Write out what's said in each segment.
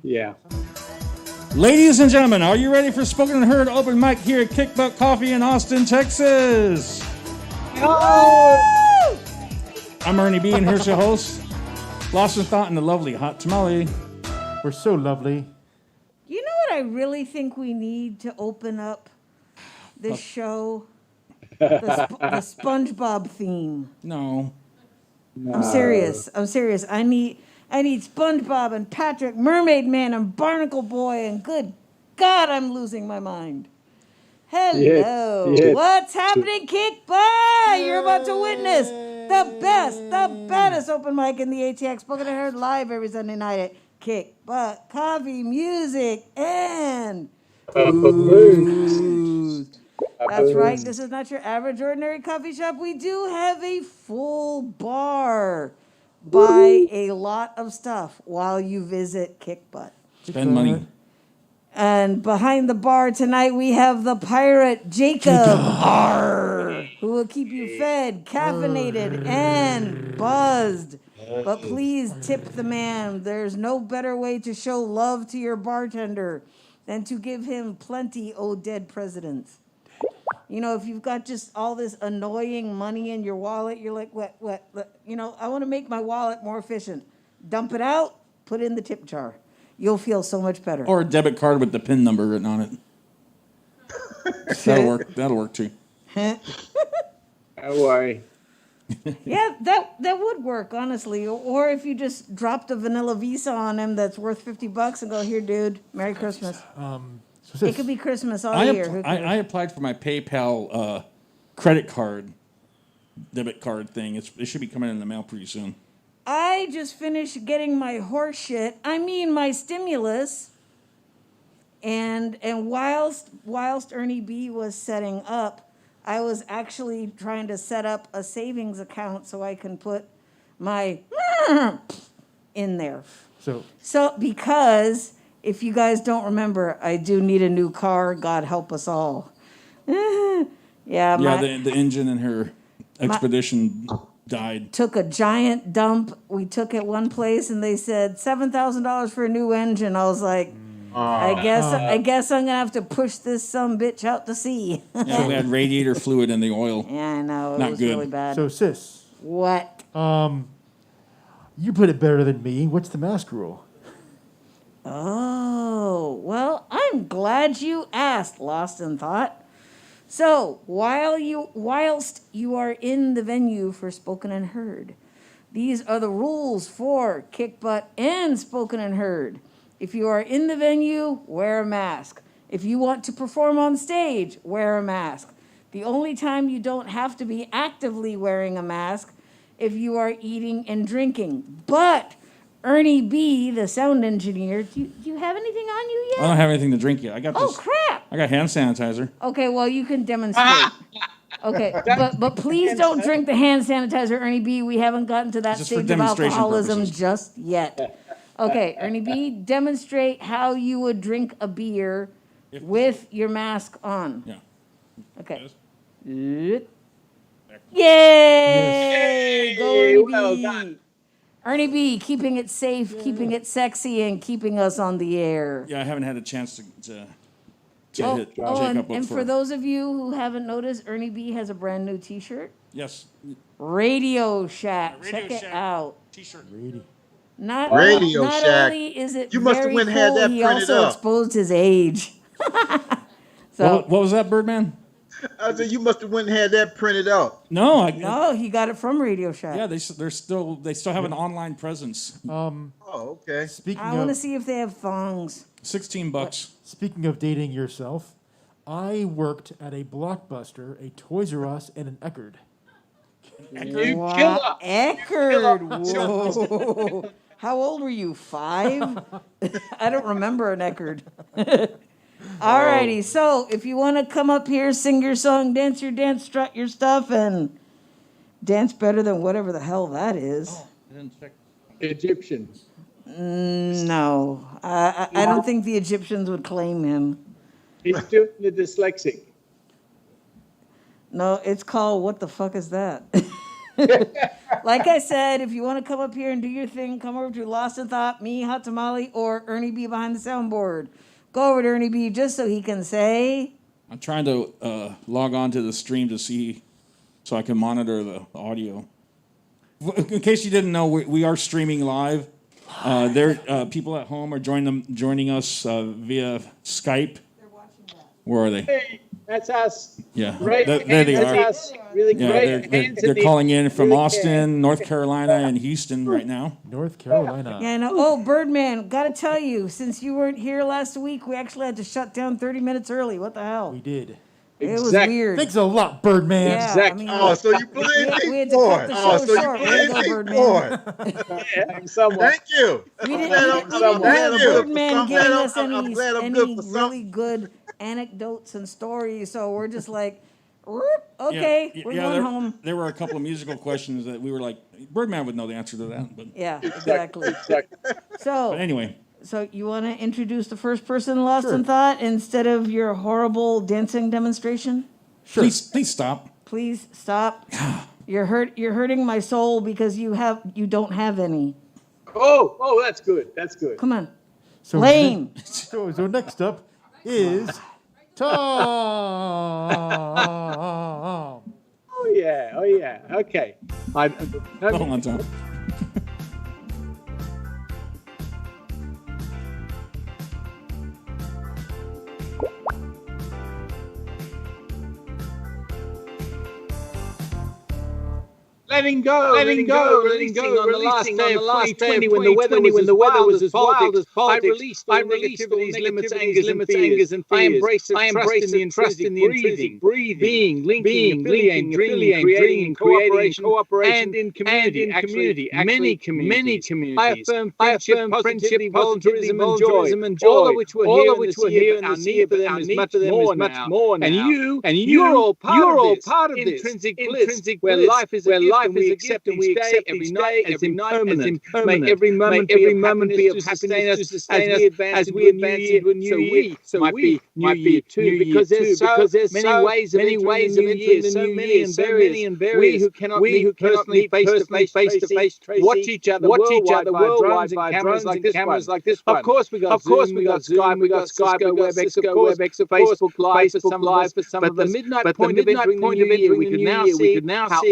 Yeah. Ladies and gentlemen, are you ready for Spoken and Heard open mic here at Kickbutt Coffee in Austin, Texas? Oh! I'm Ernie B, and here's your host, Lost in Thought and the lovely Hot Tamale. We're so lovely. You know what I really think we need to open up this show? The SpongeBob theme. No. I'm serious. I need SpongeBob and Patrick, Mermaid Man and Barnacle Boy, and good God, I'm losing my mind. Hello. Yes. What's happening, Kickbutt? You're about to witness the baddest open mic in the ATX. Spoken and Heard live every Sunday night at Kickbutt Coffee, music, and food. That's right. This is not your average, ordinary coffee shop. We do have a full bar. Buy a lot of stuff while you visit Kickbutt. Spend money. And behind the bar tonight, we have the pirate Jacob, Arr, who will keep you fed, caffeinated, and buzzed. But please tip the man. There's no better way to show love to your bartender than to give him plenty, oh dead presidents. You know, if you've got just all this annoying money in your wallet, you're like, what? You know, I want to make my wallet more efficient. Dump it out, put it in the tip jar. You'll feel so much better. Or a debit card with the PIN number written on it. That'll work. That'll work too. Don't worry. Yeah, that would work, honestly. Or if you just dropped a vanilla Visa on him that's worth $50 and go, here, dude, Merry Christmas. It could be Christmas all year. I applied for my PayPal credit card, debit card thing. It should be coming in the mail pretty soon. I just finished getting my my stimulus. And whilst Ernie B was setting up, I was actually trying to set up a savings account so I can put my in there. So because if you guys don't remember, I do need a new car. God help us all. The engine in her Expedition died. Took a giant dump. We took it one place, and they said $7,000 for a new engine. I was like, I guess I'm gonna have to push this sumbitch out to sea. Yeah, we had radiator fluid in the oil. Yeah, I know. Not was good. Really bad. So, sis. What? You put it better than me. What's the mask rule? Oh, well, I'm glad you asked, Lost in Thought. So, whilst you are in the venue for Spoken and Heard, these are the rules for Kickbutt and Spoken and Heard. If you are in the venue, wear a mask. If you want to perform on stage, wear a mask. The only time you don't have to be actively wearing a mask if you are eating and drinking. But Ernie B, the sound engineer, do you have anything on you yet? I don't have anything to drink yet. Oh, crap. I got hand sanitizer. Okay, well, you can demonstrate. Okay, but please don't drink the hand sanitizer, Ernie B. We haven't gotten to that Just for stage of demonstration alcoholism purposes. just yet. Okay, Ernie B., demonstrate how you would drink a beer with your mask on. Yeah. Okay. Yes. Yay! Go Ernie Well B. done. Ernie B, keeping it safe, keeping it sexy, and keeping us on the air. Yeah, I haven't had a chance to hit And Jacob for those of you who haven't noticed, Ernie B has a brand new T-shirt. Yes. Radio Shack. Radio Check it Shack. out. T-shirt. Not Shack. only is it You must have very went and cool, had that he printed also up. exposed his age. So What was that, Birdman? I said you must have went and had that printed out. No, no, he got it from Radio Shack. Yeah, they still have an online presence. Oh, okay. I want to see if they have thongs. $16. Speaking of dating yourself, I worked at a Blockbuster, a Toys R Us, and an Eckerd. Wow. Eckerd. Whoa. How old were you? 5? I don't remember an Eckerd. Alrighty, so if you want to come up here, sing your song, dance your dance, strut your stuff, and dance better than whatever the hell that is. I didn't check. Egyptians. No, I don't think the Egyptians would claim him. He's doing the dyslexic. No, it's called, what the fuck is that? Like I said, if you want to come up here and do your thing, come over to Lost in Thought, me, Hot Tamale, or Ernie B behind the soundboard. Go over to Ernie B just so he can say. I'm trying to log on to the stream to see so I can monitor the audio. In case you didn't know, we are streaming live. People at home are joining us via Skype. They're watching that. Where are they? Hey, that's us. Yeah, Great. there they That's are. us. Really Yeah, great. they're calling in from Really Austin, North Carolina, and Houston right now. North Carolina. Yeah, I know. Oh, Birdman, gotta tell you, since you weren't here last week, we actually had to shut down 30 minutes early. What the hell? We did. It was Exactly. weird. Thanks a lot, Birdman. Yeah, Exactly. Oh, so you blame we me had to for cut it. the Oh, show so you short. blame Way to go, me for it. Yeah, someone. Thank you. We I'm didn't, glad we I'm- didn't, we I'm didn't glad have I'm good for Birdman something. giving us I'm any, glad I'm any good for really something. good anecdotes and stories, so we're just like, "Whoop, okay, Yeah, we're yeah, going home. There were a couple of musical questions that we were like, Birdman would know the answer to that. But Yeah, exactly. Exactly. So, anyway, so you want to introduce the first person lost Sure. in thought instead of your horrible dancing demonstration? please stop. Please stop. You're hurting my soul because you don't have any. Oh, that's good. That's good. Come on, So lame. So next up is Tom. Oh yeah. Okay. Hold on, Tom. Letting go on the last day of 2020 when the weather was as wild as politics. I released all limits, angers, and fears. I embraced the trust in the intrinsic breathing, linking, affiliating, creating, cooperation, and in community. Many communities. I affirm friendship, positivity, volunteerism, and joy. All of which were here in this year, but our need for them is much more now. And you're all part of this intrinsic bliss, where life is a gift and we accept each day, every night as impermanent. May every moment be of happiness to sustain us as we advance into a new year. So might be New Year too, because there's so many ways of entering the new year, so many and various. We who cannot meet personally, face to face, watch each other worldwide by drones and cameras like this one. Of course we got Zoom, we got Skype, we got WebEx, Facebook Live for some of us. But the midnight point of entering the new year, we could now see how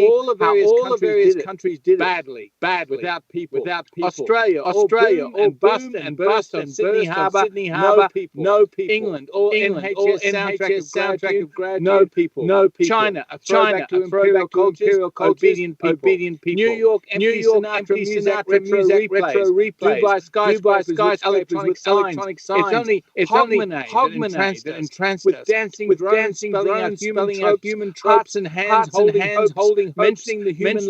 all the various countries did it badly, without people. Australia, all bust and burst on Sydney Harbour, no people. England, all NHS soundtrack of gratitude, no people. China, a throwback to imperial culture, obedient people. New York, empty Sinatra music, retro replays. Dubai, skyscrapers with electronic signs. It's only Hogmanay that entranced us, with dancing drones spelling out human tropes and hands holding, mentioning the human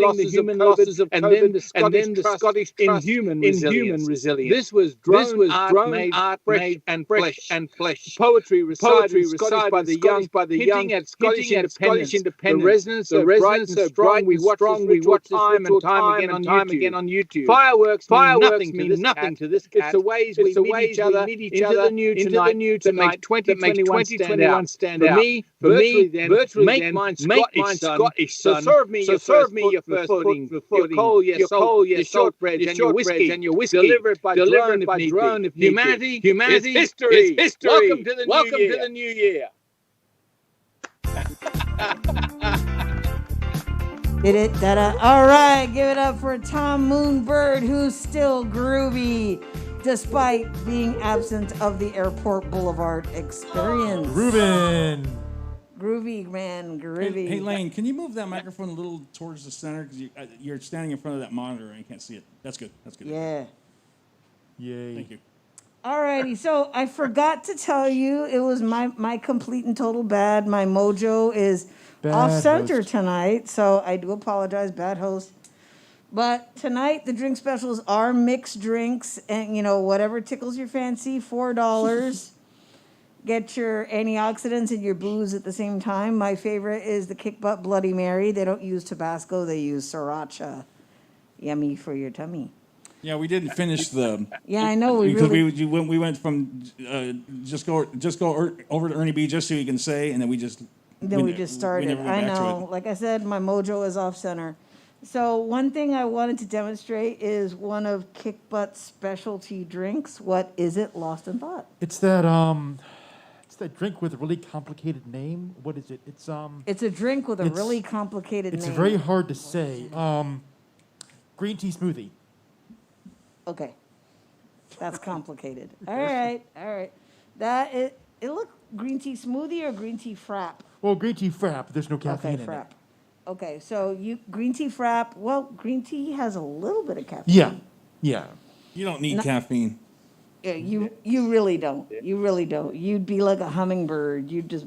losses of COVID, and then the Scottish trust in human resilience. This was drone art made flesh. Poetry recited by the young, at Scottish independence. The resonance so bright and strong. We watch time and time again on YouTube. Fireworks mean nothing to this cat. It's the ways we meet each other into the new tonight that make 2021 stand out. For me, virtually make mine Scottish, son. So serve me your first pudding, your coal, your shortbread, and your whiskey. Delivered by drone if need be. Humanity is history. Welcome to the new year. Did it, da-da. All right, give it up for Tom Moonbird, who's still groovy, despite being absent of the Airport Boulevard experience. Ruben. Groovy, man, groovy. Hey, Lane, can you move that microphone a little towards the center? Because you're standing in front of that monitor and you can't see it. That's good. Yeah. Yay. Thank you. Alrighty, so I forgot to tell you, it was my complete and total bad. My mojo is Bad off-center host. tonight, so I do apologize, bad host. But tonight, the drink specials are mixed drinks, and, whatever tickles your fancy, $4. Get your antioxidants and your booze at the same time. My favorite is the Kickbutt Bloody Mary. They don't use Tabasco, they use Sriracha. Yummy for your tummy. Yeah, we didn't finish the. Yeah, I know. Because we went from just go over to Ernie B just so you can say, and then we just. Then we just started. never went I back to know. it. Like I said, my mojo is off center. So one thing I wanted to demonstrate is one of Kickbutt's specialty drinks. What is it? Lost in thought. It's that drink with a really complicated name. What is it? It's It's a drink with a It's- really complicated it's name. very hard to say. Green tea smoothie. Okay. That's complicated. All right. That it look green tea smoothie or green tea frap? Well, green tea frap. There's no caffeine Okay, in frap. it. Okay, so green tea frap. Well, green tea has a little bit of caffeine. Yeah. You don't need caffeine. Yeah, you really don't. You really don't. You'd be like a hummingbird. You'd just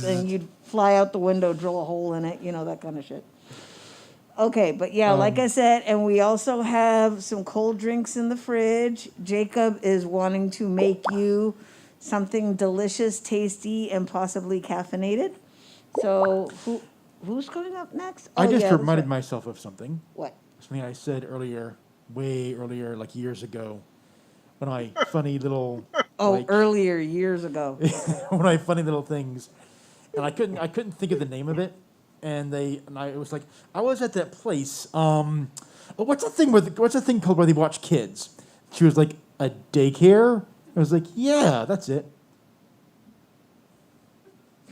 and you'd fly out the window, drill a hole in it, that kind of shit. Okay, but yeah, like I said, and we also have some cold drinks in the fridge. Jacob is wanting to make you something delicious, tasty, and possibly caffeinated. So who's coming up next? I just yeah, that's reminded right. myself of something. What? Something I said way earlier, like years ago. When I funny little Earlier, years ago. when I funny little things, and I couldn't think of the name of it, and it was like I was at that place. What's the thing called where they watch kids? She was like, a daycare. I was like, yeah, that's it.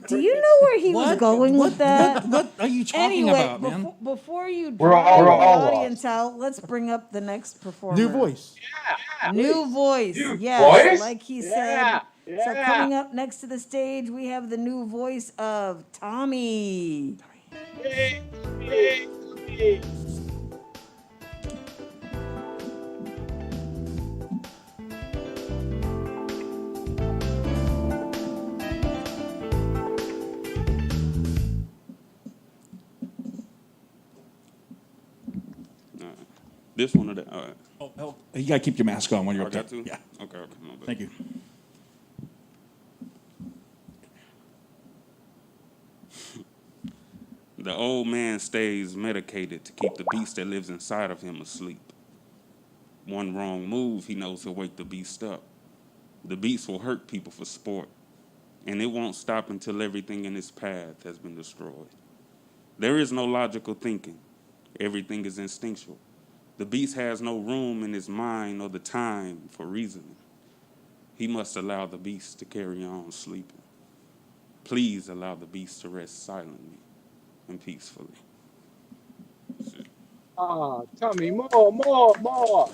Do you know where he was going with that? What are you talking Anyway, about, man? before you We're drag all the lost. audience out, let's bring up the next performer. New voice. New voice. Yes, voice? like he said. So coming up next to the stage, we have the new voice of Tommy. This one or that? All right. Oh, you gotta keep your mask on when you're I up there. got to? Yeah. Okay, my bad. Thank you. The old man stays medicated to keep the beast that lives inside of him asleep. One wrong move, he knows he'll wake the beast up. The beast will hurt people for sport, and it won't stop until everything in its path has been destroyed. There is no logical thinking. Everything is instinctual. The beast has no room in his mind or the time for reasoning. He must allow the beast to carry on sleeping. Please allow the beast to rest silently and peacefully. Tommy, more.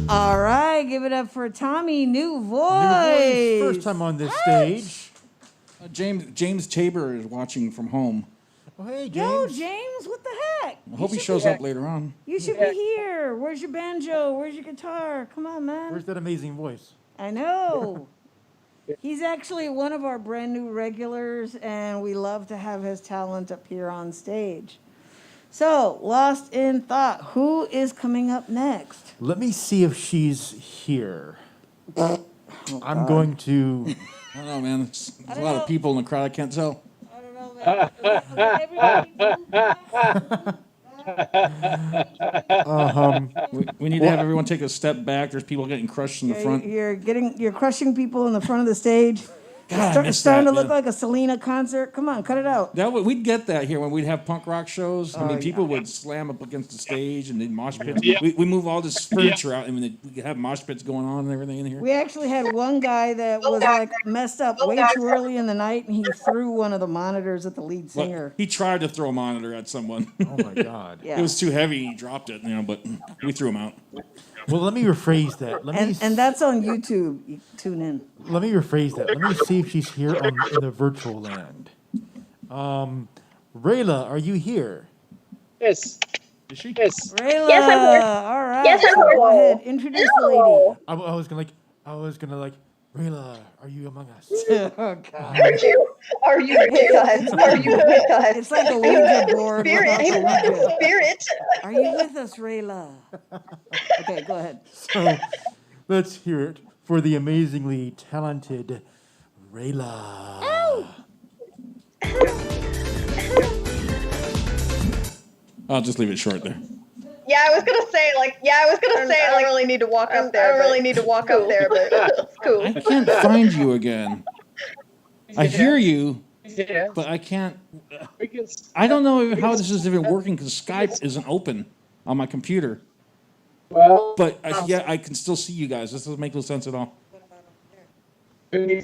All right, give it up for Tommy, new voice. New voice. First time on this stage. James Tabor is watching from home. Oh, hey, Yo, James. James, what the heck? I hope he shows up later on. You should be here. Where's your banjo? Where's your guitar? Come on, man. Where's that amazing voice? I know. He's actually one of our brand new regulars, and we love to have his talent up here on stage. So, Lost in Thought, who is coming up next? Let me see if she's here. I'm going to. I don't know, man. There's a lot of people in the crowd. I can't tell. I don't know, man. Everybody move back. We need to have everyone take a step back. There's people getting crushed in the front. You're crushing people in the front of the stage. God, I miss starting that, to look man. like a Selena concert. Come on, cut it out. We'd get that here when we'd have punk rock shows. I mean, people would slam up against the stage and they'd mosh pits. We move all this furniture out, and we could have mosh pits going on and everything in here. We actually had one guy that was like messed up way too early in the night, and he threw one of the monitors at the lead Well, singer. he tried to throw a monitor at someone. Oh my God. Yeah. It was too heavy. He dropped it, but we threw him out. Well, let me rephrase that. And that's on YouTube. You tune in. Let me rephrase that. Let me see if she's here in the virtual land. Rayla, are you here? Yes. Is she? Yes. Rayla, Yes, I'm here. all right. Yes, I'm so here. go ahead, introduce the lady. I was gonna Rayla, are you among us? Oh, God. Are you with us? Are you with us? It's like a Ouija board. Spirit, without the Ouija. spirit. Are you with us, Rayla? Okay, go ahead. So let's hear it for the amazingly talented Rayla. I'll just leave it short there. I was gonna say, I don't really need to walk up there. But it's cool. I can't find you again. I hear you, but I can't. I don't know how this is even working because Skype isn't open on my computer. Well, But I can still see you guys. This doesn't make no sense at all. She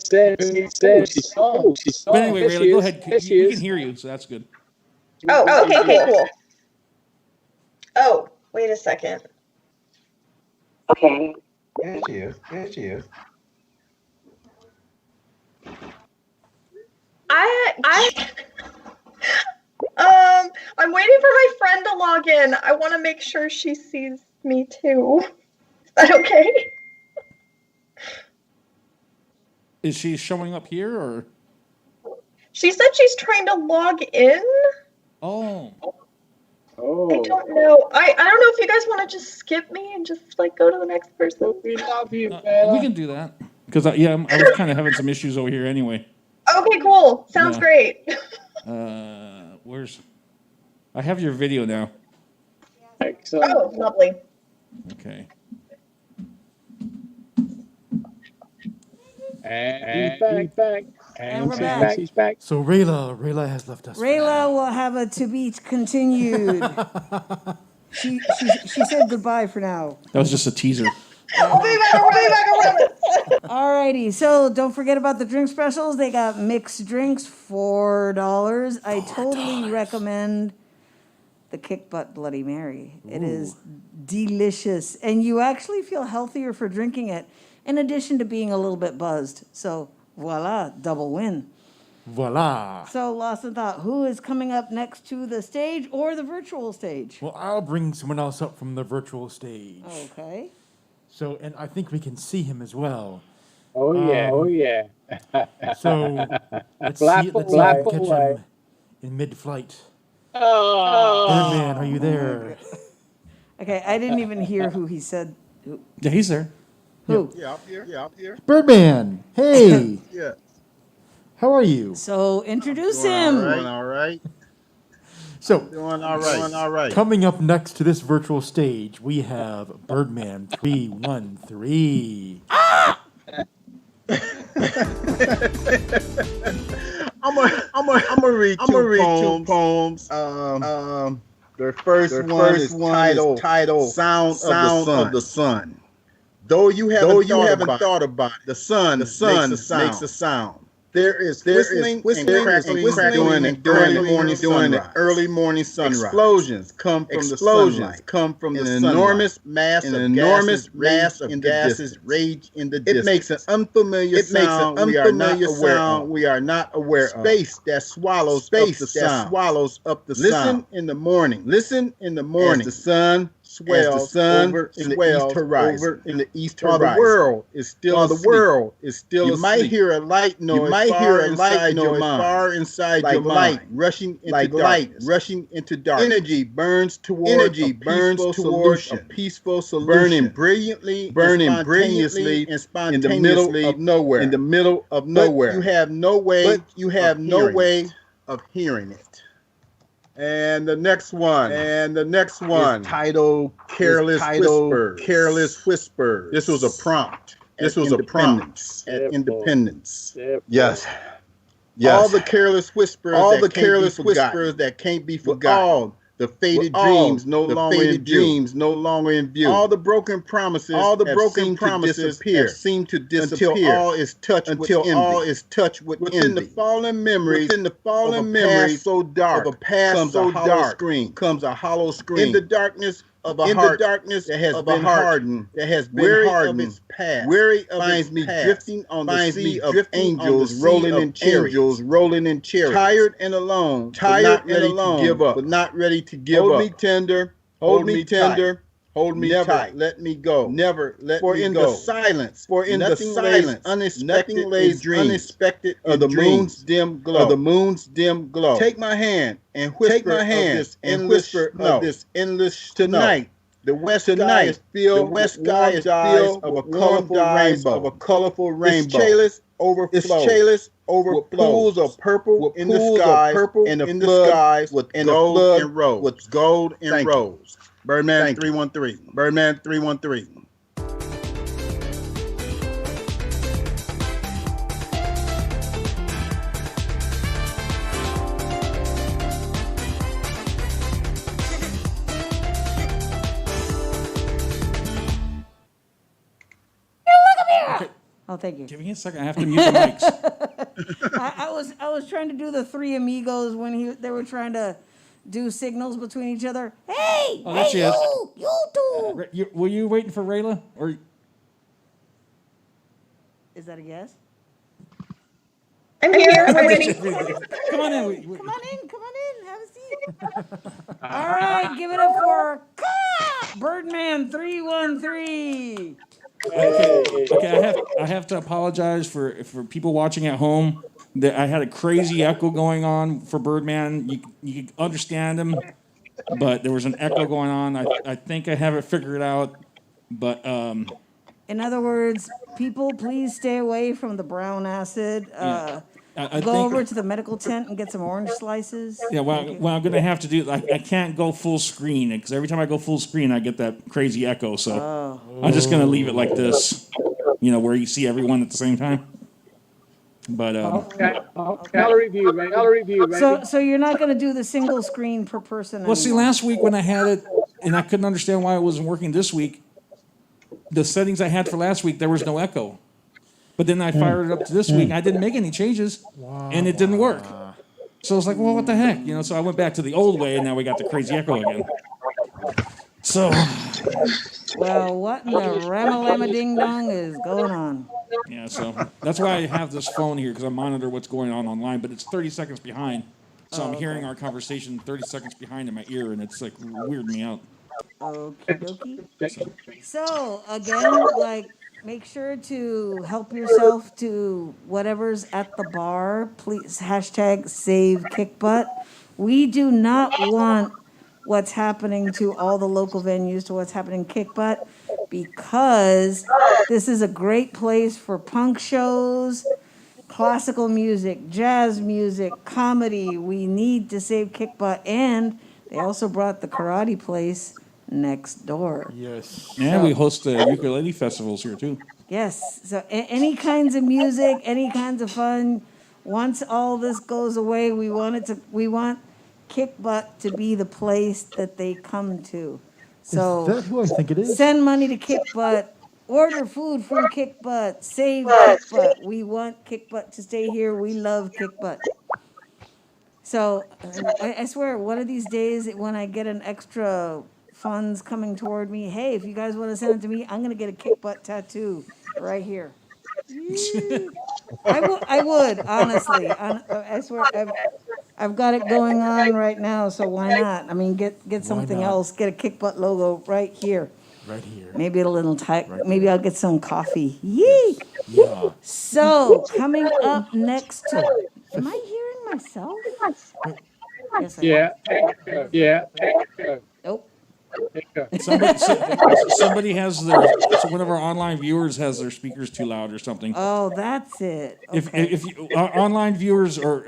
saw. But anyway, Rayla, go ahead. We can hear you, so that's good. Oh, okay, cool. Oh, wait a second. Okay. There she is. I'm waiting for my friend to log in. I want to make sure she sees me too. Is that okay? Is she showing up here or? She said she's trying to log in. Oh. I don't know. I don't know if you guys want to just skip me and just like go to the next person. We love you, We can do that because I was kind of having some issues over here anyway. Okay, cool. Sounds great. I have your video now. Excellent. Oh, lovely. Okay. And he's back. And we're back. She's back. So Rayla has left us. Rayla will have a to be continued. she said goodbye for now. That was just a teaser. I'll be back. Alrighty, so don't forget about the drink specials. They got mixed drinks, $4. I totally recommend the Kickbutt Bloody Mary. It is delicious, and you actually feel healthier for drinking it, in addition to being a little bit buzzed. So voila, double win. Voila. So Lost in Thought, who is coming up next to the stage or the virtual stage? Well, I'll bring someone else up from the virtual stage. Okay. So, and I think we can see him as well. Oh yeah. So let's see if we can catch him in mid-flight. Oh. Birdman, are you there? Okay, I didn't even hear who he said. Yeah, he's there. Who? Yeah, up here. Birdman, hey. Yeah. How are you? So introduce him. All right. So, Doing all right. coming up next to this virtual stage, we have Birdman 313. I'm gonna read two poems. The first one is titled "Sound of the Sun." Though you haven't thought about it, the sun makes a sound. There is whistling and crackling during the early morning sunrise. Explosions come from the sunlight. An enormous mass of gases rage in the distance. It makes an unfamiliar sound we are not aware of. Space that swallows up the sound. Listen in the morning. As the sun swells over in the east horizon. While the world is still asleep. You might hear a light noise far inside your mind, rushing into darkness. Energy burns towards a peaceful solution, burning brilliantly and spontaneously in the middle of nowhere. But you have no way of hearing it. And the next one is titled Careless Whisper. This was a prompt. At Independence. Yes. All the careless whispers that can't be forgotten. All the faded dreams no longer in view. All the broken promises seem to disappear until all is touched with envy. Within the fallen memories of a past so dark comes a hollow scream. In the darkness of a heart that has been hardened, weary of its past, finds me drifting on the sea of angels rolling in chariots. Tired and alone, but not ready to give up. Hold me tender, hold me tight. Let me go. Never let me go. For in the silence, nothing lays unexpected of the moon's dim glow. Take my hand and whisper of this endless tonight. The west sky is filled with a colorful rainbow. Its chalice overflows, pools of purple in the skies, and the skies with gold and rose. Birdman 313. Birdman 313. Oh, thank you. Give me a second. I have to mute the mics. I was trying to do the Three Amigos when they were trying to do signals between each other. Hey, Oh, there she is. you two. Were you waiting for Rayla? Or Is that a yes? I'm here. I'm ready. come on in. Come on in. Have a seat. All right, give it up for Birdman 313. Okay. I have to apologize for people watching at home. That I had a crazy echo going on for Birdman. You could understand him, but there was an echo going on. I think I have it figured out, but In other words, people, please stay away from the brown acid. I Go think, over to the medical tent and get some orange slices. Yeah, well, I'm going to have to do, I can't go full screen, because every time I go full screen, I get that crazy echo, so I'm just going to leave it like this, where you see everyone at the same time. But, Gallery view, right? So you're not going to do the single screen per person well, see, anymore. last week when I had it, and I couldn't understand why it wasn't working this week, the settings I had for last week, there was no echo. But then I fired it up to this week. I didn't make any changes, and it didn't work. So I was like, well, what the heck? So I went back to the old way, and now we got the crazy echo again. So. Well, what in the ramalama-ding-dong is going on? Yeah, so that's why I have this phone here, because I monitor what's going on online, but it's 30 seconds behind. So I'm hearing our conversation 30 seconds behind in my ear, and it's like weirding me out. Okie dokie. So, again, make sure to help yourself to whatever's at the bar. Please, hashtag save Kickbutt. We do not want what's happening to all the local venues to what's happening in Kickbutt, because this is a great place for punk shows, classical music, jazz music, comedy. We need to save Kickbutt, and they also brought the karate place next door. Yes. Yeah, we host ukulele festivals here, too. Yes, so any kinds of music, any kinds of fun. Once all this goes away, we want Kickbutt to be the place that they come to. So Is that who I think it is? send money to Kickbutt, order food from Kickbutt, save Kickbutt. We want Kickbutt to stay here. We love Kickbutt. So I swear, one of these days when I get an extra funds coming toward me, hey, if you guys want to send it to me, I'm going to get a Kickbutt tattoo right here. I would, honestly. I swear, I've got it going on right now, so why not? I mean, get something not? else. Get a Kickbutt logo right here. Right here. Maybe a little tight. Maybe I'll get some coffee. Yee! Yeah. So, coming up next to... Am I hearing myself? Yes, I am. Yeah. Nope. Somebody has one of our online viewers has their speakers too loud or something. Oh, that's it. Okay. If you, online viewers, or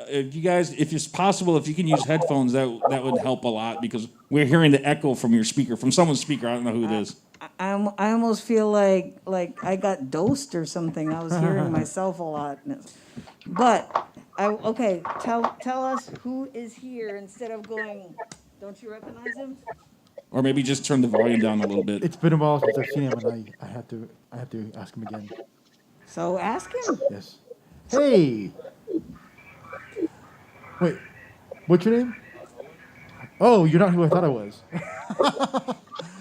if you guys, if it's possible, if you can use headphones, that would help a lot, because we're hearing the echo from your speaker, from someone's speaker. I don't know who it is. I almost feel like I got dosed or something. I was hearing myself a lot. But, okay, tell us who is here instead of going, don't you recognize him? Or maybe just turn the volume down a little bit. It's been a while since I've seen him, and I have to ask him again. So ask him. Yes. Hey. Wait. What's your name? Oh, you're not who I thought I was. Hi,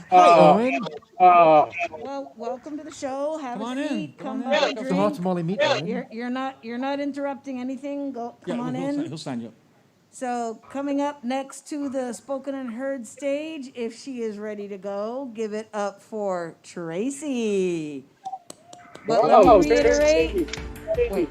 Owen. Well, welcome to the show. Have Come on a in. seat. Come on Come by and It's a hot drink. tamale meat, Owen. You're not interrupting anything. Come on in. He'll sign you up. So coming up next to the spoken and heard stage, if she is ready to go, give it up for Tracy. But let me reiterate. Wait.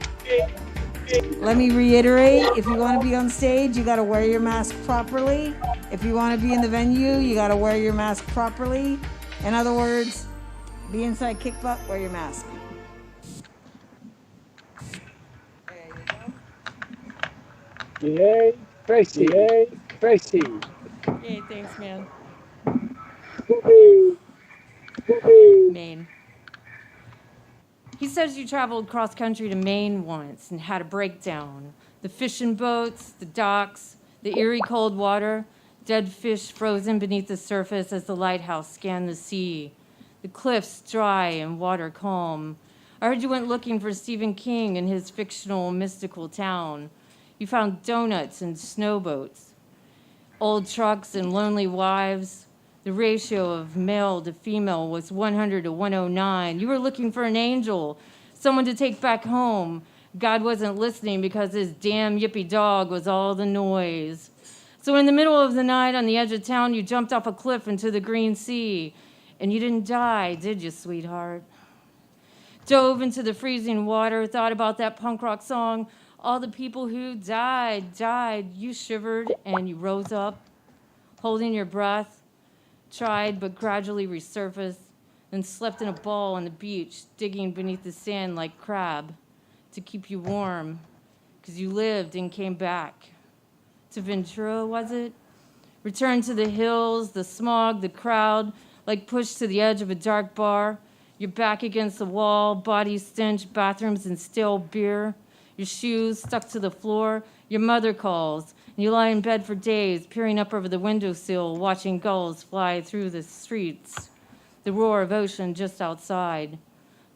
Let me reiterate, if you want to be on stage, you got to wear your mask properly. If you want to be in the venue, you got to wear your mask properly. In other words, be inside Kickbutt, wear your mask. There you Yay, Tracy. Yay, Tracy. Yay, thanks, man. Woohoo. Woohoo. Maine. He says you traveled cross country to Maine once and had a breakdown. The fishing boats, the docks, the eerie cold water, dead fish frozen beneath the surface as the lighthouse scanned the sea. The cliffs dry and water calm. I heard you went looking for Stephen King in his fictional mystical town. You found donuts and snowboats, old trucks and lonely wives. The ratio of male to female was 100 to 109. You were looking for an angel, someone to take back home. God wasn't listening because his damn yippy dog was all the noise. So in the middle of the night on the edge of town, you jumped off a cliff into the green sea. And you didn't die, did you, sweetheart? Dove into the freezing water, thought about that punk rock song, all the people who died. You shivered and you rose up, holding your breath, tried but gradually resurfaced, then slept in a ball on the beach, digging beneath the sand like crab to keep you warm, because you lived and came back. To Ventura, was it? Returned to the hills, the smog, the crowd, like pushed to the edge of a dark bar. Your back against the wall, body stench, bathrooms and stale beer. Your shoes stuck to the floor. Your mother calls, and you lie in bed for days, peering up over the windowsill, watching gulls fly through the streets. The roar of ocean just outside.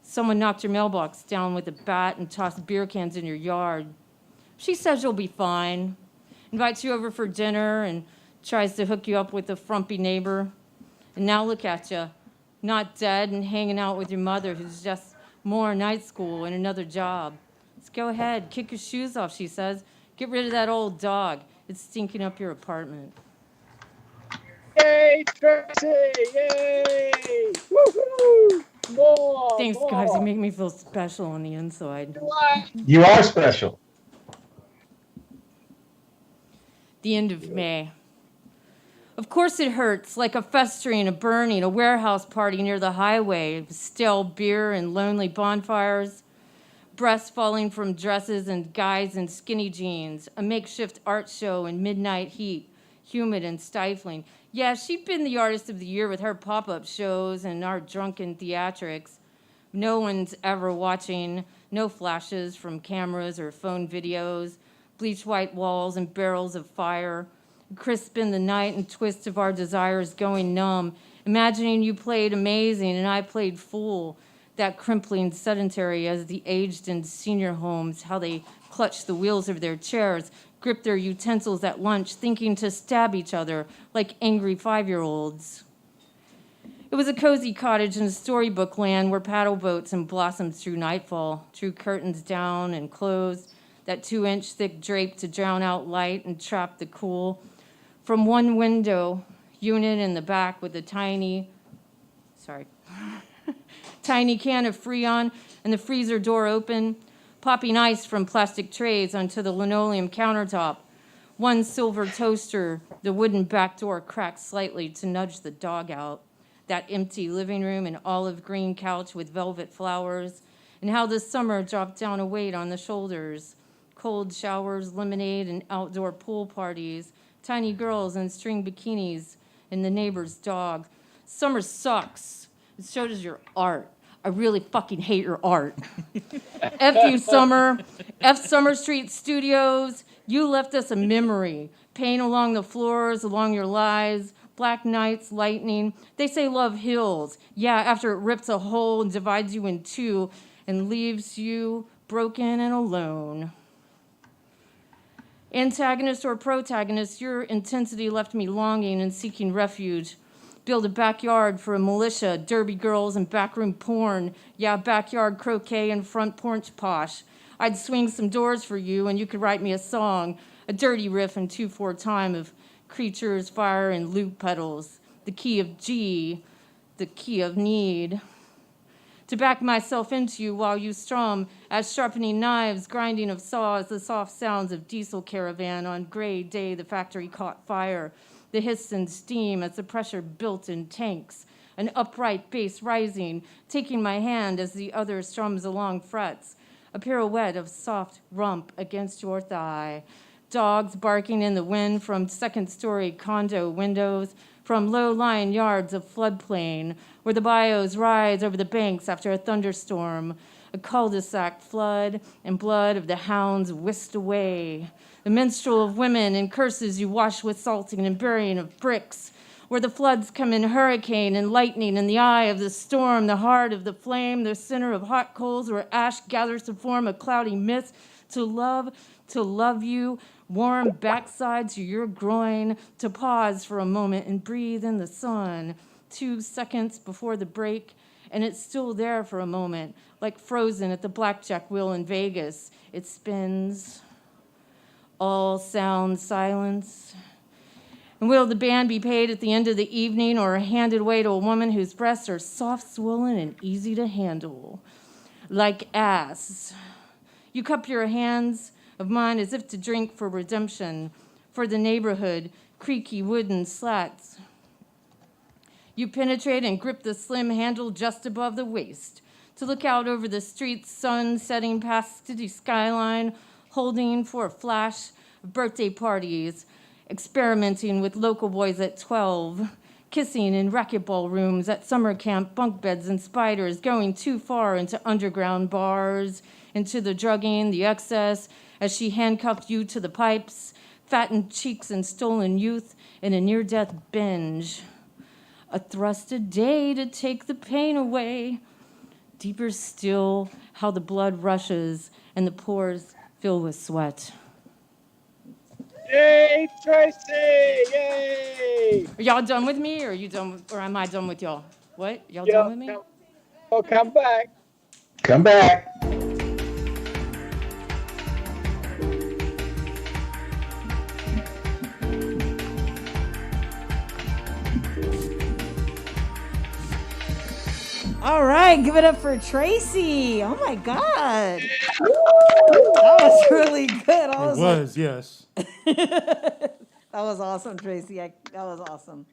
Someone knocked your mailbox down with a bat and tossed beer cans in your yard. She says you'll be fine, invites you over for dinner and tries to hook you up with a frumpy neighbor. And now look at you, not dead and hanging out with your mother who's just more night school and another job. Just go ahead, kick your shoes off, she says. Get rid of that old dog. It's stinking up your apartment. Yay, Tracy! Yay! Woohoo! More! Thanks, more. guys. You make me feel special on the inside. You are special. The end of May. Of course it hurts, like a festering, a burning, a warehouse party near the highway, stale beer and lonely bonfires, breasts falling from dresses and guys in skinny jeans, a makeshift art show in midnight heat, humid and stifling. Yeah, she'd been the artist of the year with her pop-up shows and our drunken theatrics. No one's ever watching, no flashes from cameras or phone videos, bleach white walls and barrels of fire, crisp in the night and twist of our desires going numb, imagining you played amazing and I played fool, that crimpling sedentary as the aged in senior homes, how they clutch the wheels of their chairs, grip their utensils at lunch, thinking to stab each other like angry 5-year-olds. It was a cozy cottage in storybook land where paddle boats and blossomed through nightfall, drew curtains down and closed, that 2-inch thick drape to drown out light and trap the cool. From one window, unit in the back with a tiny can of Freon and the freezer door open, popping ice from plastic trays onto the linoleum countertop. One silver toaster, the wooden back door cracked slightly to nudge the dog out. That empty living room and olive green couch with velvet flowers, and how the summer dropped down a weight on the shoulders. Cold showers, lemonade, and outdoor pool parties, tiny girls in string bikinis, and the neighbor's dog. Summer sucks. It shows your art. I really fucking hate your art. F you, Summer. F Summer Street Studios. You left us a memory. Pain along the floors, along your lies. Black nights, lightning. They say love heals. Yeah, after it rips a hole and divides you in two and leaves you broken and alone. Antagonist or protagonist, your intensity left me longing and seeking refuge. Build a backyard for a militia, derby girls and backroom porn. Yeah, backyard croquet and front porch posh. I'd swing some doors for you and you could write me a song, a dirty riff in 2/4 time of creatures, fire, and loop pedals. The key of G, the key of need. To back myself into you while you strum, as sharpening knives, grinding of saws, the soft sounds of diesel caravan on gray day the factory caught fire, the hiss and steam as the pressure built in tanks, an upright bass rising, taking my hand as the other strums along frets, a pirouette of soft rump against your thigh, dogs barking in the wind from second-story condo windows, from low-lying yards of floodplain, where the bayous rise over the banks after a thunderstorm, a cul-de-sac flood and blood of the hounds whisked away, the minstrel of women and curses you wash with salting and burying of bricks, where the floods come in hurricane and lightning in the eye of the storm, the heart of the flame, the center of hot coals, where ash gathers to form a cloudy mist, to love you, warm backside to your groin, to pause for a moment and breathe in the sun, 2 seconds before the break, and it's still there for a moment, like frozen at the blackjack wheel in Vegas. It spins, all sound silence. And will the band be paid at the end of the evening or handed away to a woman whose breasts are soft, swollen, and easy to handle? Like ass. You cup your hands of mine as if to drink for redemption, for the neighborhood, creaky wooden slats. You penetrate and grip the slim handle just above the waist, to look out over the street's sun setting past city skyline, holding for a flash of birthday parties, experimenting with local boys at 12, kissing in racquetball rooms at summer camp, bunk beds and spiders, going too far into underground bars, into the drugging, the excess, as she handcuffed you to the pipes, fattened cheeks and stolen youth in a near-death binge. A thrust a day to take the pain away. Deeper still, how the blood rushes and the pores fill with sweat. Yay, Tracy! Yay! Are y'all done with me, or are you done with, or am I done with y'all? What? Y'all Yeah, done with me? Oh, come back. Come back. All right, give it up for Tracy. Oh my God. That was really good. It was, yes. That was awesome, Tracy. That was awesome.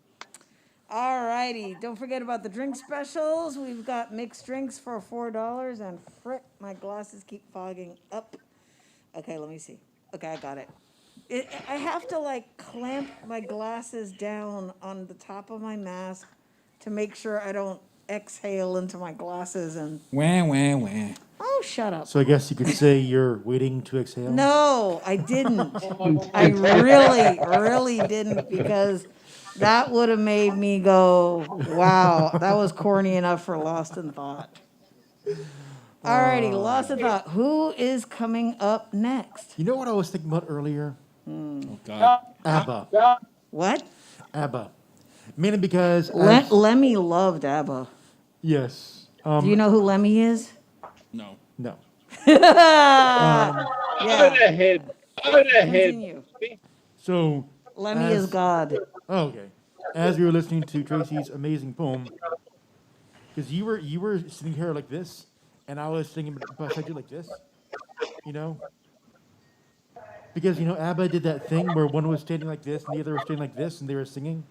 All righty. Don't forget about the drink specials. We've got mixed drinks for $4. And frick, my glasses keep fogging up. Okay, let me see. Okay, I got it. I have to like clamp my glasses down on the top of my mask to make sure I don't exhale into my glasses and. Wah, wah, wah. Oh, shut up. So I guess you could say you're waiting to exhale? No, I didn't. I really didn't, because that would have made me go, wow, that was corny enough for Lost in Thought. Alrighty, Lost in Thought. Who is coming up next? You know what I was thinking about earlier? Oh, God. ABBA. What? ABBA. Mainly because... Lemmy loved ABBA. Yes. Do you know who Lemmy is? No. No. Yeah. Ahead. Continue. So... Lemmy is God. Oh, okay. As we were listening to Tracy's amazing poem, because you were sitting here like this, and I was sitting beside you like this, you know? Because, you know, ABBA did that thing where one was standing like this and the other was standing like this, and they were singing.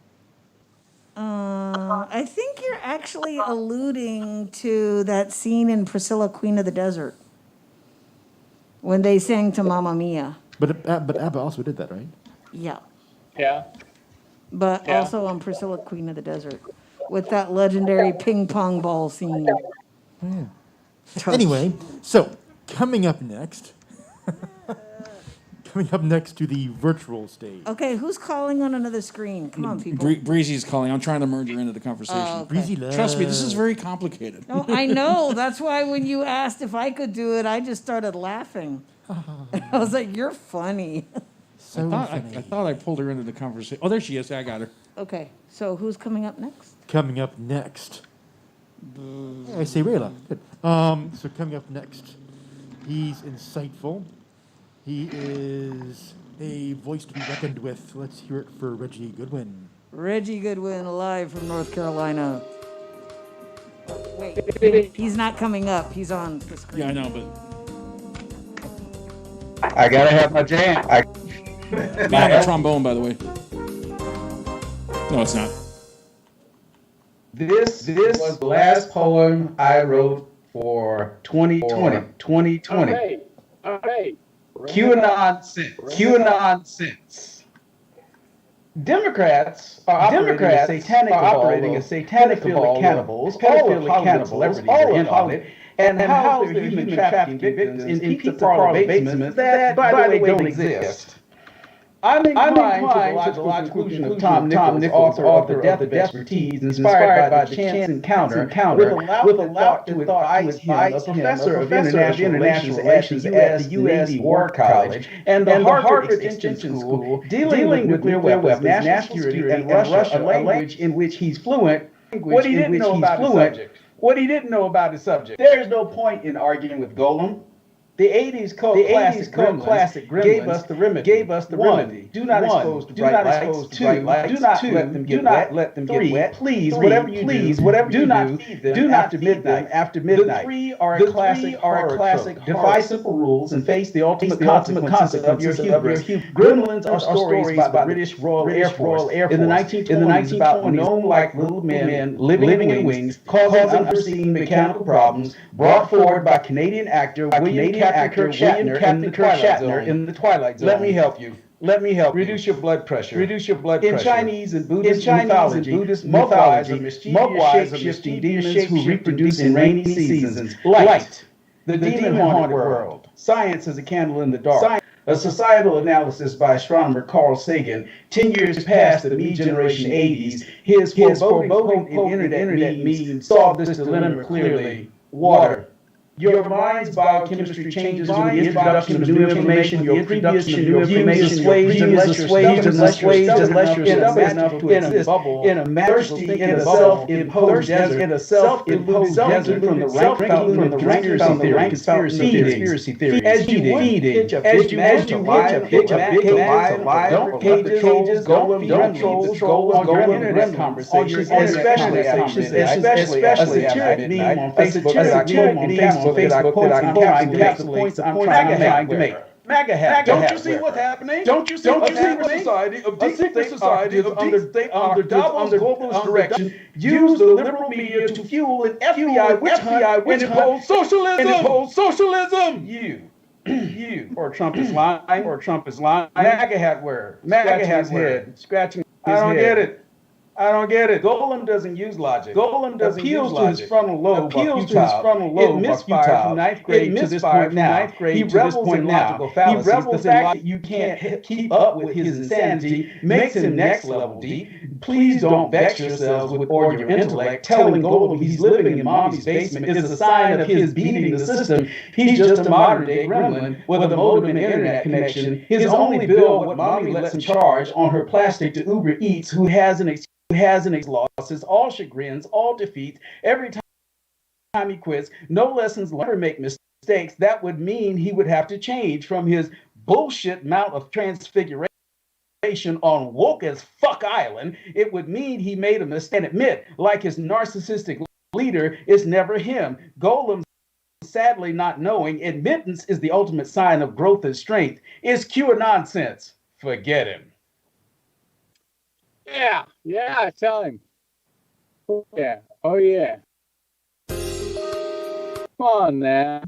I think you're actually alluding to that scene in Priscilla, Queen of the Desert, when they sang to Mamma Mia. But ABBA also did that, right? Yeah. Yeah. But Yeah. also on Priscilla, Queen of the Desert, with that legendary ping pong ball scene. Yeah. Anyway, so coming up next to the virtual stage. Okay, who's calling on another screen? Come on, people. Breezy's calling. I'm trying to merge her into the conversation. Oh, okay. Breezy love. Trust me, this is very complicated. No, I know. That's why when you asked if I could do it, I just started laughing. I was like, "You're funny." So I funny. thought I pulled her into the conversation. Oh, there she is. I got her. Okay, so who's coming up next? Coming up next. I say Rayla. Good. So coming up next, he's insightful. He is a voice to be reckoned with. Let's hear it for Reggie Goodwin. Reggie Goodwin, live from North Carolina. Wait, he's not coming up. He's on the screen. Yeah, I know, but I gotta have my jam. I have a trombone, by the way. No, it's not. This was the last poem I wrote for 2020. Okay. QAnon sense. Democrats are operating as satanic cannibals, pedophilic cannibals, all of Hollywood, and house their human trafficking victims in pizza parlor basements that, by the way, don't exist. I'm inclined to the logical conclusion of Tom Nichols, author of The Death of Expertise, inspired by the chance encounter with a loud to advise him, a professor of international relations at the U.S. War College, and the Harvard Extension School, dealing with nuclear weapons, national security, and Russia, a language in which he's fluent. What he didn't know about his subject. There is no point in arguing with Golem. The 80s cult classic Gremlins gave us the remedy. Do not expose the bright lights. Two, do not let them get wet. Three, please, whatever you do not feed them after midnight. The three are a classic. Defy simple rules and face the ultimate consequences of your hubris. Gremlins are stories about the British Royal Air Force in the 1920s about gnome-like little men living in wings, causing unforeseen mechanical problems, brought forward by Canadian actor William Captain Kirk Shatner in the Twilight Zone. Let me help you. Reduce your blood pressure. In Chinese and Buddhist mythology, Mogwais are mischievous shifting demons who reproduce in rainy seasons. Light, the demon-haunted world. Science is a candle in the dark. A societal analysis by astronomer Carl Sagan, 10 years past the Me Generation 80s, his foreboding internet meme solved this dilemma clearly. Water. Your mind's biochemistry changes with the introduction of new information. Your previous new information sways unless you're stubborn enough to exist in a thirsty, in a self-imposed desert, self-imposed desert from the rank conspiracy theory. As you hitch a big lion, don't feed the trolls, don't feed the trolls on your internet conversations, especially a satiric meme on Facebook that I post I'm trying to make. MAGA hat. Don't you see what's happening? Don't you see a secret society of deep state under Davos globalist direction use the liberal media to fuel an FBI witch hunt and impose socialism. You or Trump is lying. MAGA hat wearer. MAGA hat head scratching his head. I don't get it. Golem doesn't use logic. Appeals to his frontal lobe. It misfired from ninth grade to this point now. He revels in logical fallacies. The fact that you can't keep up with his insanity makes him next level deep. Please don't vex yourselves or your intellect. Telling Golem he's living in mommy's basement is a sign of his beating the system. He's just a modern day gremlin with a modem and internet connection. His only bill what mommy lets him charge on her plastic to Uber Eats, who has an losses, all chagrins, all defeats. Every time he quits, no lessons learned, never make mistakes. That would mean he would have to change from his bullshit mount of transfiguration on woke as fuck island. It would mean he made a mistake and admit, like his narcissistic leader, it's never him. Golem, sadly not knowing, admittance is the ultimate sign of growth and strength. Is QAnon nonsense. Forget him. Yeah, tell him. Oh yeah. Come on now.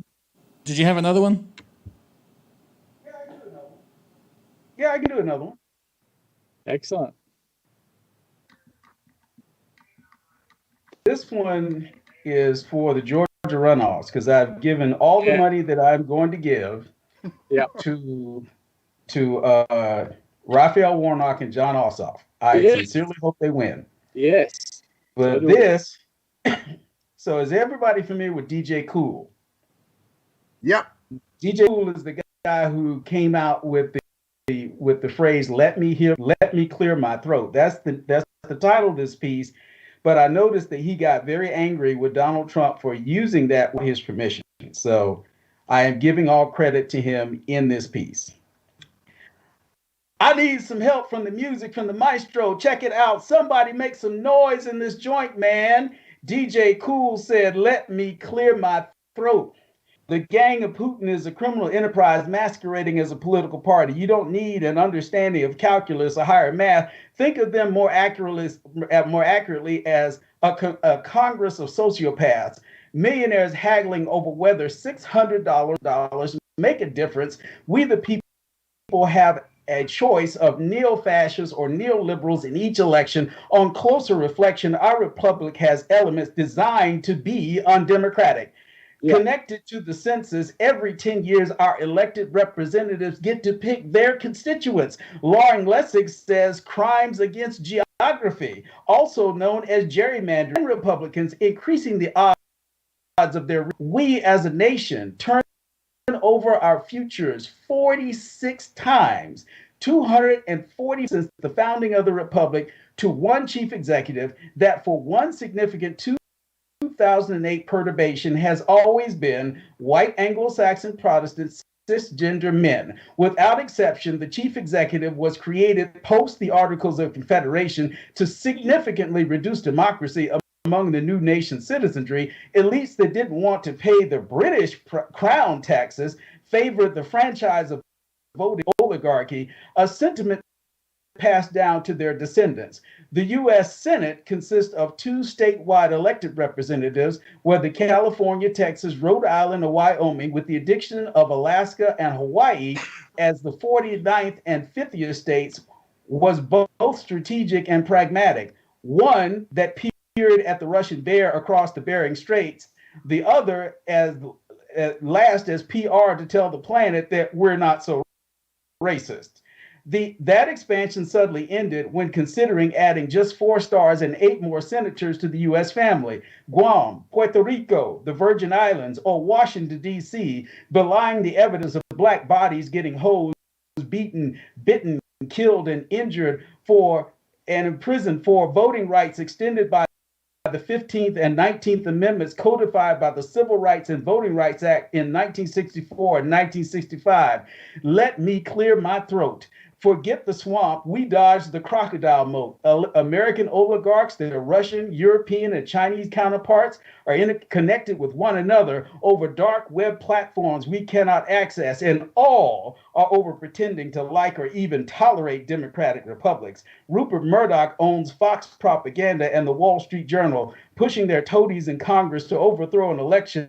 Did you have another one? Yeah, I can do another one. Excellent. This one is for the Georgia runoffs because I've given all the money that I'm going to give to Raphael Warnock and John Ossoff. I sincerely hope they win. Yes. But so is everybody familiar with DJ Kool? Yep. DJ Kool is the guy who came out with the phrase "Let me clear my throat." That's the title of this piece. But I noticed that he got very angry with Donald Trump for using that with his permission. So I am giving all credit to him in this piece. I need some help from the music from the maestro. Check it out. Somebody make some noise in this joint, man. DJ Kool said, "Let me clear my throat." The gang of Putin is a criminal enterprise masquerading as a political party. You don't need an understanding of calculus or higher math. Think of them more accurately as a congress of sociopaths, millionaires haggling over whether $600 make a difference, we the people have a choice of neo-fascists or neoliberals in each election. On closer reflection, our republic has elements designed to be undemocratic. Yeah. Connected to the census, every 10 years, our elected representatives get to pick their constituents. Lauren Lessig says crimes against geography, also known as gerrymandering, Republicans increasing the odds of their. We as a nation turn over our futures 46 times, 240 since the founding of the republic, to one chief executive that for one significant 2008 perturbation has always been white Anglo-Saxon Protestant cisgender men. Without exception, the chief executive was created post the Articles of Confederation to significantly reduce democracy among the new nation citizenry. Elites that didn't want to pay the British crown taxes favored the franchise of voting oligarchy, a sentiment passed down to their descendants. The U.S. Senate consists of 2 statewide elected representatives, whether California, Texas, Rhode Island, or Wyoming, with the addition of Alaska and Hawaii as the 49th and 50th states, was both strategic and pragmatic. One that peered at the Russian bear across the Bering Straits, the other as last as PR to tell the planet that we're not so racist. That expansion suddenly ended when considering adding just 4 stars and 8 more senators to the U.S. family. Guam, Puerto Rico, the Virgin Islands, or Washington, D.C., belying the evidence of black bodies getting hosed, beaten, bitten, killed, and injured and imprisoned for voting rights extended by the 15th and 19th Amendments codified by the Civil Rights and Voting Rights Act in 1964 and 1965. Let me clear my throat. Forget the swamp. We dodged the crocodile moat. American oligarchs, their Russian, European, and Chinese counterparts are connected with one another over dark web platforms we cannot access, and all are over pretending to like or even tolerate democratic republics. Rupert Murdoch owns Fox Propaganda and the Wall Street Journal, pushing their toadies in Congress to overthrow an election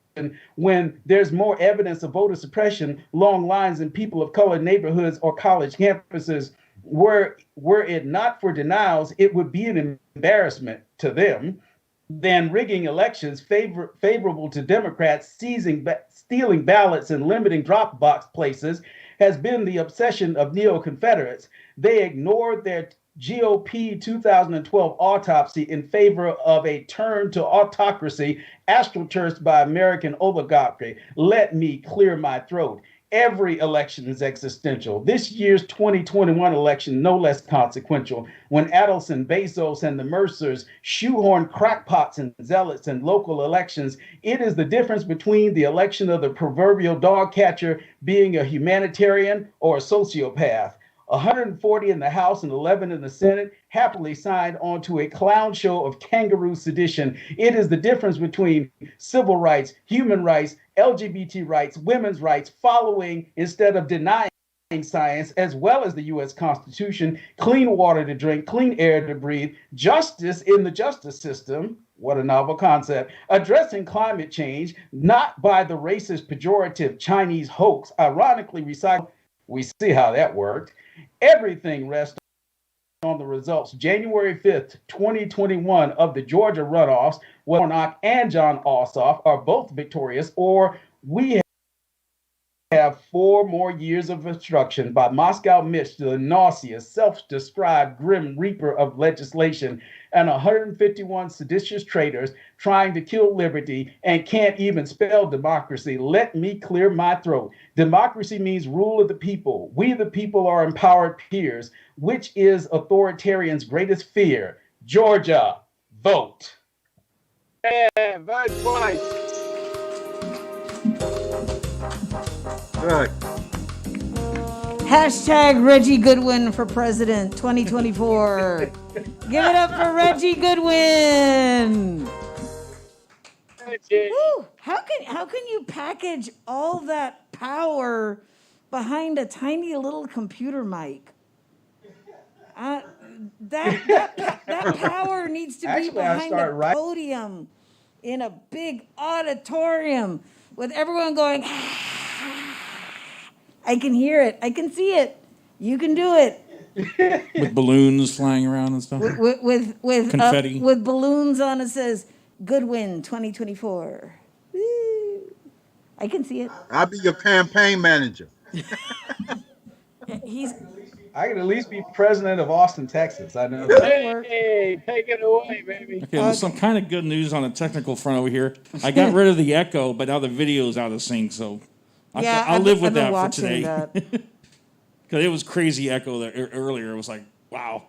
when there's more evidence of voter suppression, long lines in people of color neighborhoods or college campuses. Were it not for denials, it would be an embarrassment to them. Then rigging elections favorable to Democrats, stealing ballots and limiting drop box places has been the obsession of neo-Confederates. They ignored their GOP 2012 autopsy in favor of a turn to autocracy astrotursed by American oligarchy. Let me clear my throat. Every election is existential. This year's 2021 election, no less consequential. When Adelson, Bezos, and the Mercers shoehorn crackpots and zealots in local elections, it is the difference between the election of the proverbial dog catcher being a humanitarian or a sociopath. 140 in the House and 11 in the Senate happily signed on to a clown show of kangaroo sedition. It is the difference between civil rights, human rights, LGBT rights, women's rights, following instead of denying science, as well as the U.S. Constitution, clean water to drink, clean air to breathe, justice in the justice system. What a novel concept. Addressing climate change, not by the racist, pejorative Chinese hoax, ironically recycled. We see how that worked. Everything rests on the results. January 5th, 2021 of the Georgia runoffs, Warnock and John Ossoff are both victorious, or we have 4 more years of obstruction by Moscow Mitch, the nauseous, self-described grim reaper of legislation, and 151 seditious traitors trying to kill liberty and can't even spell democracy. Let me clear my throat. Democracy means rule of the people. We the people are empowered peers, which is authoritarians' greatest fear. Georgia, vote. Yeah, vote twice. Right. Hashtag Reggie Goodwin for president 2024. Give it up for Reggie Goodwin. Woo. How can you package all that power behind a tiny little computer mic? That power needs to be behind a podium in a big auditorium with everyone going. I can hear it. I can see it. You can do it. With balloons flying around and stuff. With Confetti. with balloons on it says Goodwin 2024. Woo. I can see it. I'll be your campaign manager. He's I could at least be president of Austin, Texas. I know that. Hey, take it away, baby. Okay, there's some kind of good news on the technical front over here. I got rid of the echo, but now the video's out of sync, so I'll live with that for today. Because it was crazy echo there earlier. It was like, wow,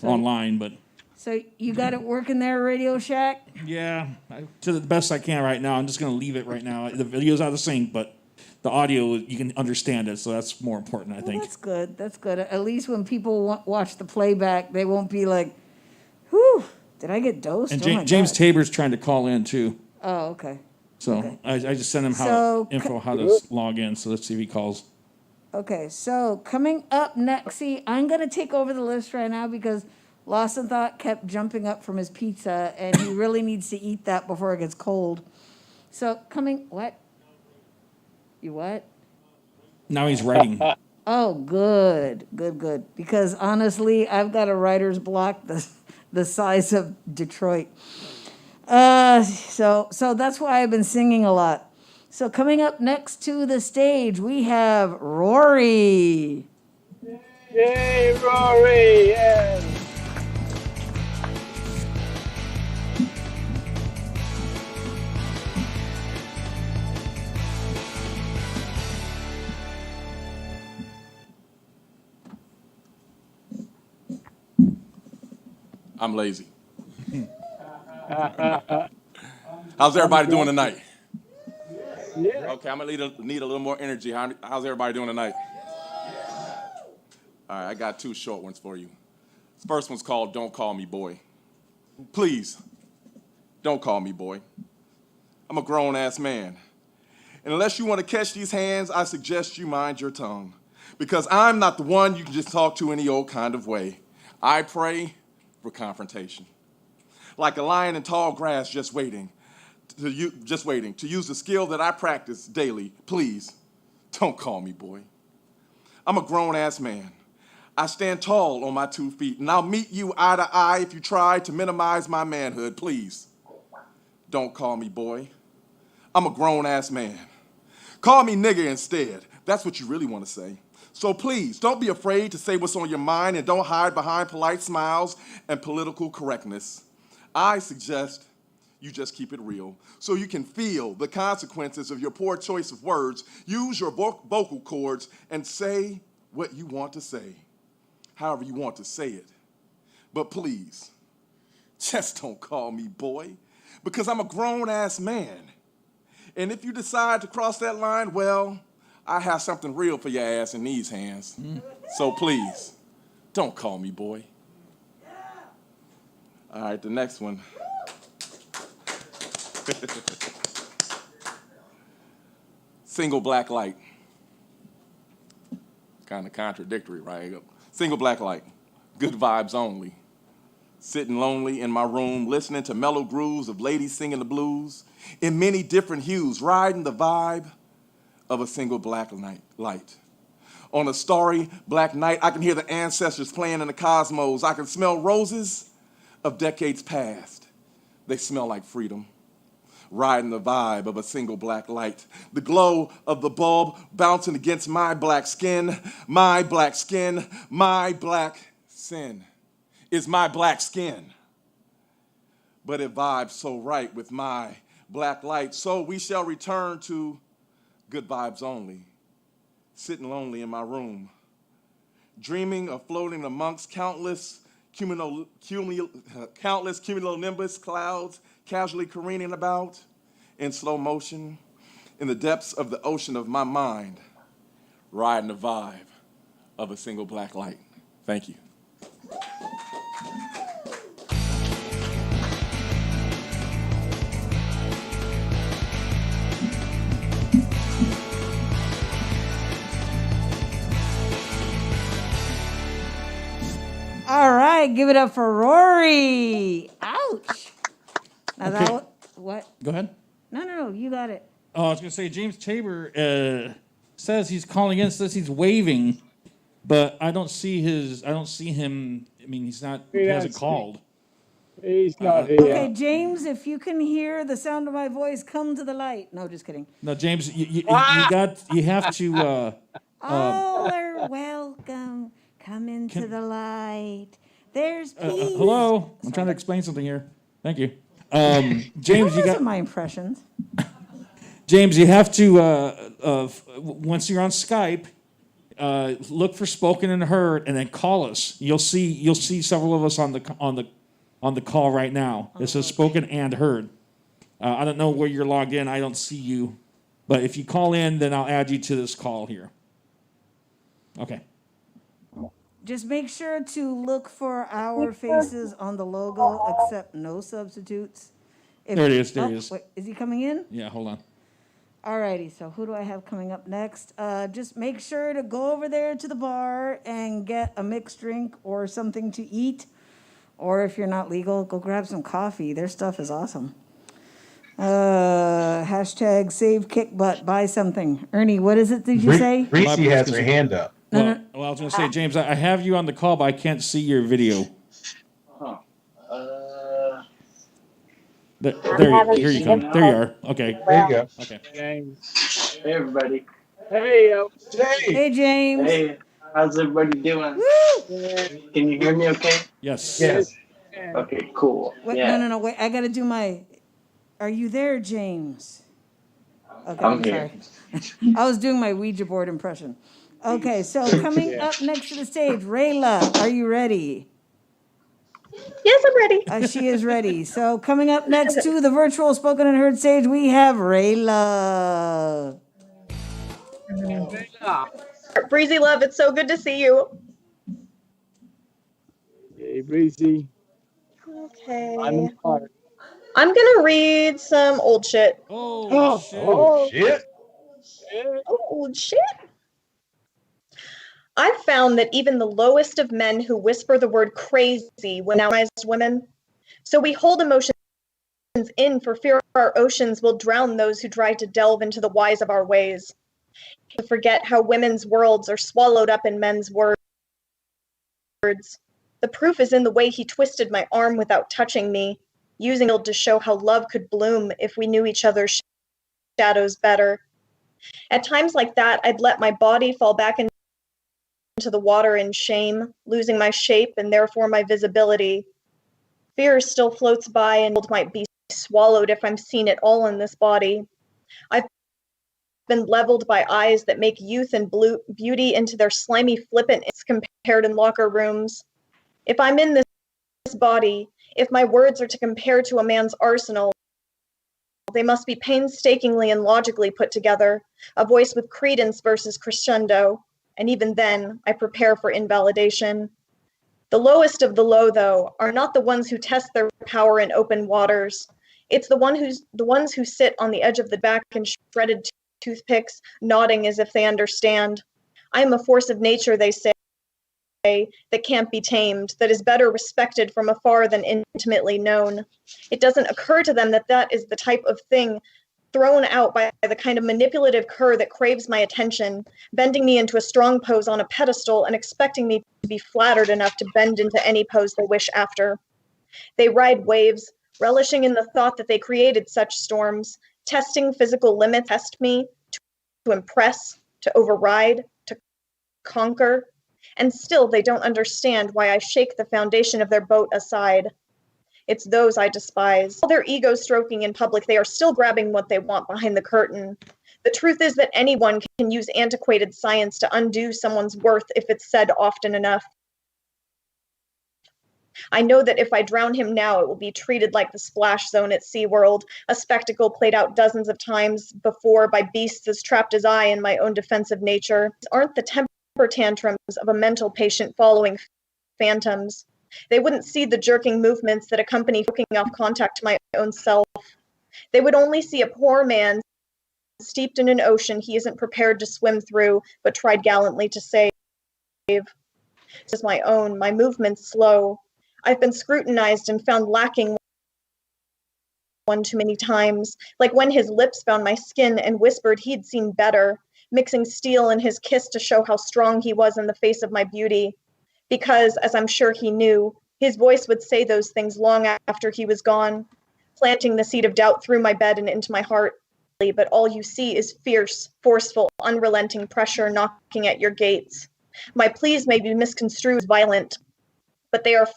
online, but. So you got it working there, Radio Shack? Yeah, to the best I can right now. I'm just going to leave it right now. The video's out of sync, but the audio, you can understand it, so that's more important, I think. That's good. That's good. At least when people watch the playback, they won't be like, whew, did I get dosed? And James Tabor's trying to call in, too. Oh, okay. So okay. I just sent him how to log in, so let's see if he calls. Okay, so coming up next, see, I'm going to take over the list right now because Lawson Thought kept jumping up from his pizza, and he really needs to eat that before it gets cold. So what? You what? Now he's writing. Oh, good. Because honestly, I've got a writer's block the size of Detroit. So that's why I've been singing a lot. So coming up next to the stage, we have Rory. Yay, Rory! Yes. I'm lazy. How's everybody doing tonight? Yeah. Okay, I'm gonna need a little more energy. How's everybody doing tonight? All right, I got two short ones for you. This first one's called Don't Call Me Boy. Please, don't call me boy. I'm a grown-ass man. And unless you want to catch these hands, I suggest you mind your tongue. Because I'm not the one you can just talk to any old kind of way. I pray for confrontation. Like a lion in tall grass just waiting to use the skill that I practice daily. Please, don't call me boy. I'm a grown-ass man. I stand tall on my 2 feet, and I'll meet you eye to eye if you try to minimize my manhood. Please, don't call me boy. I'm a grown-ass man. Call me nigger instead. That's what you really want to say. So please, don't be afraid to say what's on your mind and don't hide behind polite smiles and political correctness. I suggest you just keep it real so you can feel the consequences of your poor choice of words. Use your vocal cords and say what you want to say, however you want to say it. But please, just don't call me boy, because I'm a grown-ass man. And if you decide to cross that line, well, I have something real for your ass in these hands. So please, don't call me boy. All right, the next one. Single black light. Kind of contradictory, right? Single black light. Good vibes only. Sitting lonely in my room, listening to mellow grooves of ladies singing the blues in many different hues, riding the vibe of a single black light. On a starry black night, I can hear the ancestors playing in the cosmos. I can smell roses of decades past. They smell like freedom. Riding the vibe of a single black light. The glow of the bulb bouncing against my black skin. My black skin, my black sin is my black skin. But it vibes so right with my black light. So we shall return to good vibes only. Sitting lonely in my room. Dreaming of floating amongst countless cumulonimbus clouds casually careening about in slow motion in the depths of the ocean of my mind, riding the vibe of a single black light. Thank you. All right, give it up for Rory. Ouch. Now Okay. what? Go ahead. No, you got it. Oh, I was going to say, James Tabor says he's calling in, says he's waving, but I don't see him. I mean, he hasn't called. He's not here. Okay, James, if you can hear the sound of my voice, come to the light. No, just kidding. No, James, you have to. All are welcome. Come into the light. There's peace. Hello, I'm trying to explain something here. Thank you, James. Those are my impressions. James, you have to once you're on Skype, look for spoken and heard, and then call us. You'll see several of us on the call right now. It says spoken and heard. I don't know where you're logged in. I don't see you, but if you call in, then I'll add you to this call here. Okay. Just make sure to look for our faces on the logo, accept no substitutes. There it is. There he is. Wait, is he coming in? Yeah, hold on. Alrighty, so who do I have coming up next? Just make sure to go over there to the bar and get a mixed drink or something to eat. Or if you're not legal, go grab some coffee. Their stuff is awesome. Hashtag save Kickbutt, buy something. Ernie, what is it did you say? Reese has her hand up. Well, I was going to say, James, I have you on the call, but I can't see your video. Here you come. There you are. Okay. There you go. Okay. James. Hey, everybody. Hey, Hey, James. Hey, how's everybody doing? Can you hear me okay? Yes. Yes. Okay, cool. Wait, yeah. no, wait. I got to do my... Are you there, James? Okay, I'm here. sorry. I was doing my Ouija board impression. Okay, so coming up next to the stage, Rayla, are you ready? Yes, I'm ready. She is ready. So coming up next to the virtual spoken and heard stage, we have Rayla. Breezy Love, it's so good to see you. Hey, Breezy. Okay. I'm inspired. I'm gonna read some old shit. Oh, shit. Oh, shit. Old shit. I've found that even the lowest of men who whisper the word crazy when as women. So we hold emotions in for fear our oceans will drown those who try to delve into the whys of our ways. To forget how women's worlds are swallowed up in men's words. The proof is in the way he twisted my arm without touching me, using it to show how love could bloom if we knew each other's shadows better. At times like that, I'd let my body fall back into the water in shame, losing my shape and therefore my visibility. Fear still floats by and might be swallowed if I'm seen at all in this body. I've been leveled by eyes that make youth and beauty into their slimy flippantness compared in locker rooms. If I'm in this body, if my words are to compare to a man's arsenal, they must be painstakingly and logically put together, a voice with credence versus crescendo, and even then, I prepare for invalidation. The lowest of the low, though, are not the ones who test their power in open waters. It's the ones who sit on the edge of the back and shredded toothpicks, nodding as if they understand. I am a force of nature, they say, that can't be tamed, that is better respected from afar than intimately known. It doesn't occur to them that that is the type of thing thrown out by the kind of manipulative cur that craves my attention, bending me into a strong pose on a pedestal and expecting me to be flattered enough to bend into any pose they wish after. They ride waves, relishing in the thought that they created such storms, testing physical limits, test me, to impress, to override, to conquer, and still they don't understand why I shake the foundation of their boat aside. It's those I despise. All their ego stroking in public, they are still grabbing what they want behind the curtain. The truth is that anyone can use antiquated science to undo someone's worth if it's said often enough. I know that if I drown him now, it will be treated like the splash zone at SeaWorld, a spectacle played out dozens of times before by beasts as trapped as I in my own defensive nature. These aren't the temper tantrums of a mental patient following phantoms. They wouldn't see the jerking movements that accompany hooking off contact to my own self. They would only see a poor man steeped in an ocean he isn't prepared to swim through, but tried gallantly to save. Just my own, my movements slow. I've been scrutinized and found lacking one too many times, like when his lips found my skin and whispered he'd seen better, mixing steel in his kiss to show how strong he was in the face of my beauty. Because, as I'm sure he knew, his voice would say those things long after he was gone, planting the seed of doubt through my bed and into my heart. But all you see is fierce, forceful, unrelenting pressure knocking at your gates. My pleas may be misconstrued as violent, but they are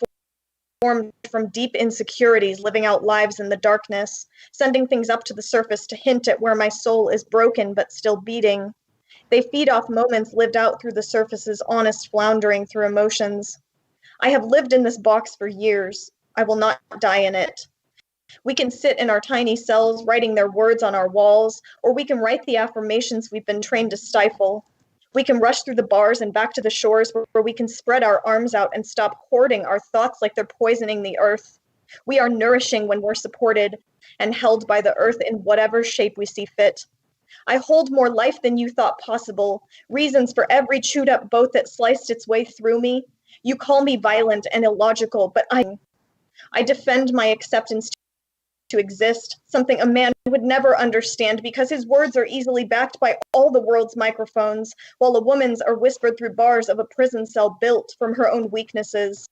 formed from deep insecurities, living out lives in the darkness, sending things up to the surface to hint at where my soul is broken but still beating. They feed off moments lived out through the surface's honest floundering through emotions. I have lived in this box for years. I will not die in it. We can sit in our tiny cells writing their words on our walls, or we can write the affirmations we've been trained to stifle. We can rush through the bars and back to the shores where we can spread our arms out and stop hoarding our thoughts like they're poisoning the earth. We are nourishing when we're supported and held by the earth in whatever shape we see fit. I hold more life than you thought possible, reasons for every chewed up boat that sliced its way through me. You call me violent and illogical, but I defend my acceptance to exist, something a man would never understand because his words are easily backed by all the world's microphones, while a woman's are whispered through bars of a prison cell built from her own weaknesses.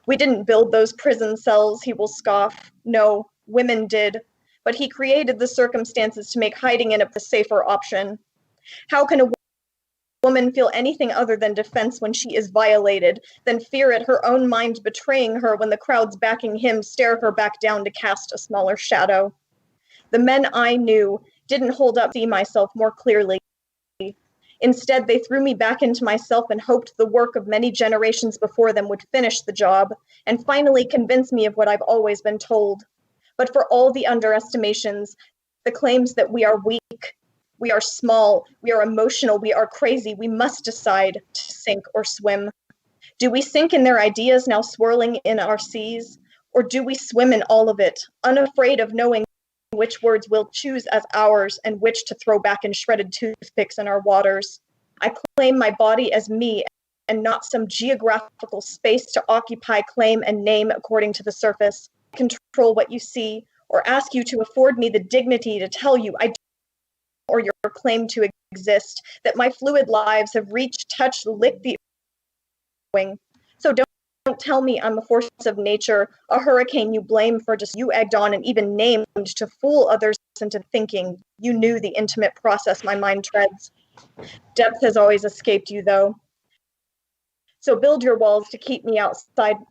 We didn't build those prison cells, he will scoff. No, women did. But he created the circumstances to make hiding in a safer option. How can a woman feel anything other than defense when she is violated, than fear at her own mind betraying her when the crowds backing him stare her back down to cast a smaller shadow? The men I knew didn't hold up to see myself more clearly. Instead, they threw me back into myself and hoped the work of many generations before them would finish the job and finally convince me of what I've always been told. But for all the underestimations, the claims that we are weak, we are small, we are emotional, we are crazy, we must decide to sink or swim. Do we sink in their ideas now swirling in our seas? Or do we swim in all of it, unafraid of knowing which words we'll choose as ours and which to throw back in shredded toothpicks in our waters? I claim my body as me and not some geographical space to occupy, claim, and name according to the surface. Control what you see, or ask you to afford me the dignity to tell you I don't, or your claim to exist, that my fluid lives have reached, touched, licked the wing. So don't tell me I'm a force of nature, a hurricane you blame for just you egged on and even named to fool others into thinking you knew the intimate process my mind treads. Depth has always escaped you, though. So build your walls to keep me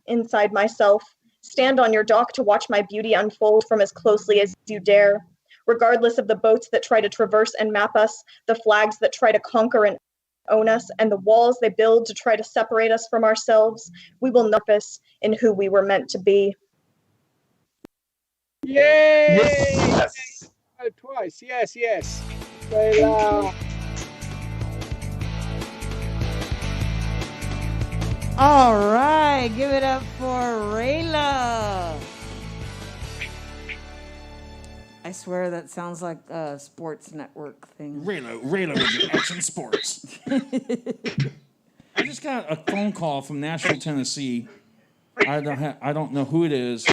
inside myself. Stand on your dock to watch my beauty unfold from as closely as you dare. Regardless of the boats that try to traverse and map us, the flags that try to conquer and own us, and the walls they build to try to separate us from ourselves, we will notice in who we were meant to be. Yay! Yes. Oh, twice. Yes, yes. Rayla. All right, give it up for Rayla. I swear that sounds like a sports network thing. Rayla with your action sports. I just got a phone call from Nashville, Tennessee. I don't know who it is,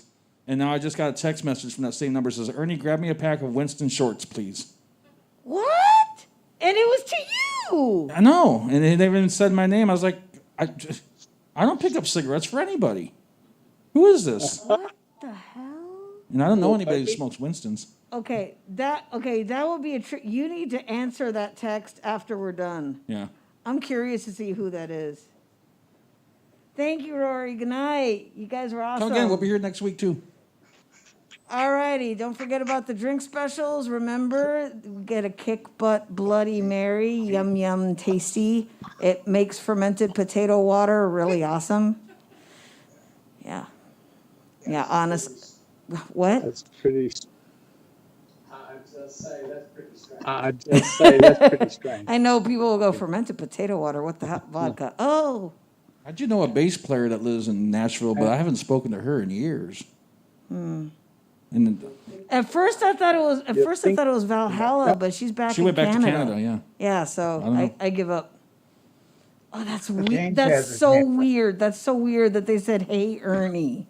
and now I just got a text message from that same number that says, "Ernie, grab me a pack of Winston shorts, please." What? And it was to you. I know, and they even said my name. I was like, I don't pick up cigarettes for anybody. Who is this? What the hell? And I don't know anybody who smokes Winstons. Okay, that will be a trick. You need to answer that text after we're done. Yeah. I'm curious to see who that is. Thank you, Rory. Good night. You guys were awesome. Come again. We'll be here next week, too. All righty. Don't forget about the drink specials. Remember, get a Kickbutt Bloody Mary. Yum, yum, tasty. It makes fermented potato water really awesome. Yeah. Yeah, honest. What? That's pretty. I'd just say that's pretty strange. I'd just say that's pretty strange. I know people will go fermented potato water. What the hell? Vodka. Oh. I do know a bass player that lives in Nashville, but I haven't spoken to her in years. And At first I thought it was Valhalla, but she's back. She went back to Canada, yeah. Yeah, so I give up. Oh, that's weird. James That's has his so hand up. weird. That's so weird that they said, "Hey, Ernie."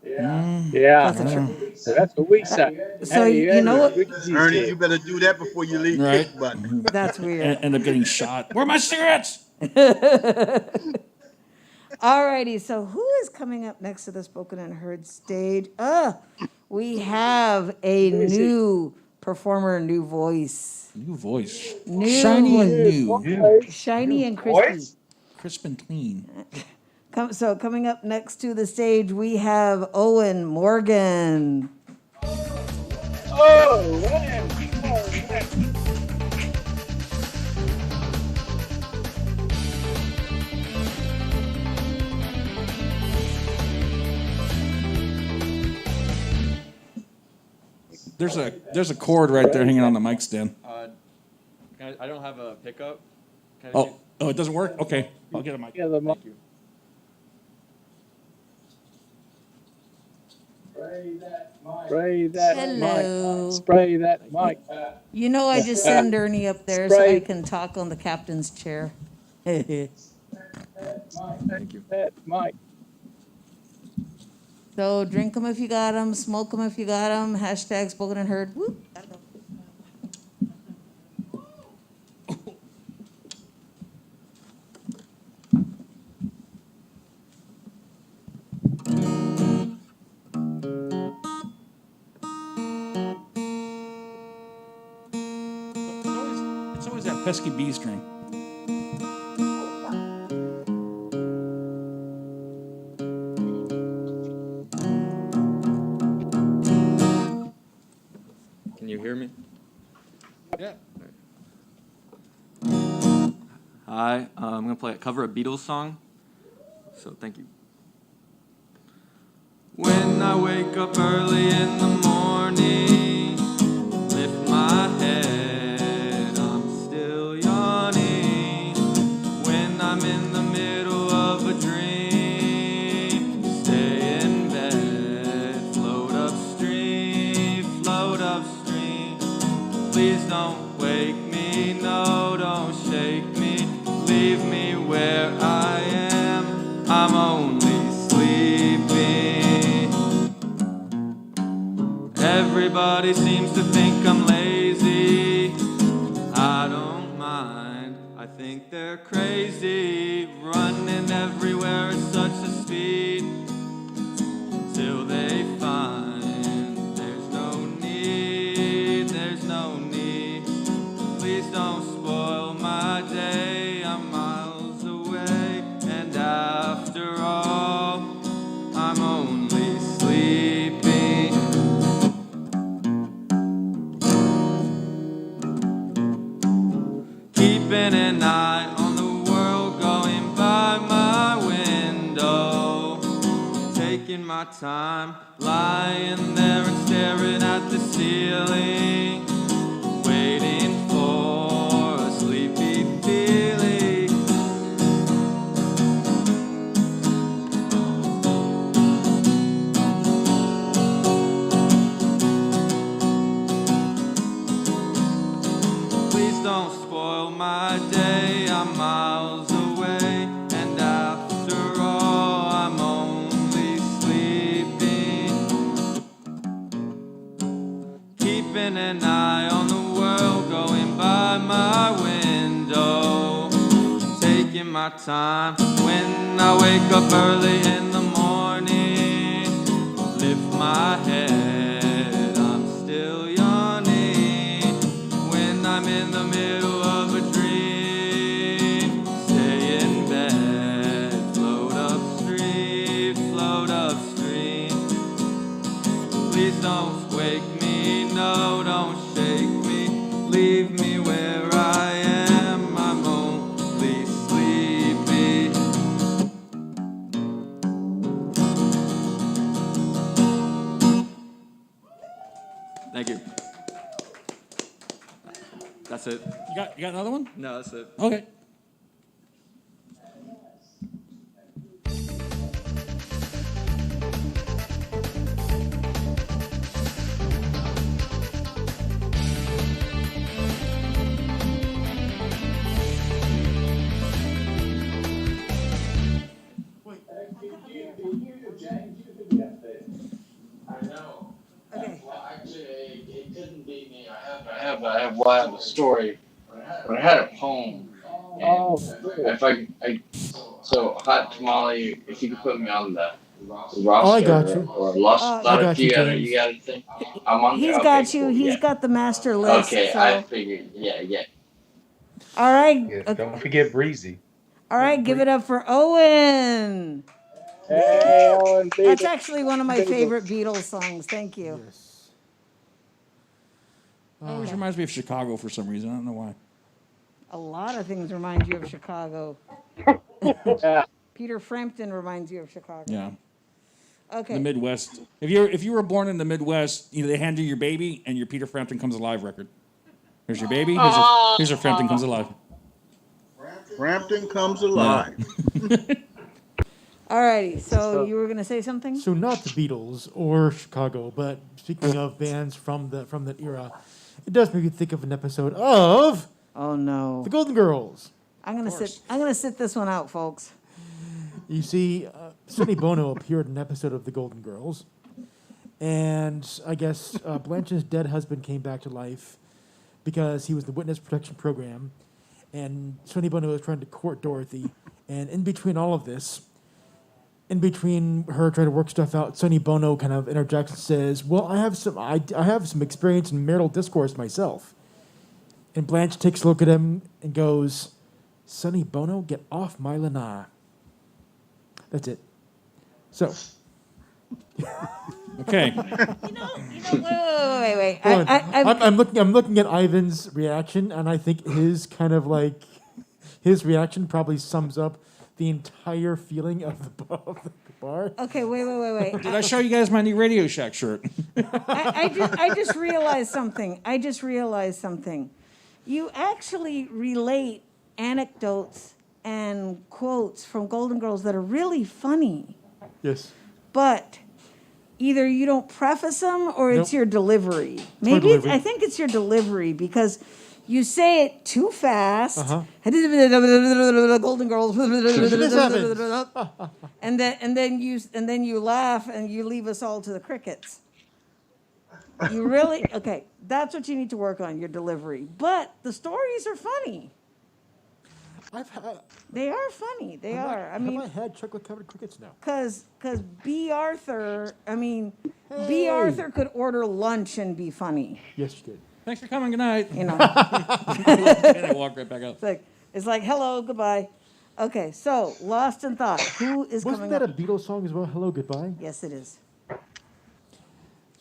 Yeah. That's a true. So that's what we say. So Hey, you know what? we can use Ernie, it. you better do that before you leave Right. Kickbutt. That's weird. End up getting shot. Where are my cigarettes? Alrighty, so who is coming up next to the Spoken and Heard stage? We have a new performer, new voice. New voice. New Shiny and voice. new. Shiny and crispy. Crisp and clean. So coming up next to the stage, we have Owen Morgan. Oh, man. Oh, man. There's a cord right there hanging on the mic stand. I don't have a pickup. Oh, it doesn't work? Okay, I'll get a mic. Yeah, the mic. Thank you. Spray that Hello. mic. Spray that mic. You know I just send Ernie up there so I can talk on the captain's chair. Thank you. That mic. So drink them if you got them, smoke them if you got them. Hashtag Spoken and Heard. Whoop. It's always that pesky B string. Can you hear me? Yeah. Hi, I'm going to play a cover of Beatles song. So thank you. When I wake up early in the morning, lift my head, I'm still yawning. When I'm in the middle of a dream, stay in bed, float upstream. Please don't wake me, no, don't shake me, leave me where I am, I'm only sleeping. Everybody seems to think I'm lazy, I don't mind, I think they're crazy, running everywhere at such a speed, till they find there's no need, please don't spoil my day, I'm miles away, and after all, I'm only sleeping. Keeping an eye on the world going by my window, taking my time, lying there and staring at the ceiling, waiting for a sleepy feeling. Please don't spoil my day, I'm miles away, and after all, I'm only sleeping. Keeping an eye on the world going by my window, taking my time. When I wake up early in the morning, lift my head, I'm still yawning. When I'm in the middle of a dream, stay in bed, float upstream. Please don't wake me, no, don't shake me, leave me where I am, I'm only sleepy. Thank you. That's it. You got another one? No, that's it. Okay. have a story, but I had a poem. And so Hot Tamale, if you could put me on the Oh, I got roster you. or Lost I got you, you James. got anything? I'm on there. He's Okay, got you. cool, He's yeah. got the master list. Okay, So. I figured. Yeah. All right. Yeah, don't forget Breezy. All right. Give it up for Owen. Hey, Owen, That's Beatles. actually one of my favorite Beatles songs. Thank you. Yes. It always reminds me of Chicago for some reason. I don't know why. A lot of things remind you of Chicago. Yeah. Peter Frampton reminds you of Chicago. Yeah. Okay. The Midwest. If you were born in the Midwest, they hand you your baby and your Peter Frampton Comes Alive record. Here's your baby. Here's your Frampton Comes Alive. Frampton Comes Alive. All righty. So you were going to say something? So not the Beatles or Chicago, but speaking of bands from that era, it does make me think of an episode of Oh no. The Golden Girls. I'm gonna sit this one out, folks. You see, Sonny Bono appeared in an episode of The Golden Girls, and I guess Blanche's dead husband came back to life because he was in the witness protection program, and Sonny Bono was trying to court Dorothy, and in between all of this, in between her trying to work stuff out, Sonny Bono kind of interjects and says, "Well, I have some experience in marital discourse myself." And Blanche takes a look at him and goes, "Sonny Bono, get off my lanai." That's it. So. Okay. Wait. I'm looking at Ivan's reaction, and I think his reaction probably sums up the entire feeling of the bar. Okay, wait. Did I show you guys my new Radio Shack shirt? I just realized something. You actually relate anecdotes and quotes from Golden Girls that are really funny. Yes. But either you don't preface them or it's your delivery. I think it's your delivery because you say it too fast. Golden Girls. and then you laugh and you leave us all to the crickets. You really okay? That's what you need to work on, your delivery. But the stories are funny. They are funny. They are. I mean, have I had chocolate covered crickets now? Because B. Arthur could order lunch and be funny. Yes, you did. Thanks for coming. Good night. You know. And I walk right back out. It's like hello, goodbye. Okay, so Lost in Thought. Who is Wasn't coming that up? a Beatles song as well? Hello, goodbye. Yes, it is. Yes.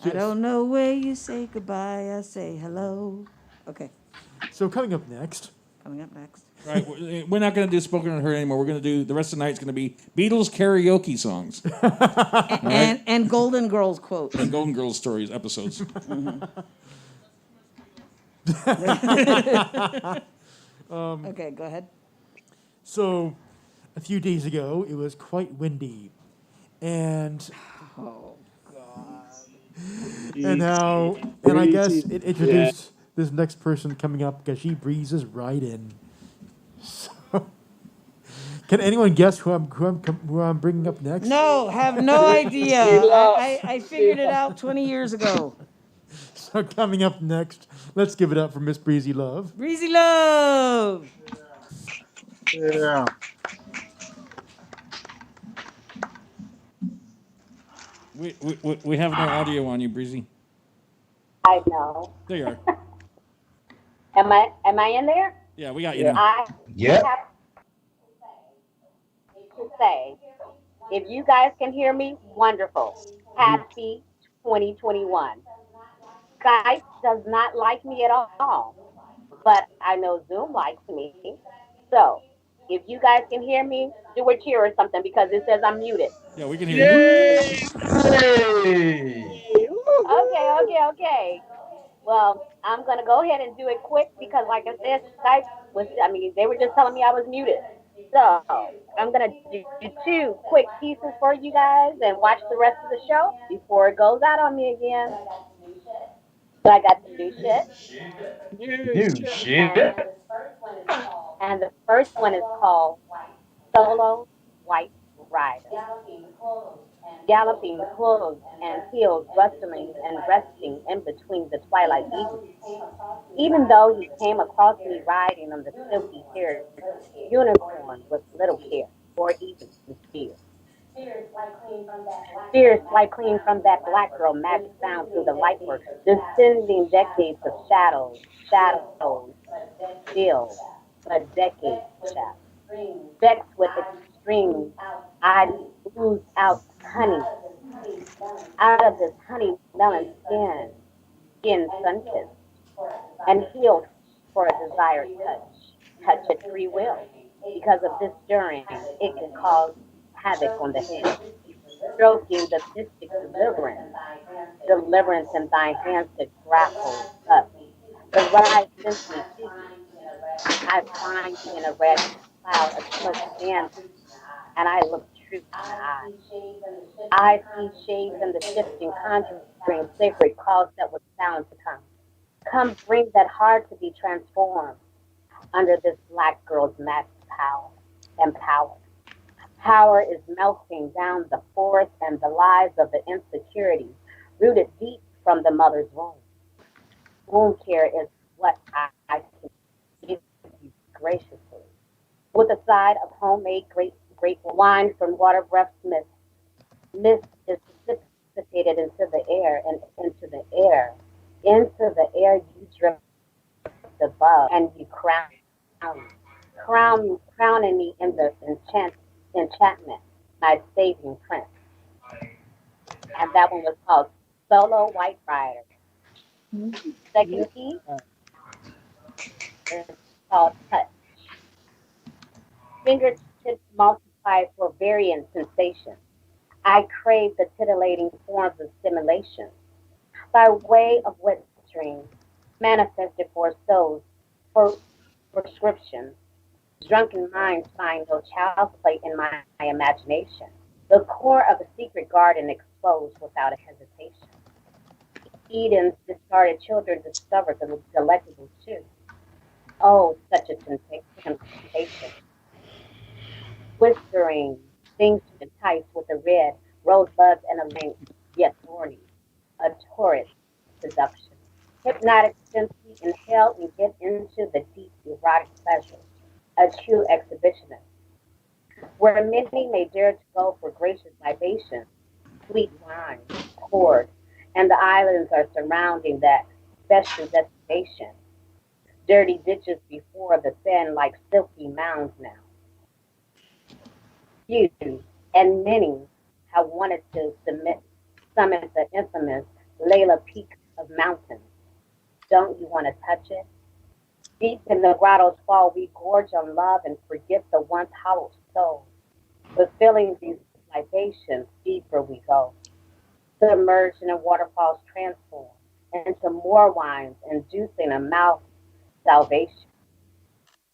I don't know where you say goodbye. I say hello. Okay. So coming up next. Right, we're not going to do Spoken and Heard anymore. We're going to do the rest of the night's going to be Beatles karaoke songs. and Golden Girls quotes. And Golden Girls stories episodes. Okay, go ahead. So, a few days ago, it was quite windy, and and I guess it introduced this next person coming up because she breezes right in. So, can anyone guess who I'm bringing up next? No, have no idea. I figured it out 20 years ago. So coming up next, let's give it up for Miss Breezy Love. Breezy Love. Yeah. We have no audio on you, Breezy. I know. There you are. Am I in there? Yeah, we got you now. I have to say, if you guys can hear me, wonderful. Happy 2021. Skype does not like me at all, but I know Zoom likes me. So, if you guys can hear me, do a cheer or something because it says I'm muted. Yeah, we can hear you. Okay. Well, I'm going to go ahead and do it quick because, like I said, they were just telling me I was muted. So, I'm going to do 2 quick pieces for you guys and watch the rest of the show before it goes out on me again. So, I got some new shit. New shit. And the first one is called Solo White Rider. galloping hooves and heels rustling and resting in between the twilight evenings. Even though he came across me riding on the silky haired unicorn with little care or even fear. Fierce like clean from that black girl magic sound through the lightwork, descending decades of shadows, shadows still, but decades of shadows. Vexed with extreme, I ooze out honey, out of this honey melon skin sun-kissed, and healed for a desired touch at free will. Because of this stirring, it can cause havoc on the head, stroking the mystic deliverance in thy hands to grapple up. The ride sends me to you. I find you in a red cloud, a smoke stands, and I look truth in the eye. I see shades in the shifting, conjuring sacred calls that would sound to come. Come bring that heart to be transformed under this black girl's magic power and power. Power is melting down the force and the lives of the insecurities rooted deep from the mother's womb. Wound care is what I can give you graciously. With a side of homemade grape wine from water breath mist. Mist is precipitated into the air and into the air. Into the air you drift above and you crowning me in the enchantment, my saving prince. And that one was called Solo White Rider. Second key is called Touch. Fingertips multiply for variant sensations. I crave the titillating forms of stimulation by way of wet dreams, manifested for souls, for prescriptions. Drunken minds find no child's play in my imagination. The core of a secret garden exposed without a hesitation. Eden's discarded children discovered the delectable too. Oh, such a temptation. Whispering things to entice with a red, rosebuds and a link, yet thorny. A torrid seduction. Hypnotic simply inhale and get into the deep erotic pleasure. A true exhibitionist. Where many may dare to go for gracious libations, sweet wine, poured, and the islands are surrounding that special destination. Dirty ditches before the sand like silky mounds now. Few and many have wanted to summit the infamous Layla Peak of mountains. Don't you want to touch it? Deep in the grotto's fall, we gorge on love and forget the once hallowed soul. Fulfilling these libations, deeper we go. Submerged in a waterfall's transform into more wines, inducing a mouth salvation.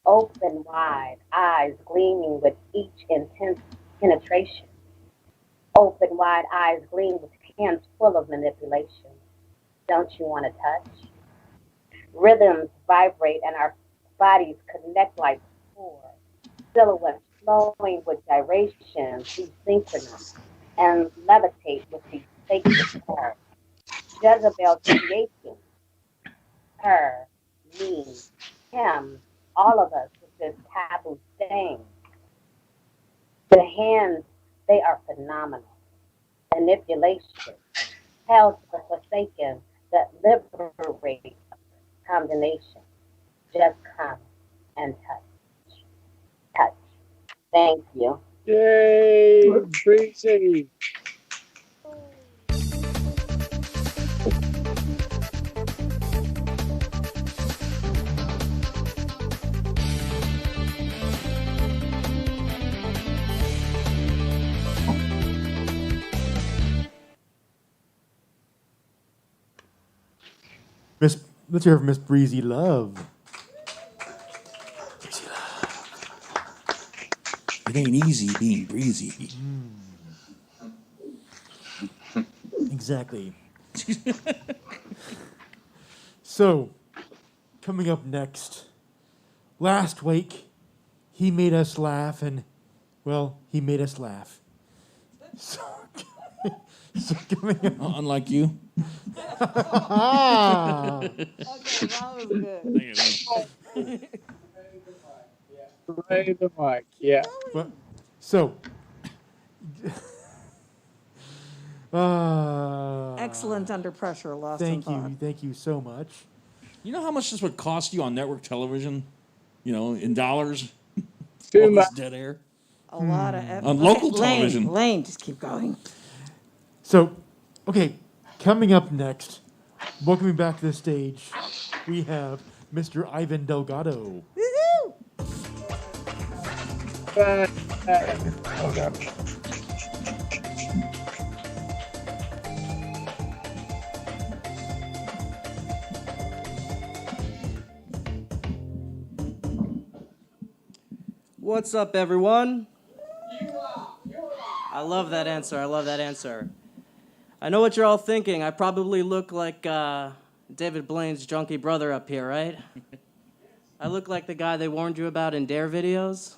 Open wide, eyes gleaming with each intense penetration. Open wide eyes gleam with hands full of manipulation. Don't you want to touch? Rhythms vibrate and our bodies connect like four. Silhouettes flowing with gyrations, we synchronize and levitate with these sacred stars. Jezebel's creating her, me, him, all of us with this taboo stain. The hands, they are phenomenal. Manipulation, hell to the forsaken that liberate combination. Just come and touch. Touch. Thank you. Yay, Breezy. Let's hear from Miss Breezy Love. It ain't easy being breezy. Exactly. So, coming up next, last week, he made us laugh, and, well, he made us laugh. So, So coming up. Unlike you. Okay, that was good. Play the mic. Yeah. But, so. Excellent under pressure, lost in thought. Thank you so much. You know how much this would cost you on network television? You know, in dollars? Too All much. this dead air. A lot of On local television. Lane, just keep going. So, okay, coming up next, welcoming back to the stage, we have Mr. Ivan Delgado. Woohoo! Oh, God. What's up, everyone? I love that answer. I love that answer. I know what you're all thinking. I probably look like David Blaine's drunky brother up here, right? I look like the guy they warned you about in Dare videos.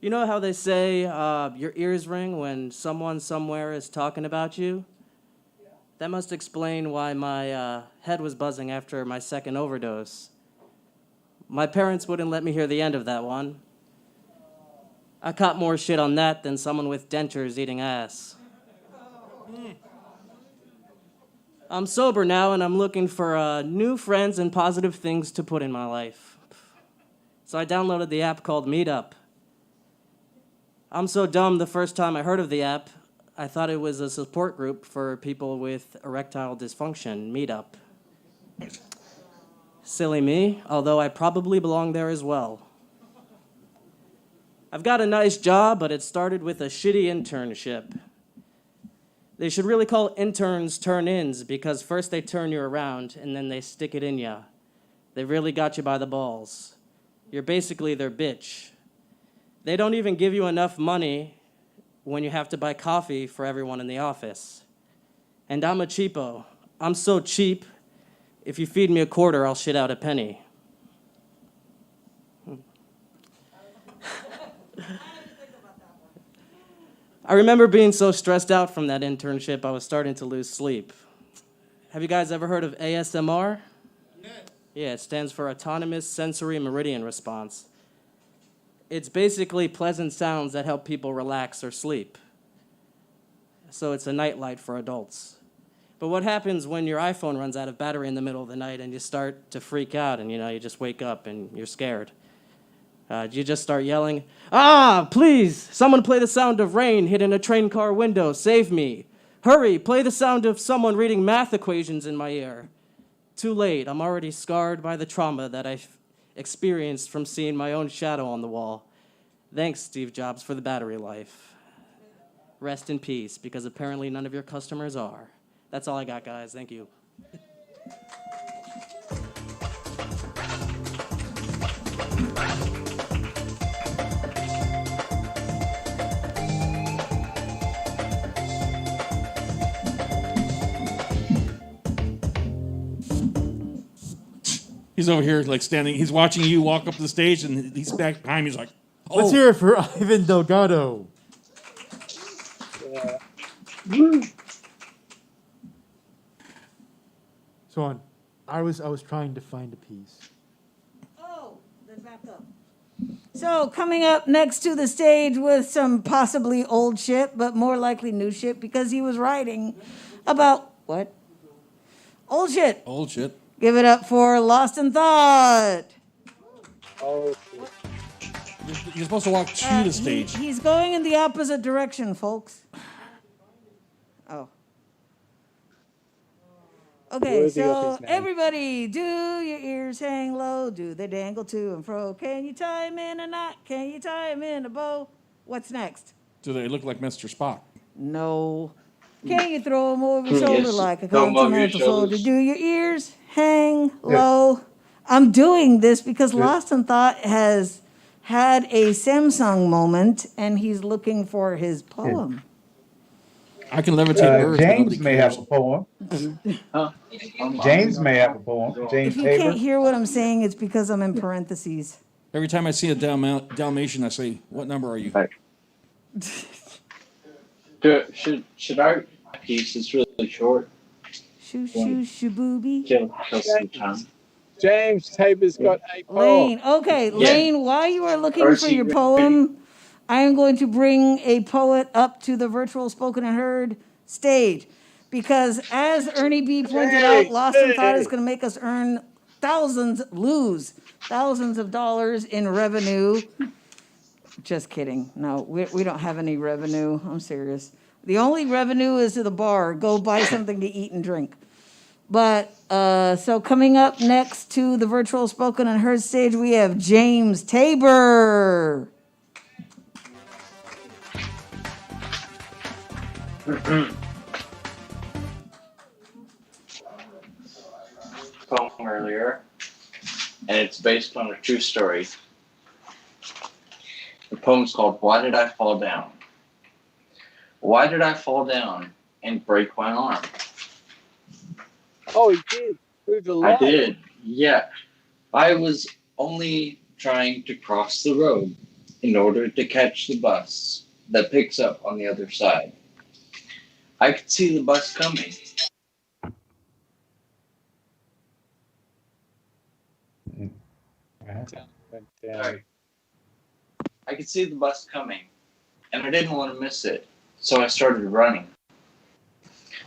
You know how they say your ears ring when someone somewhere is talking about you? That must explain why my head was buzzing after my second overdose. My parents wouldn't let me hear the end of that one. I caught more shit on that than someone with dentures eating ass. I'm sober now, and I'm looking for new friends and positive things to put in my life. So I downloaded the app called Meetup. I'm so dumb, the first time I heard of the app, I thought it was a support group for people with erectile dysfunction, Meetup. Silly me, although I probably belong there as well. I've got a nice job, but it started with a shitty internship. They should really call interns turn-ins, because first they turn you around, and then they stick it in ya. They really got you by the balls. You're basically their bitch. They don't even give you enough money when you have to buy coffee for everyone in the office. And I'm a cheapo. I'm so cheap, if you feed me a quarter, I'll shit out a penny. I remember being so stressed out from that internship, I was starting to lose sleep. Have you guys ever heard of ASMR? Yeah, it stands for Autonomous Sensory Meridian Response. It's basically pleasant sounds that help people relax or sleep. So it's a nightlight for adults. But what happens when your iPhone runs out of battery in the middle of the night and you start to freak out and, you just wake up and you're scared? You just start yelling, please, someone play the sound of rain hitting a train car window, save me. Hurry, play the sound of someone reading math equations in my ear. Too late, I'm already scarred by the trauma that I've experienced from seeing my own shadow on the wall. Thanks, Steve Jobs, for the battery life. Rest in peace, because apparently none of your customers are. That's all I got, guys. Thank you. He's over here, like, standing. He's watching you walk up the stage, and he's back behind me. He's like, oh. Let's hear it for Ivan Delgado. Yeah. So on, I was trying to find a piece. Oh, then back up. So coming up next to the stage with some possibly old shit, but more likely new shit, because he was writing about what? Old shit. Old shit. Give it up for Lost in Thought. Oh, You're supposed to walk to the stage. He's going in the opposite direction, folks. Oh. Okay, so everybody, do your ears hang low? Do they dangle to and fro? Can you tie him in a knot? Can you tie him in a bow? What's next? Do they look like Mr. Spock? No. Can you throw him over your shoulder Yes, like a throw 'em over your continental soldier? shoulders. Do your ears hang low? I'm doing this because Lost in Thought has had a Samsung moment, and he's looking for his poem. I can levitate birds. but James nobody may cares. have a poem. Huh? James may have a poem. James If you Tabor. can't hear what I'm saying, it's because I'm in parentheses. Every time I see a Dalmatian, I say, what number are you? Should I piece? It's really short. Shoo shoo shabooby. Kill some time. James Tabor's got a poem. Lane. Okay, Lane, while you are looking for your poem, I am going to bring a poet up to the virtual spoken and heard stage. Because as Ernie B pointed out, Lost in Thought is going to make us lose thousands of dollars in revenue. Just kidding. No, we don't have any revenue. I'm serious. The only revenue is to the bar. Go buy something to eat and drink. But so coming up next to the virtual spoken and heard stage, we have James Tabor. Poem earlier, and it's based on a true story. The poem's called "Why Did I Fall Down?" Why did I fall down and break my arm? Oh, you did? Through the light? I did, yeah. I was only trying to cross the road in order to catch the bus that picks up on the other side. I could see the bus coming. Sorry. I could see the bus coming, and I didn't want to miss it, so I started running.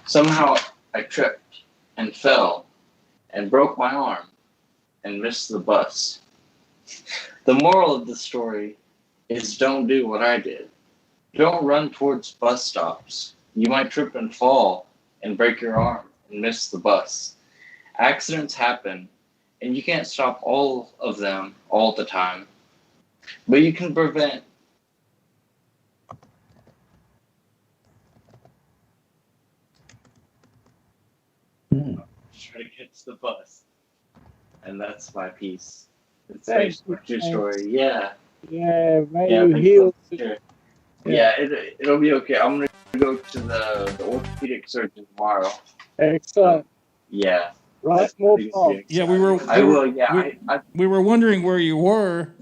Somehow I tripped and fell and broke my arm and missed the bus. The moral of the story is don't do what I did. Don't run towards bus stops. You might trip and fall and break your arm and miss the bus. Accidents happen, and you can't stop all of them all the time. But you can prevent. Try to catch the bus. And that's my piece. It's based on a true story. Yeah. Yeah, maybe heal. Yeah, it'll be okay. I'm going to go to the orthopedic surgeon tomorrow. Excellent. Yeah. Right, more fun. Yeah, we were. I will. Yeah, we were wondering where you were,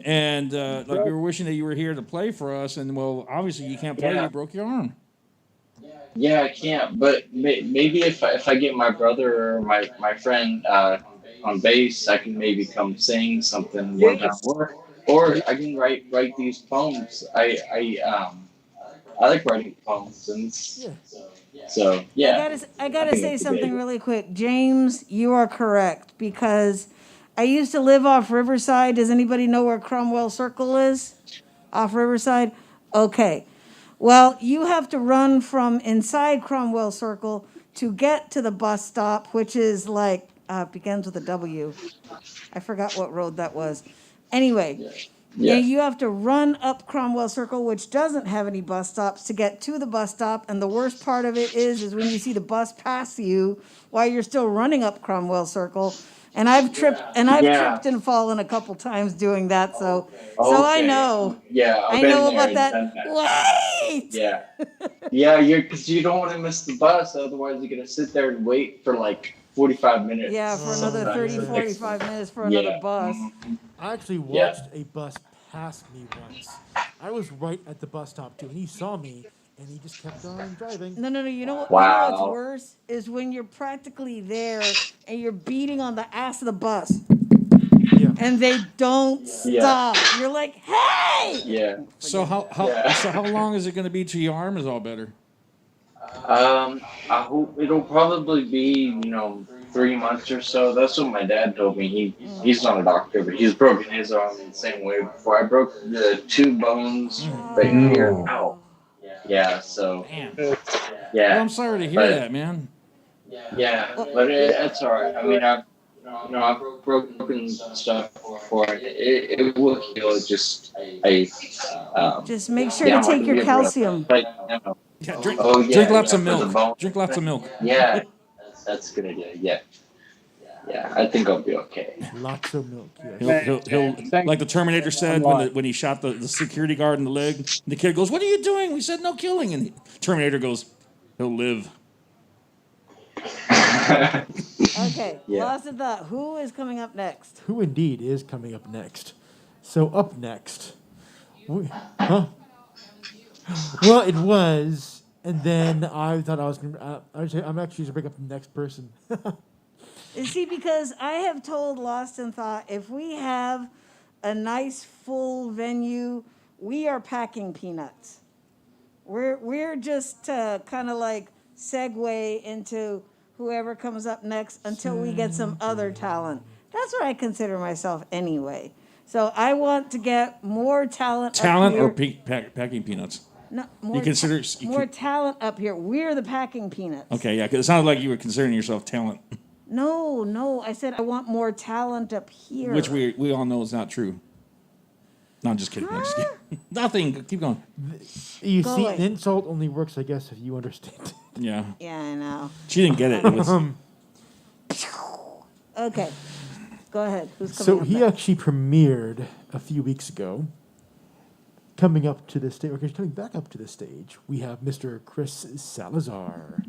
and like we were wishing that you were here to play for us. And well, obviously you can't play. Yeah. You broke your arm. Yeah, I can't. But maybe if I get my brother or my friend on bass, I can maybe come sing something one time. Or I can write these poems. I like writing poems, and so yeah. I gotta say something really quick. James, you are correct, because I used to live off Riverside. Does anybody know where Cromwell Circle is? Off Riverside? Okay. Well, you have to run from inside Cromwell Circle to get to the bus stop, which is like, begins with a W. I forgot what road that was. Anyway, yeah, you have to run up Cromwell Circle, which doesn't have any bus stops, to get to the bus stop. And the worst part of it is when you see the bus pass you while you're still running up Cromwell Circle. And I've tripped and fallen a couple times doing that. So I know. Yeah, I know about that. Wait. Yeah. Yeah, because you don't want to miss the bus. Otherwise, you're gonna sit there and wait for like 45 minutes. Yeah, for another 30, 45 minutes for another bus. I actually watched a bus pass me once. I was right at the bus stop too, and he saw me, and he just kept on driving. No. You know what's worse is when you're practically there and you're beating on the ass of the bus, and they don't stop. You're like, hey! Yeah. So how long is it going to be till your arm is all better? I hope it'll probably be 3 months or so. That's what my dad told me. He's not a doctor, but he's broken his arm in the same way before. I broke the 2 bones right here out. Yeah, so. Damn. Yeah. Well, I'm sorry to hear that, man. Yeah, but it's all right. I mean, I've broken stuff before. It will heal. Just make sure to take your calcium. Yeah, drink lots of milk. Drink lots of milk. Yeah, that's a good idea. Yeah, I think I'll be okay. Lots of milk. Yeah. He'll like the Terminator said when he shot the security guard in the leg. The kid goes, "What are you doing?" We said no killing, and Terminator goes, "He'll live." Okay, Lost in Thought. Who is coming up next? Who indeed is coming up next? So up next, Well, it was, and then I thought I was going to. I'm actually going to bring up the next person. You see, because I have told Lost in Thought, if we have a nice full venue, we are packing peanuts. We're just kind of like segue into whoever comes up next until we get some other talent. That's what I consider myself anyway. So I want to get more talent. Talent up or here. packing peanuts? No, You consider more talent up here. We're the packing peanuts. Okay, yeah, 'cause it sounded like you were considering yourself talent, No. I said I want more talent up here. which we all know is not true. No, I'm just kidding. I'm just kidding. Nothing. Keep going. You Go see, away. an insult only works, I guess, if you understand. Yeah. Yeah, I know. She didn't get it. It was, Okay. Go ahead. Who's coming So up he next? actually premiered a few weeks ago. Coming up to the stage, or coming back up to the stage, we have Mr. Chris Salazar.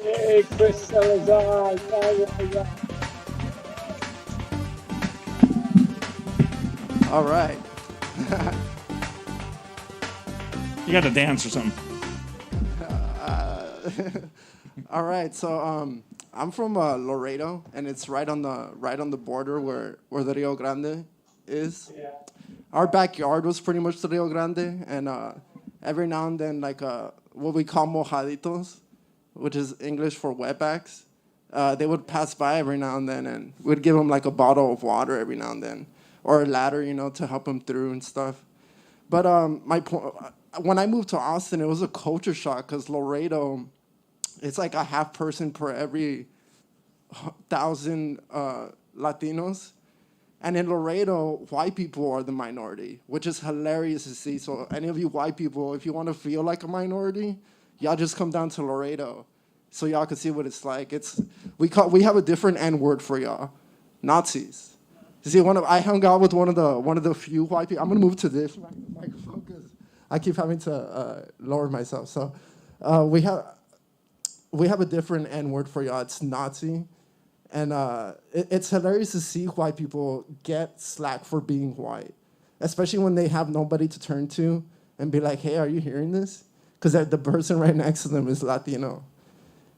Hey, Chris Salazar. All right. you got to dance or something. All right. So I'm from Laredo, and it's right on the border where the Rio Grande is. Yeah. Our backyard was pretty much the Rio Grande, and every now and then, like what we call mojaditos, which is English for wetbacks, they would pass by every now and then, and we'd give them like a bottle of water every now and then, or a ladder, to help them through and stuff. But my point, when I moved to Austin, it was a culture shock because Laredo, it's like a half person per every 1,000 Latinos. And in Laredo, white people are the minority, which is hilarious to see. So any of you white people, if you want to feel like a minority, y'all just come down to Laredo so y'all can see what it's like. We have a different N-word for y'all, Nazis. You see, I hung out with one of the few white people. I'm gonna move to this microphone because I keep having to lower myself. So we have a different N-word for y'all. It's Nazi. And it's hilarious to see white people get slack for being white, especially when they have nobody to turn to and be like, hey, are you hearing this? Because the person right next to them is Latino.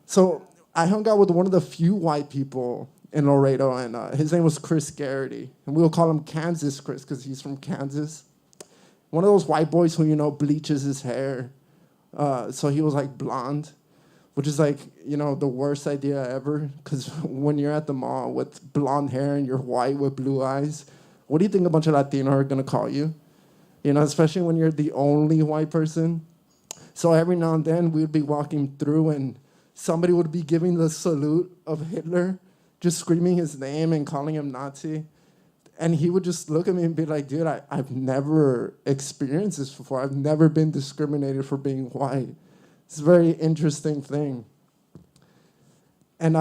So I hung out with one of the few white people in Laredo, and his name was Chris Garrity. And we'll call him Kansas Chris because he's from Kansas. One of those white boys who, bleaches his hair. So he was like blonde. Which is like, the worst idea ever. Because when you're at the mall with blonde hair and you're white with blue eyes, what do you think a bunch of Latinos are going to call you? Especially when you're the only white person. So every now and then we'd be walking through and somebody would be giving the salute of Hitler, just screaming his name and calling him Nazi. And he would just look at me and be like, dude, I've never experienced this before. I've never been discriminated for being white. It's a very interesting thing. And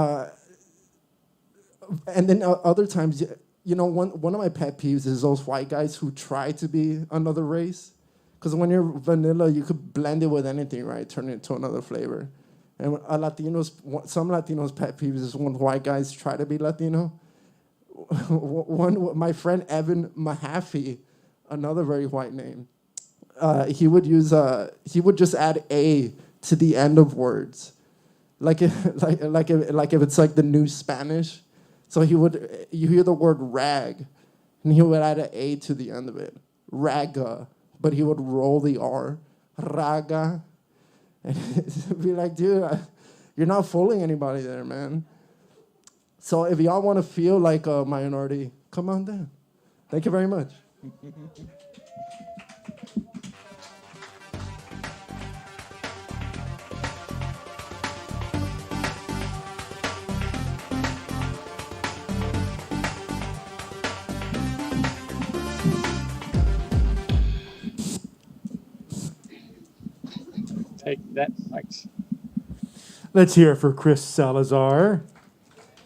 then other times, one of my pet peeves is those white guys who try to be another race. Because when you're vanilla, you could blend it with anything, right? Turn it into another flavor. And some Latinos' pet peeves is when white guys try to be Latino. My friend Evan Mahaffey, another very white name, he would just add A to the end of words, like if it's like the new Spanish. So you hear the word rag, and he would add an A to the end of it, raga, but he would roll the R, raga, and it'd be like, dude, you're not fooling anybody there, man. So if y'all want to feel like a minority, come on down. Thank you very much. Take that, thanks. Let's hear it for Chris Salazar.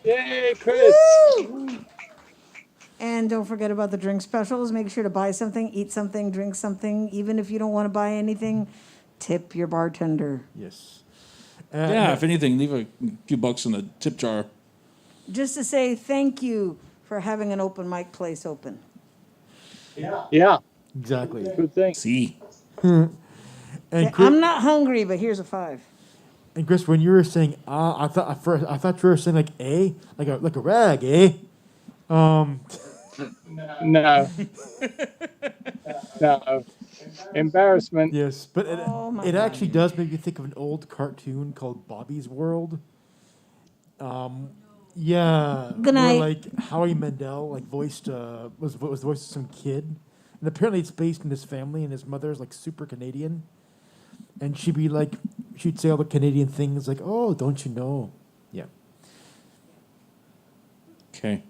Yay, Chris! And don't forget about the drink specials. Make sure to buy something, eat something, drink something. Even if you don't want to buy anything, tip your bartender. Yes. If anything, leave a few bucks in the tip jar. Just to say thank you for having an open mic place open. Yeah. Exactly. Good thing. See. And I'm not hungry, but here's a 5. And Chris, when you were saying I thought you were saying like a like a rag, eh? No. No. Embarrassment. Yes, but my it God. actually does make me think of an old cartoon called Bobby's World. Yeah, Good where night. like Howie Mandel like voiced was the voice of some kid, and apparently it's based in his family, and his mother's like super Canadian, and she'd say all the Canadian things like, "Oh, don't you know?" Yeah. Okay.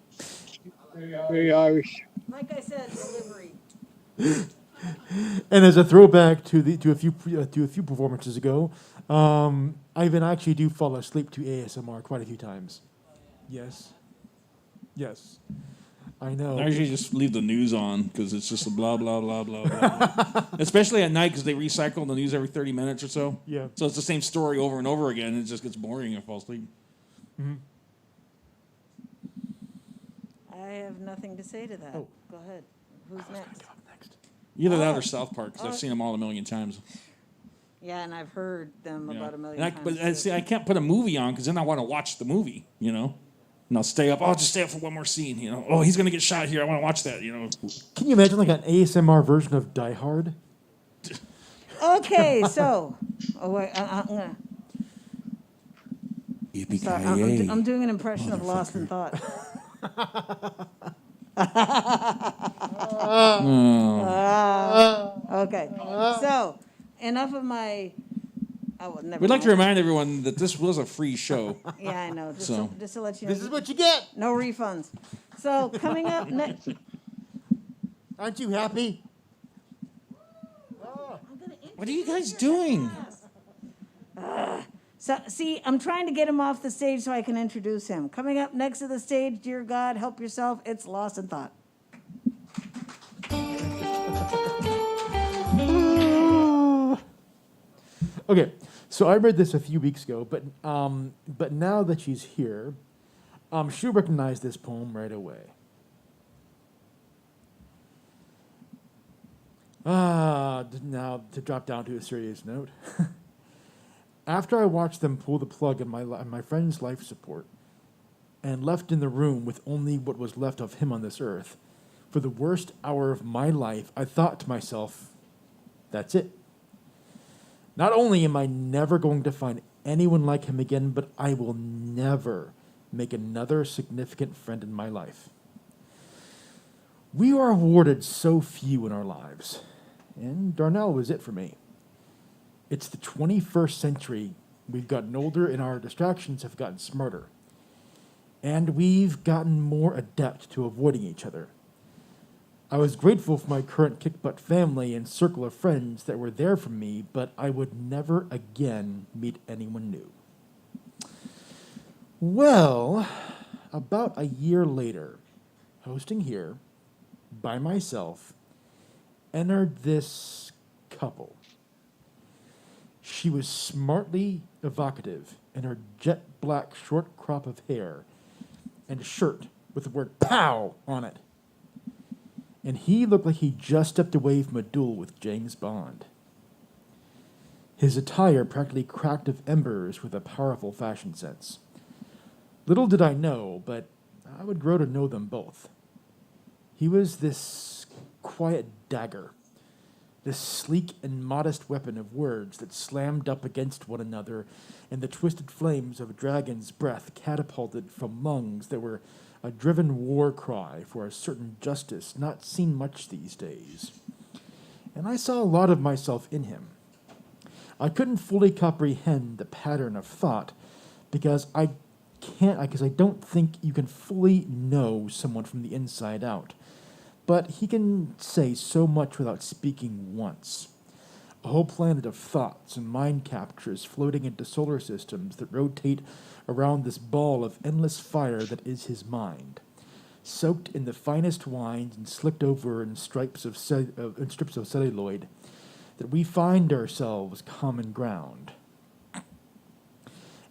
Very Irish. Like I said, delivery. And as a throwback to a few performances ago, I even actually do fall asleep to ASMR quite a few times. Yes. Yes. I know. I usually just leave the news on because it's just a blah, blah, blah, blah, blah. Especially at night because they recycle the news every 30 minutes or so. Yeah. So it's the same story over and over again. It just gets boring and I fall asleep. Mm-hmm. I have nothing to say to that. Oh. Go ahead. Who's next? Either that or South Park because I've seen them all a million times. Yeah, and I've heard them Yeah. about a million And times. but see, I can't put a movie on because then I want to watch the movie, you know? And I'll stay up. I'll just stay up for one more scene, you know? Oh, he's going to get shot here. I want to watch that, you know? Can you imagine like an ASMR version of Die Hard? Okay, so. Oh, wait. I'm going to. Sorry, I'm doing an impression of Lost in Thought. Okay. So, enough of my. Oh, never We'd like to mind. remind everyone that this was a free show. Yeah, I know. Just, So. just to let you know. This is what you get. No refunds. So, coming up next. Aren't you happy? What are you guys doing? So, see, I'm trying to get him off the stage so I can introduce him. Coming up next to the stage, dear God, help yourself. It's Lost in Thought. Okay, so I read this a few weeks ago, but now that she's here, she'll recognize this poem right away. Now to drop down to a serious note. After I watched them pull the plug on my friend's life support, and left in the room with only what was left of him on this earth, for the worst hour of my life, I thought to myself, that's it. Not only am I never going to find anyone like him again, but I will never make another significant friend in my life. We are awarded so few in our lives, and Darnell was it for me. It's the 21st century. We've gotten older and our distractions have gotten smarter. And we've gotten more adept to avoiding each other. I was grateful for my current Kickbutt family and circle of friends that were there for me, but I would never again meet anyone new. Well, about a year later, hosting here, by myself, entered this couple. She was smartly evocative in her jet black short crop of hair and a shirt with the word POW on it. And he looked like he just stepped away from a duel with James Bond. His attire practically cracked of embers with a powerful fashion sense. Little did I know, but I would grow to know them both. He was this quiet dagger, this sleek and modest weapon of words that slammed up against one another, and the twisted flames of a dragon's breath catapulted from lungs that were a driven war cry for a certain justice not seen much these days. And I saw a lot of myself in him. I couldn't fully comprehend the pattern of thought because I don't think you can fully know someone from the inside out. But he can say so much without speaking once. A whole planet of thoughts and mind captures floating into solar systems that rotate around this ball of endless fire that is his mind, soaked in the finest wines and slicked over in strips of celluloid, that we find ourselves common ground.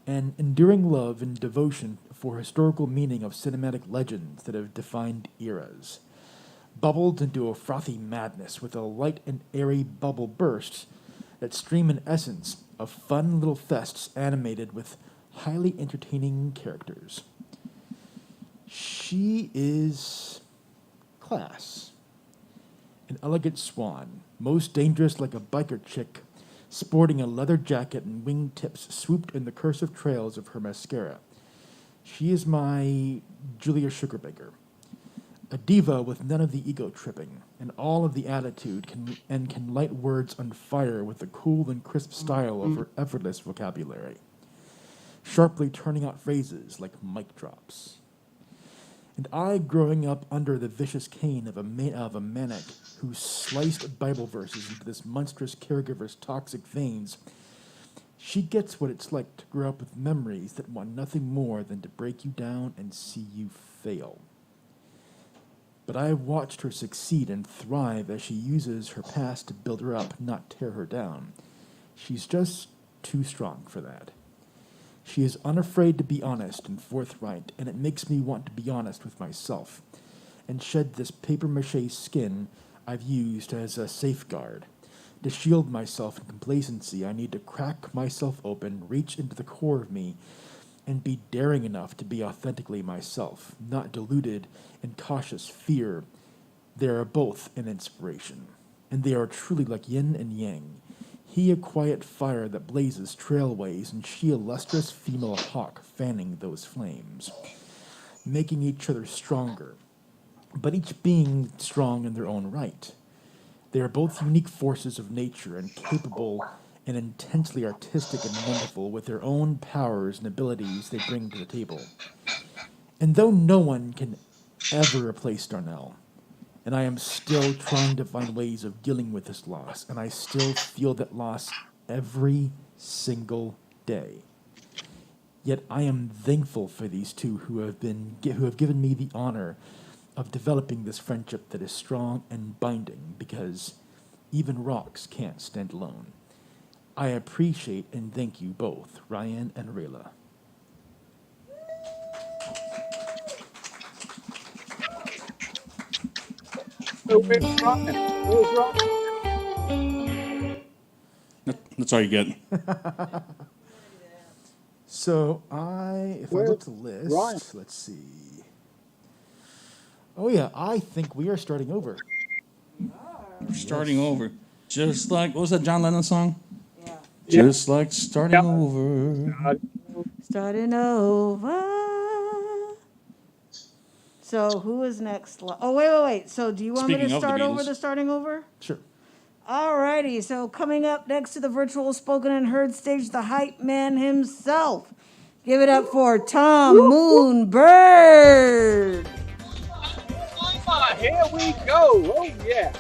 An enduring love and devotion for historical meaning of cinematic legends that have defined eras. bubbled into a frothy madness with a light and airy bubble bursts that stream an essence of fun little fests animated with highly entertaining characters. She is class. An elegant swan, most dangerous like a biker chick, sporting a leather jacket and wingtips swooped in the cursive trails of her mascara. She is my Julia Sugarbaker, a diva with none of the ego tripping, and all of the attitude, can light words on fire with the cool and crisp style of her effortless vocabulary, sharply turning out phrases like mic drops. And I, growing up under the vicious cane of a manic who sliced Bible verses into this monstrous caregiver's toxic veins, she gets what it's like to grow up with memories that want nothing more than to break you down and see you fail. But I have watched her succeed and thrive as she uses her past to build her up, not tear her down. She's just too strong for that. She is unafraid to be honest and forthright, and it makes me want to be honest with myself and shed this papier-mâché skin I've used as a safeguard. To shield myself in complacency, I need to crack myself open, reach into the core of me, and be daring enough to be authentically myself, not deluded in cautious fear. They are both an inspiration, and they are truly like yin and yang. He a quiet fire that blazes trailways, and she a lustrous female hawk fanning those flames, making each other stronger, but each being strong in their own right. They are both unique forces of nature and capable and intensely artistic and wonderful with their own powers and abilities they bring to the table. And though no one can ever replace Darnell, and I am still trying to find ways of dealing with this loss, and I still feel that loss every single day. Yet I am thankful for these two who have given me the honor of developing this friendship that is strong and binding, because even rocks can't stand alone. I appreciate and thank you both, Ryan and Rayla. So where's Ryan? Where's Ryan? That's all you get. So if I look at the list, Ryan? Let's see. Oh yeah, I think we are starting over. We're starting over. Just like, what was that John Lennon song? Yeah. Just like starting over. Starting over. So who is next? Oh, wait. So do you want me Speaking to of the start over Beatles. the starting over? Sure. Alrighty, so coming up next to the virtual spoken and heard stage, the hype man himself. Give it up for Tom Moon Bird. Here we go. Oh, yeah.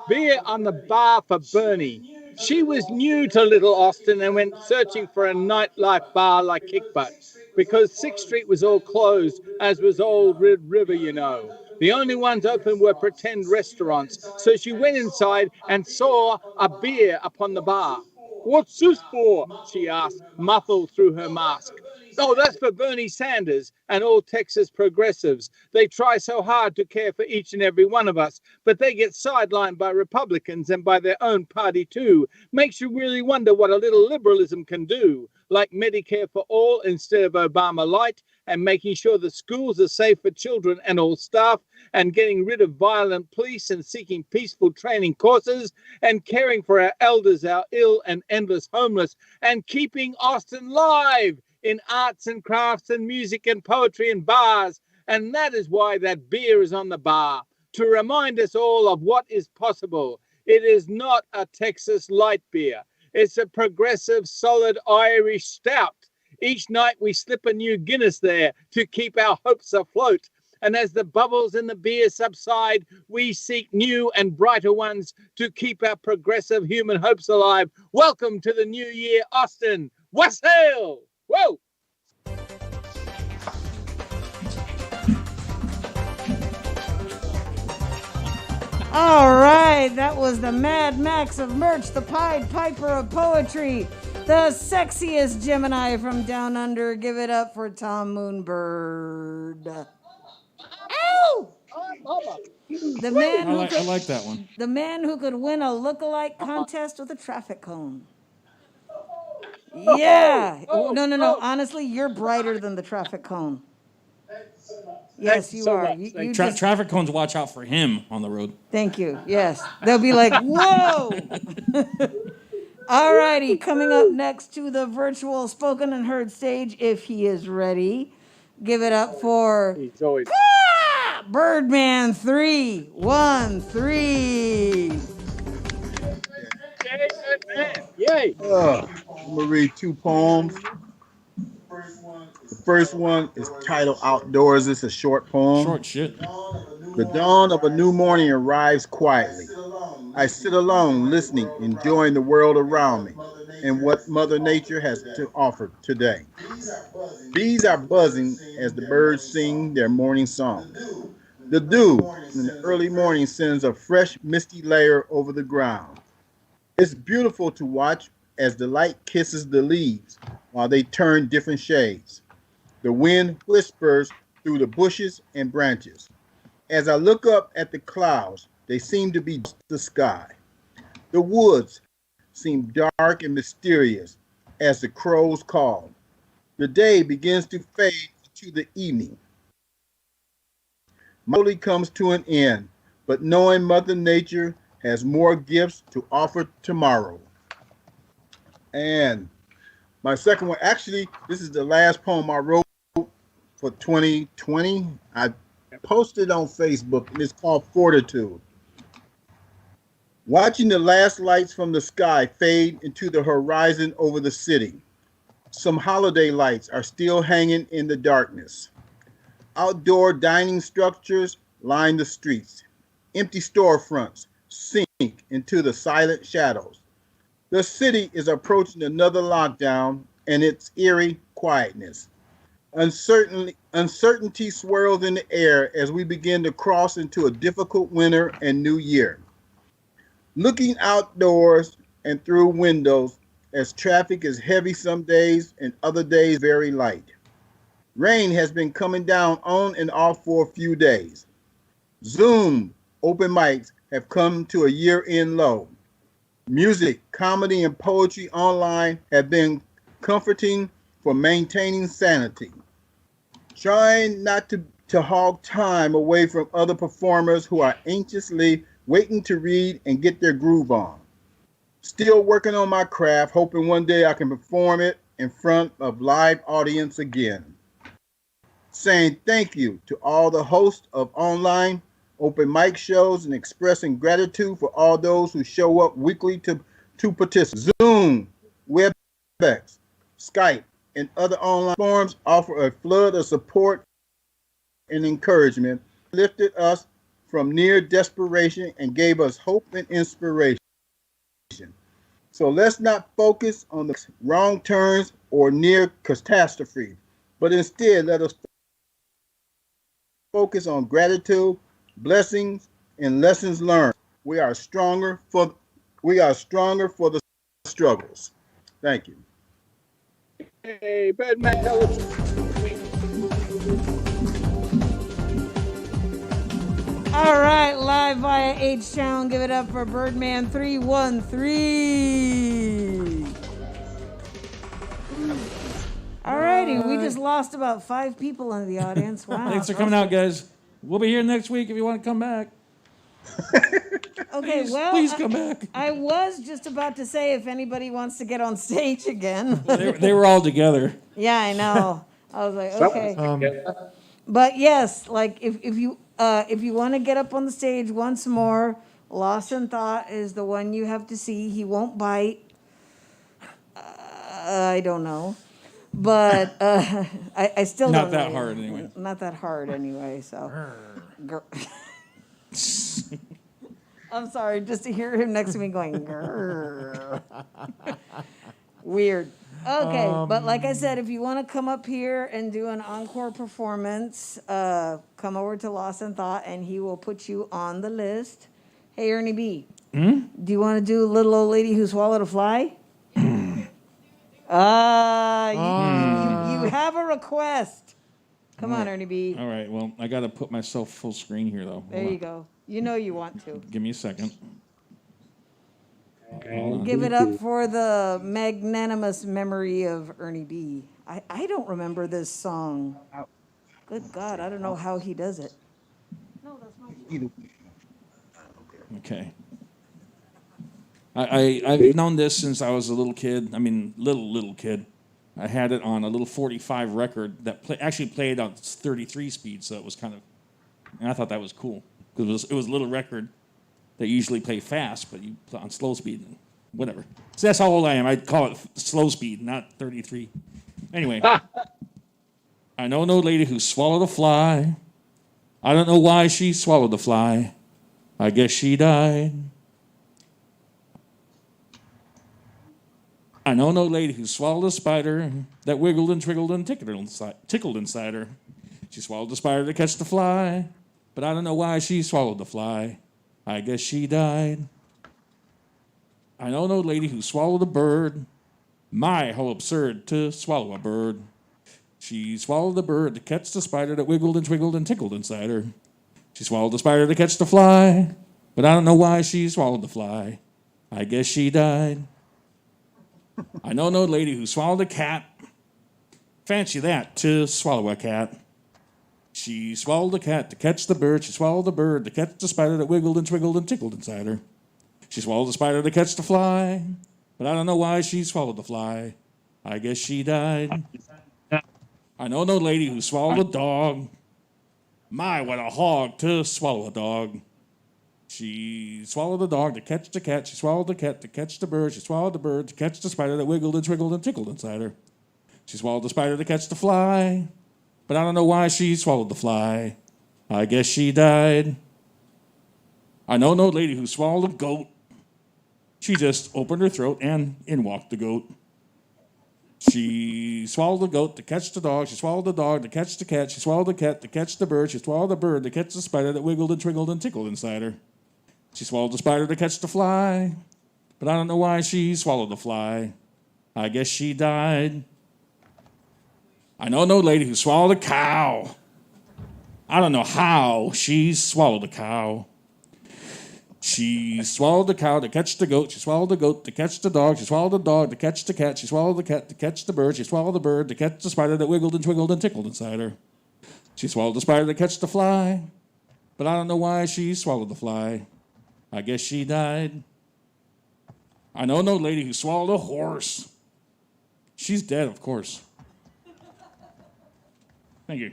Beer on the bar for Bernie. She was new to Little Austin and went searching for a nightlife bar like Kickbutt, because 6th Street was all closed, as was Old Red River, you know. The only ones open were pretend restaurants, so she went inside and saw a beer upon the bar. "What's this for?" she asked, muffled through her mask. "Oh, that's for Bernie Sanders and all Texas progressives. They try so hard to care for each and every one of us, but they get sidelined by Republicans and by their own party too. Makes you really wonder what a little liberalism can do, like Medicare for all instead of Obama Light, and making sure the schools are safe for children and all staff, and getting rid of violent police and seeking peaceful training courses, and caring for our elders, our ill and endless homeless, and keeping Austin live in arts and crafts and music and poetry and bars. And that is why that beer is on the bar, to remind us all of what is possible. It is not a Texas light beer. It's a progressive, solid Irish stout. Each night we slip a new Guinness there to keep our hopes afloat. And as the bubbles in the beer subside, we seek new and brighter ones to keep our progressive human hopes alive. Welcome to the new year, Austin. Wassail! Whoa! All right, that was the Mad Max of merch, the Pied Piper of poetry, The sexiest Gemini from down under. Give it up for Tom Moonbird. Ow! The man who I like that one. The man who could win a look-alike contest with a traffic cone. Yeah. No. Honestly, you're brighter than the traffic cone. Yes, you are. You just. Traffic cones watch out for him on the road. Thank you. Yes. They'll be like, whoa. All righty. Coming up next to the virtual spoken and heard stage, if he is ready, give it up for Birdman 313. Yay! I'm gonna read two poems. The first one is titled Outdoors. It's a short poem. Short shit. The dawn of a new morning arrives quietly. I sit alone, listening, enjoying the world around me and what Mother Nature has to offer today. Bees are buzzing as the birds sing their morning song. The dew in the early morning sends a fresh, misty layer over the ground. It's beautiful to watch as the light kisses the leaves while they turn different shades. The wind whispers through the bushes and branches. As I look up at the clouds, they seem to be the sky. The woods seem dark and mysterious as the crows call. The day begins to fade into the evening. Slowly comes to an end, but knowing Mother Nature has more gifts to offer tomorrow. And my second one, actually, this is the last poem I wrote for 2020. I posted on Facebook, and it's called Fortitude. Watching the last lights from the sky fade into the horizon over the city. Some holiday lights are still hanging in the darkness. Outdoor dining structures line the streets. Empty storefronts sink into the silent shadows. The city is approaching another lockdown and its eerie quietness. Uncertainty swirls in the air as we begin to cross into a difficult winter and new year. Looking outdoors and through windows as traffic is heavy some days and other days very light. Rain has been coming down on and off for a few days. Zoom open mics have come to a year-end low. Music, comedy, and poetry online have been comforting for maintaining sanity. Trying not to hog time away from other performers who are anxiously waiting to read and get their groove on. Still working on my craft, hoping one day I can perform it in front of live audience again. Saying thank you to all the hosts of online open mic shows and expressing gratitude for all those who show up weekly to participate. Zoom, WebEx, Skype, and other online forums offer a flood of support and encouragement, lifted us from near desperation and gave us hope and inspiration. So let's not focus on the wrong turns or near catastrophe, but instead let us focus on gratitude, blessings, and lessons learned. We are stronger for the struggles. Thank you. Hey, Birdman, tell us. All right, live via H-Town. Give it up for Birdman 313. All righty, we just lost about 5 people in the audience. Wow. Thanks for coming out, guys. We'll be here next week if you want to come back. Okay, Please come back. I was just about to say if anybody wants to get on stage again. They were all together. Yeah, I know. I was like, okay. But yes, like if you want to get up on the stage once more, Lost in Thought is the one you have to see. He won't bite. I don't know. But I still Not don't know. that hard anyway. Not that hard anyway, so. I'm sorry, just to hear him next to me going, grrr. Weird. Okay, but like I said, if you want to come up here and do an encore performance, come over to Lost in Thought and he will put you on the list. Hey, Ernie B. Do you want to do Little Old Lady Who Swallowed a Fly? You have a request. Come on, Ernie B. All right, well, I got to put myself full screen here, though. There you go. You know you want to. Give me a second. Give it up for the magnanimous memory of Ernie B. I don't remember this song. Good God, I don't know how he does it. No, that's not. Okay. I've known this since I was a little kid. I mean, little kid. I had it on a little 45 record that actually played on 33 speed, so it was kind of, and I thought that was cool because it was a little record that usually play fast, but you play on slow speed and whatever. So that's how old I am. I'd call it slow speed, not 33. Anyway, I know no lady who swallowed a fly. I don't know why she swallowed the fly. I guess she died. I know no lady who swallowed a spider that wiggled and twiggled and tickled inside her. She swallowed the spider to catch the fly, but I don't know why she swallowed the fly. I guess she died. I know no lady who swallowed a bird. My, how absurd to swallow a bird. She swallowed the bird to catch the spider that wiggled and twiggled and tickled inside her. She swallowed the spider to catch the fly, but I don't know why she swallowed the fly. I guess she died. I know no lady who swallowed a cat. Fancy that, to swallow a cat. She swallowed the cat to catch the bird. She swallowed the bird to catch the spider that wiggled and twiggled and tickled inside her. She swallowed the spider to catch the fly, but I don't know why she swallowed the fly. I guess she died. I know no lady who swallowed a dog. My, what a hog to swallow a dog. She swallowed the dog to catch the cat. She swallowed the cat to catch the bird. She swallowed the bird to catch the spider that wiggled and twiggled and tickled inside her. She swallowed the spider to catch the fly, but I don't know why she swallowed the fly. I guess she died. I know no lady who swallowed a goat. She just opened her throat and in walked the goat. She swallowed the goat to catch the dog. She swallowed the dog to catch the cat. She swallowed the cat to catch the bird. She swallowed the bird to catch the spider that wiggled and twiggled and tickled inside her. She swallowed the spider to catch the fly, but I don't know why she swallowed the fly. I guess she died. I know no lady who swallowed a cow. I don't know how she swallowed a cow. She swallowed the cow to catch the goat. She swallowed the goat to catch the dog. She swallowed the dog to catch the cat. She swallowed the cat to catch the bird. She swallowed the bird to catch the spider that wiggled and twiggled and tickled inside her. She swallowed the spider to catch the fly, but I don't know why she swallowed the fly. I guess she died. I know no lady who swallowed a horse. She's dead, of course. Thank you.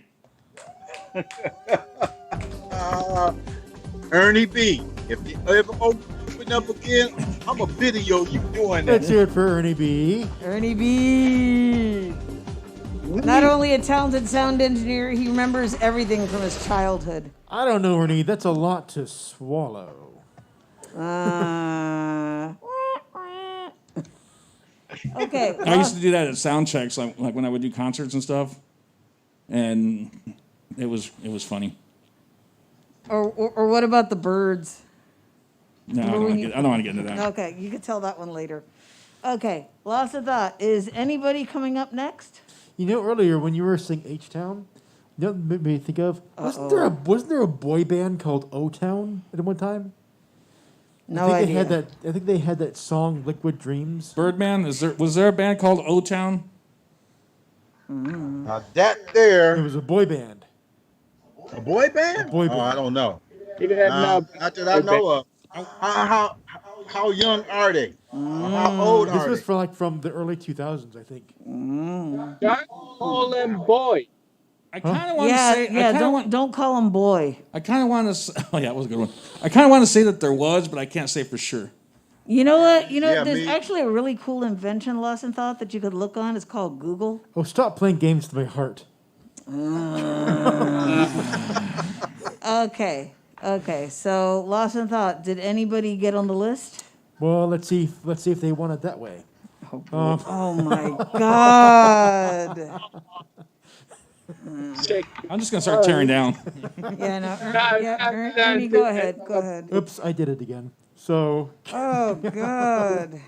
Ernie B, if you ever open up again, I'm a video you doing that. Let's hear it for Ernie B. Ernie B. Not only a talented sound engineer, he remembers everything from his childhood. I don't know, Ernie. That's a lot to swallow. Okay. I used to do that at sound checks, like when I would do concerts and stuff, and it was funny. Or what about the birds? No, I don't want to get into that. Okay, you can tell that one later. Okay, lost of thought. Is anybody coming up next? You know, earlier when you were saying H-Town, you know what made me think of? Wasn't there a boy band called O-Town at one time? No idea. I think they had that song "Liquid Dreams." Birdman, was there a band called O-Town? Now that there. It was a boy band. A boy band? A boy band. Oh, I don't know. Not that I know of. How young are they? How old are This was they? from the early 2000s, I think. Don't call them boy. I kind of want to say. Don't call him boy. I kind of want to. Oh yeah, that was a good one. I kind of want to say that there was, but I can't say for sure. You know what? Yeah, there's me. actually a really cool invention, Lost in Thought, that you could look on. It's called Google. Oh, stop playing games to my heart. Okay. So Lost in Thought. Did anybody get on the list? Well, let's see if they want it that way. Oh my God. I'm just gonna start tearing down. Yeah, no. Ernie, go ahead. Oops, I did it again. So. Oh God.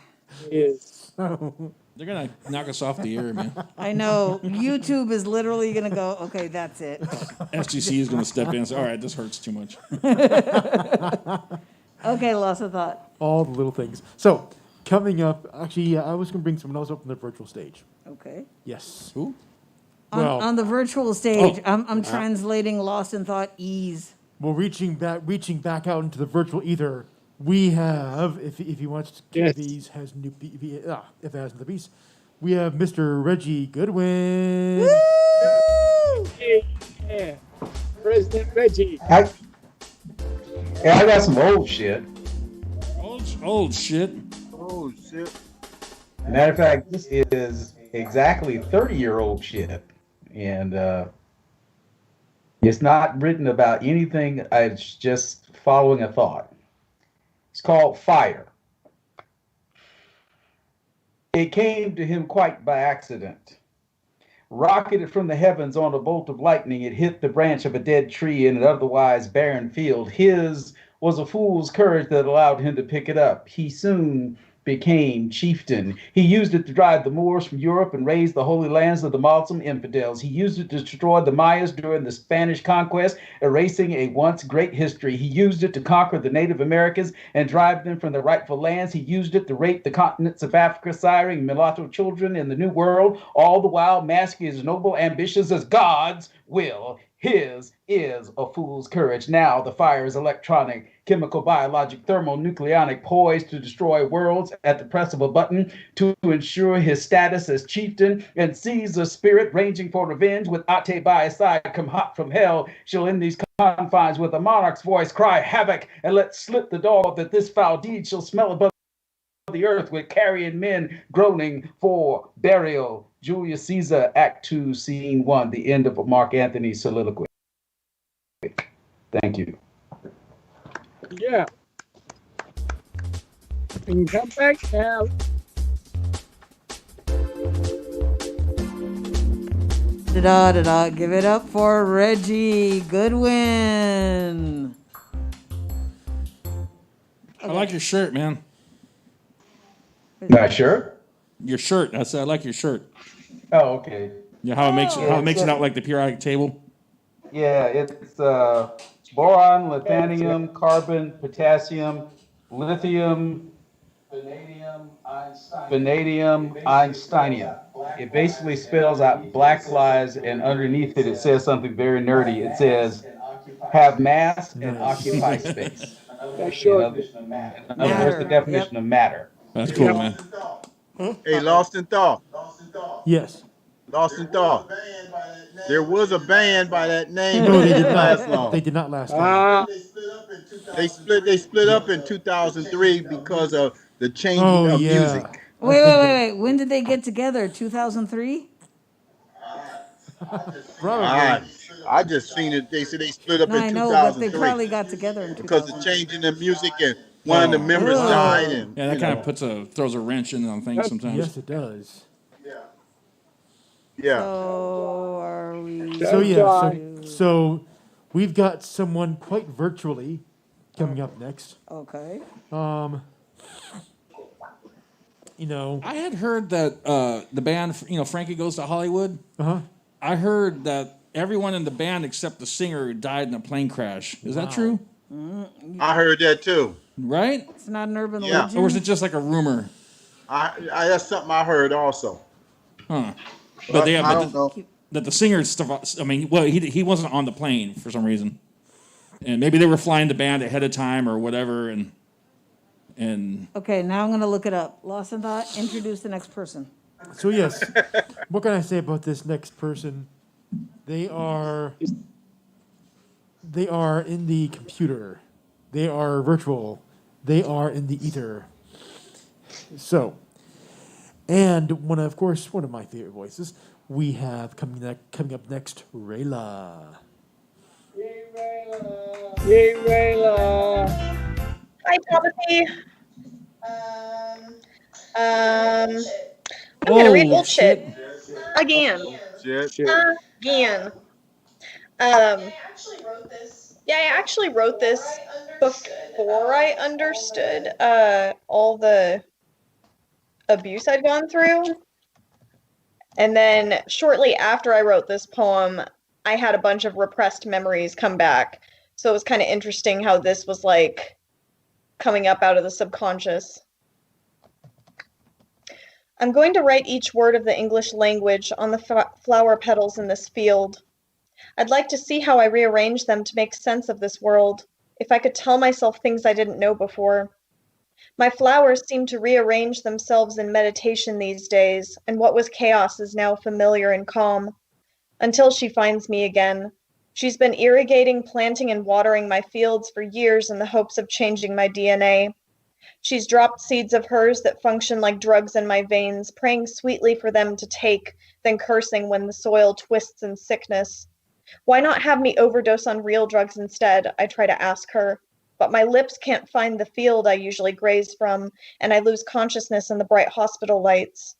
Yes. So, They're gonna knock us off the air, man. I know. YouTube is literally going to go, okay, that's it. SGC is gonna step in and say, all right, this hurts too much. Okay, lost of thought. All the little things. So, coming up, actually, I was going to bring someone else up on the virtual stage. Okay. Yes. Who? On the virtual stage, I'm translating Lost in Thought ease. Well, reaching back out into the virtual ether, we have, if he wants to, if it has the piece, we have Mr. Reggie Goodwin. Woo! Yeah. President Reggie. I got some old shit. Old shit. Oh shit. Matter of fact, this is exactly 30-year-old shit. And it's not written about anything. It's just following a thought. It's called Fire. It came to him quite by accident. Rocketed from the heavens on a bolt of lightning, it hit the branch of a dead tree in an otherwise barren field. His was a fool's courage that allowed him to pick it up. He soon became chieftain. He used it to drive the Moors from Europe and raise the holy lands of the Muslim infidels. He used it to destroy the Mayas during the Spanish conquest, erasing a once great history. He used it to conquer the Native Americans and drive them from their rightful lands. He used it to rape the continents of Africa, siring mulatto children in the New World, all the while masking his noble ambitions as God's will. His is a fool's courage. Now the fire is electronic, chemical, biologic, thermonucleonic, poised to destroy worlds at the press of a button to ensure his status as chieftain, and sees a spirit ranging for revenge with Ate by his side come hot from hell. She'll in these confines with a monarch's voice cry havoc and let slip the dog that this foul deed shall smell above the earth with carrion men groaning for burial. Julius Caesar, Act 2, Scene 1, the end of Mark Antony's soliloquy. Thank you. Yeah. And come back now. Da-da-da-da. Give it up for Reggie Goodwin. I like your shirt, man. My shirt? Your shirt. I said I like your shirt. Oh, okay. Yeah, how it makes it out like the periodic table. Yeah, it's boron, lanthanum, carbon, potassium, lithium, vanadium, Einsteinium. It basically spells out black lies, and underneath it, it says something very nerdy. It says, have mass and occupy space. That's short. In other words, the definition of matter. That's cool, man. Hey, Lost in Thought. Yes. Lost in Thought. There was a band by that name. No, they did not last long. They did not last long. They split up in 2003 because of the changing of music. Wait. When did they get together? 2003? I just seen it. They said they split up No, in I 2003. know, but they probably got together in because of changing the music and one of the members died. And yeah, that kind of throws a wrench in on things sometimes. Yes, it does. Yeah. So are we? So we've got someone quite virtually coming up next. Okay. I had heard that the band, Frankie Goes to Hollywood. I heard that everyone in the band except the singer died in a plane crash. Is that true? I heard that too. Right? It's not an urban legend. Or was it just like a rumor? That's something I heard also. Huh. But I don't know. That the singer stuff. I mean, well, he wasn't on the plane for some reason, and maybe they were flying the band ahead of time or whatever. And Okay, now I'm gonna look it up. Lost in Thought. Introduce the next person. So yes, what can I say about this next person? They are in the computer. They are virtual. They are in the ether. So, and one of my favorite voices, we have coming up next, Rayla. Yay, Rayla. Hi, Poppy. I'm gonna read bullshit again. Again. Yeah, I actually wrote this before I understood all the abuse I'd gone through. And then shortly after I wrote this poem, I had a bunch of repressed memories come back. So it was kind of interesting how this was like coming up out of the subconscious. I'm going to write each word of the English language on the flower petals in this field. I'd like to see how I rearrange them to make sense of this world, if I could tell myself things I didn't know before. My flowers seem to rearrange themselves in meditation these days, and what was chaos is now familiar and calm. Until she finds me again. She's been irrigating, planting, and watering my fields for years in the hopes of changing my DNA. She's dropped seeds of hers that function like drugs in my veins, praying sweetly for them to take, then cursing when the soil twists in sickness. Why not have me overdose on real drugs instead? I try to ask her. But my lips can't find the field I usually graze from, and I lose consciousness in the bright hospital lights.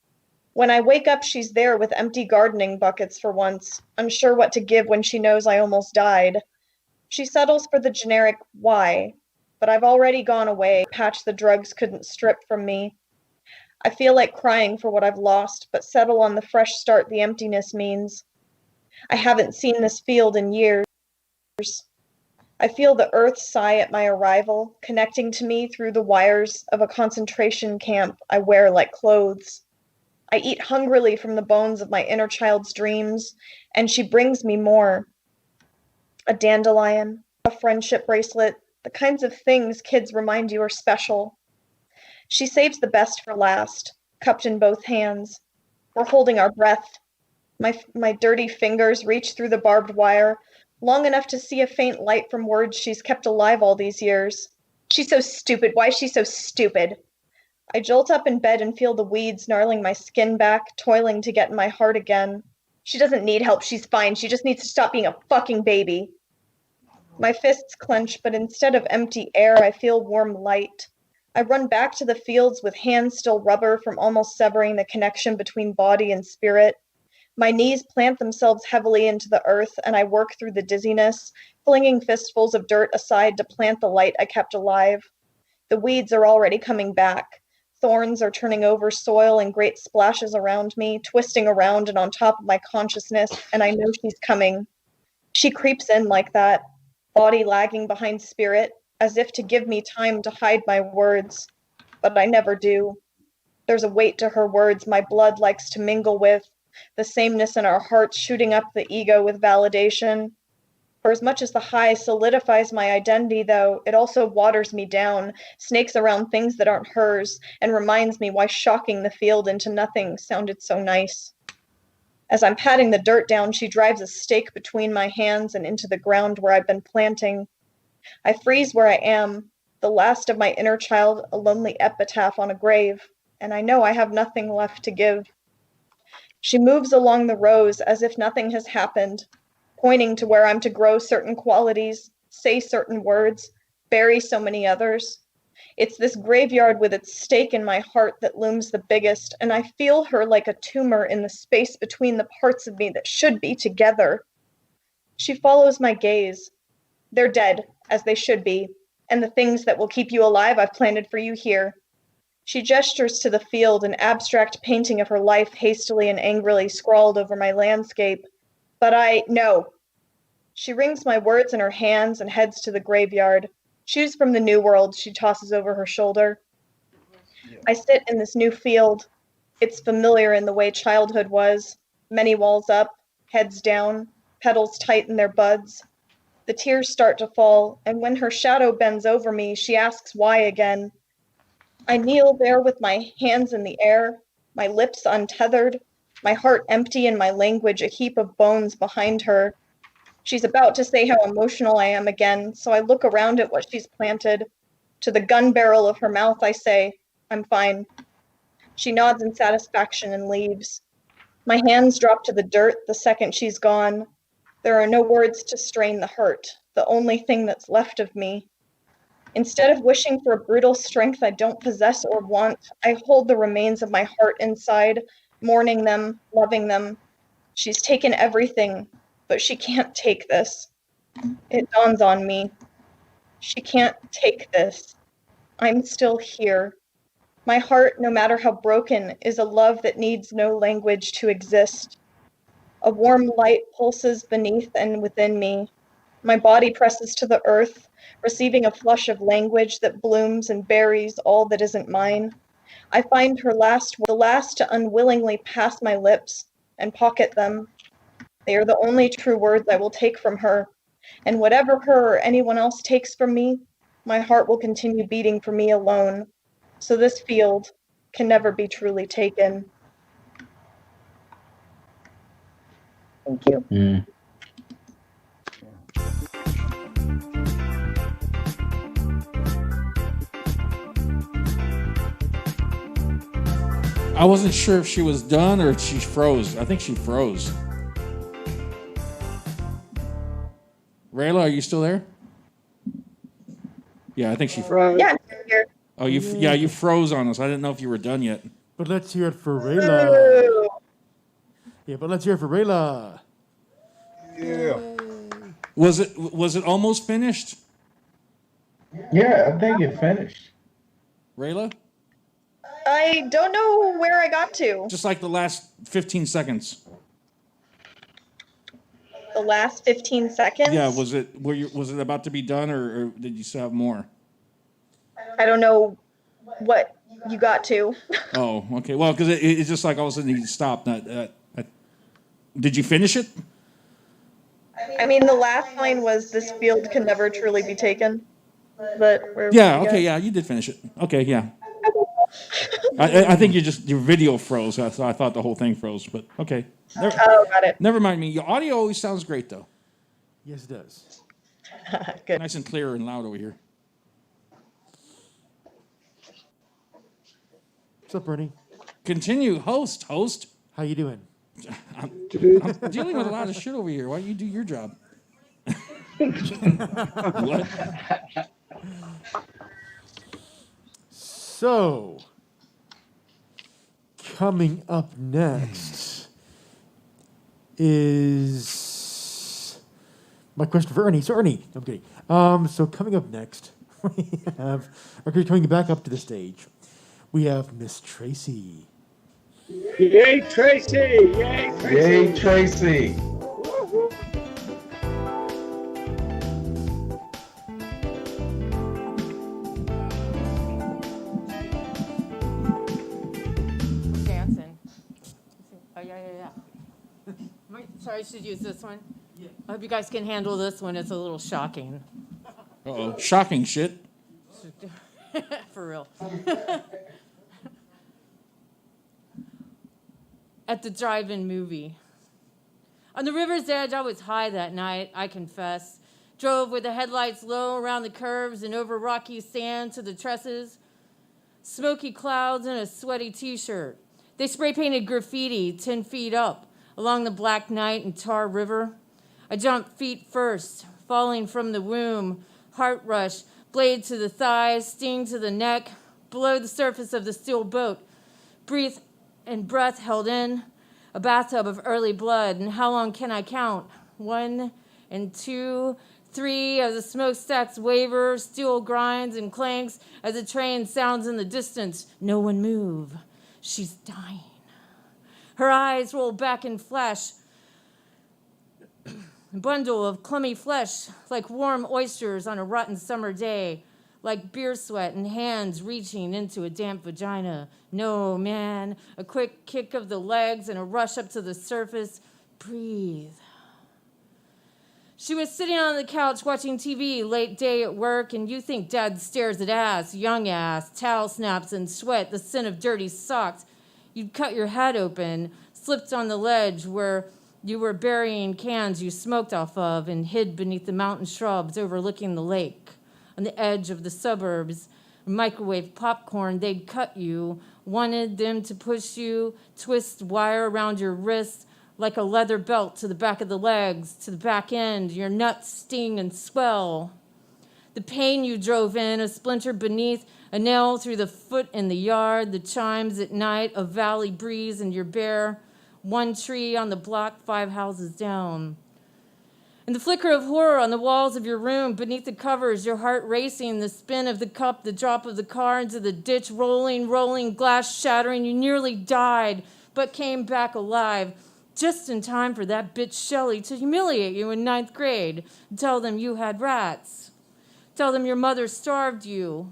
When I wake up, she's there with empty gardening buckets for once, unsure what to give when she knows I almost died. She settles for the generic why, but I've already gone away, patch the drugs couldn't strip from me. I feel like crying for what I've lost, but settle on the fresh start the emptiness means. I haven't seen this field in years. I feel the earth sigh at my arrival, connecting to me through the wires of a concentration camp I wear like clothes. I eat hungrily from the bones of my inner child's dreams, and she brings me more. A dandelion, a friendship bracelet, the kinds of things kids remind you are special. She saves the best for last, cupped in both hands. We're holding our breath. My dirty fingers reach through the barbed wire, long enough to see a faint light from words she's kept alive all these years. She's so stupid. Why is she so stupid? I jolt up in bed and feel the weeds gnarling my skin back, toiling to get in my heart again. She doesn't need help, she's fine. She just needs to stop being a fucking baby. My fists clench, but instead of empty air, I feel warm light. I run back to the fields with hands still rubber from almost severing the connection between body and spirit. My knees plant themselves heavily into the earth, and I work through the dizziness, flinging fistfuls of dirt aside to plant the light I kept alive. The weeds are already coming back. Thorns are turning over soil in great splashes around me, twisting around and on top of my consciousness, and I know she's coming. She creeps in like that, body lagging behind spirit, as if to give me time to hide my words. But I never do. There's a weight to her words my blood likes to mingle with, the sameness in our hearts shooting up the ego with validation. For as much as the high solidifies my identity, though, it also waters me down, snakes around things that aren't hers, and reminds me why shocking the field into nothing sounded so nice. As I'm patting the dirt down, she drives a stake between my hands and into the ground where I've been planting. I freeze where I am, the last of my inner child, a lonely epitaph on a grave, and I know I have nothing left to give. She moves along the rows as if nothing has happened, pointing to where I'm to grow certain qualities, say certain words, bury so many others. It's this graveyard with its stake in my heart that looms the biggest, and I feel her like a tumor in the space between the parts of me that should be together. She follows my gaze. They're dead, as they should be, and the things that will keep you alive I've planted for you here. She gestures to the field, an abstract painting of her life hastily and angrily scrawled over my landscape. But no. She wrings my words in her hands and heads to the graveyard. Shoes from the new world, she tosses over her shoulder. I sit in this new field. It's familiar in the way childhood was. Many walls up, heads down, petals tight in their buds. The tears start to fall, and when her shadow bends over me, she asks why again. I kneel there with my hands in the air, my lips untethered, my heart empty and my language a heap of bones behind her. She's about to say how emotional I am again, so I look around at what she's planted. To the gun barrel of her mouth, I say, I'm fine. She nods in satisfaction and leaves. My hands drop to the dirt the second she's gone. There are no words to strain the hurt, the only thing that's left of me. Instead of wishing for a brutal strength I don't possess or want, I hold the remains of my heart inside, mourning them, loving them. She's taken everything, but she can't take this. It dawns on me. She can't take this. I'm still here. My heart, no matter how broken, is a love that needs no language to exist. A warm light pulses beneath and within me. My body presses to the earth, receiving a flush of language that blooms and buries all that isn't mine. I find her the last to unwillingly pass my lips and pocket them. They are the only true words I will take from her, and whatever her or anyone else takes from me, my heart will continue beating for me alone. So this field can never be truly taken. Thank you. I wasn't sure if she was done or if she froze. I think she froze. Rayla, are you still there? Yeah, I think she froze. Yeah, I'm here. Oh, you froze on us. I didn't know if you were done yet. But let's hear it for Rayla. Yeah, but let's hear it for Rayla. Yeah. Was it almost finished? Yeah, I think it finished. Rayla? I don't know where I got to. Just like the last 15 seconds. The last 15 seconds? Yeah, was it about to be done or did you still have more? I don't know what you got to. Oh, okay. Well, because it's just like all of a sudden you stopped. Did you finish it? I mean, the last line was, "This field can never truly be taken." But Yeah, okay, yeah, you did finish it. Okay, yeah. I think your video froze, so I thought the whole thing froze, but okay. Got it. Never mind me. Your audio always sounds great, though. Yes, it does. Good. Nice and clear and loud over here. What's up, Bernie? Continue, host. How you doing? I'm dealing with a lot of shit over here. Why don't you do your job? What? So, coming up next is my question for Ernie. So, Ernie, I'm kidding. So coming up next, we have, coming back up to the stage, we have Miss Tracy. Yay, Tracy! Yay, Tracy! Yay, Tracy! Dancing. Oh, yeah. Sorry, I should use this one? Yeah. I hope you guys can handle this one. It's a little shocking. Uh-oh. Shocking shit. For real. At the drive-in movie. On the river's edge, I was high that night, I confess. Drove with the headlights low around the curves and over rocky sand to the tresses. Smoky clouds and a sweaty t-shirt. They spray-painted graffiti 10 feet up along the black night and tar river. I jumped feet first, falling from the womb, heart rush, blade to the thighs, sting to the neck, below the surface of the steel boat. Breathe and breath held in, a bathtub of early blood. And how long can I count? 1 and 2, 3, as the smokestacks waver, steel grinds and clanks, as the train sounds in the distance. No one move. She's dying. Her eyes roll back and flash. A bundle of clammy flesh, like warm oysters on a rotten summer day, like beer sweat and hands reaching into a damp vagina. No, man, a quick kick of the legs and a rush up to the surface. Breathe. She was sitting on the couch watching TV, late day at work, and you think Dad stares at ass, young ass, towel snaps and sweat, the scent of dirty socks. You'd cut your head open, slipped on the ledge where you were burying cans you smoked off of and hid beneath the mountain shrubs overlooking the lake. On the edge of the suburbs, microwave popcorn, they'd cut you, wanted them to push you, twist wire around your wrist like a leather belt to the back of the legs, to the back end, your nuts sting and swell. The pain you drove in, a splinter beneath, a nail through the foot in the yard, the chimes at night, a valley breeze and your bare, 1 tree on the block 5 houses down. In the flicker of horror on the walls of your room, beneath the covers, your heart racing, the spin of the cup, the drop of the car into the ditch, rolling, glass shattering. You nearly died, but came back alive, just in time for that bitch Shelley to humiliate you in 9th grade, and tell them you had rats, tell them your mother starved you.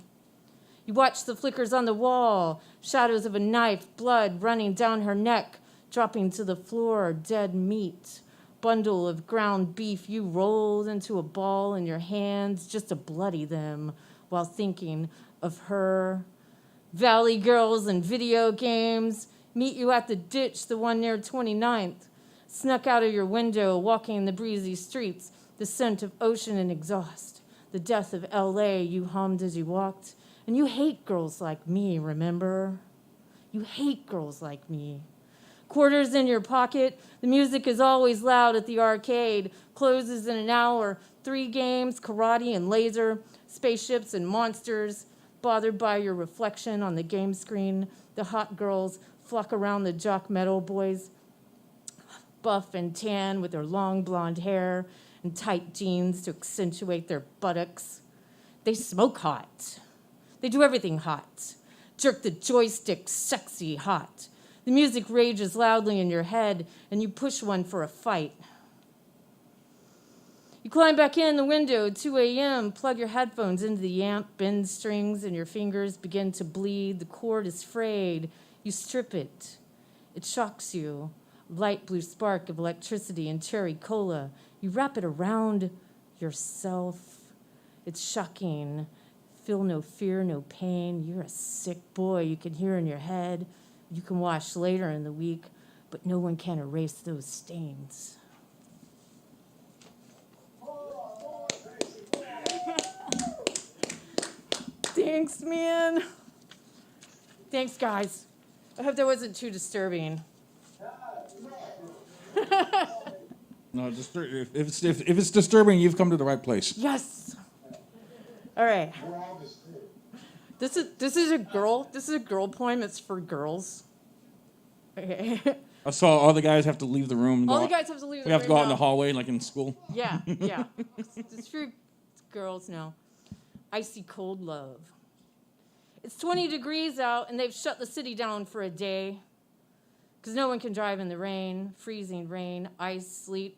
You watched the flickers on the wall, shadows of a knife, blood running down her neck, dropping to the floor, dead meat. Bundle of ground beef you rolled into a ball in your hands just to bloody them while thinking of her. Valley girls and video games meet you at the ditch, the one near 29th. Snuck out of your window, walking the breezy streets, the scent of ocean and exhaust. The death of LA you hummed as you walked. And you hate girls like me, remember? You hate girls like me. Quarters in your pocket, the music is always loud at the arcade, closes in an hour, 3 games, karate and laser, spaceships and monsters, bothered by your reflection on the game screen. The hot girls flock around the jock metal boys, buff and tan with their long blonde hair and tight jeans to accentuate their buttocks. They smoke hot. They do everything hot. Jerk the joystick sexy hot. The music rages loudly in your head, and you push one for a fight. You climb back in the window at 2 a.m., plug your headphones into the amp, bend strings, and your fingers begin to bleed. The cord is frayed. You strip it. It shocks you. Light blue spark of electricity and cherry cola. You wrap it around yourself. It's shocking. Feel no fear, no pain. You're a sick boy. You can hear in your head. You can wash later in the week, but no one can erase those stains. Thanks, man. Thanks, guys. I hope that wasn't too disturbing. No, if it's disturbing, you've come to the right place. Yes. All right. This is a girl poem. It's for girls. Okay. I saw all the guys have to leave the room. All the guys have to leave the room. We have to go out in the now. hallway like in school. Yeah. It's for girls now. Icy cold love. It's 20 degrees out, and they've shut the city down for a day. Because no one can drive in the rain, freezing rain, ice, sleet,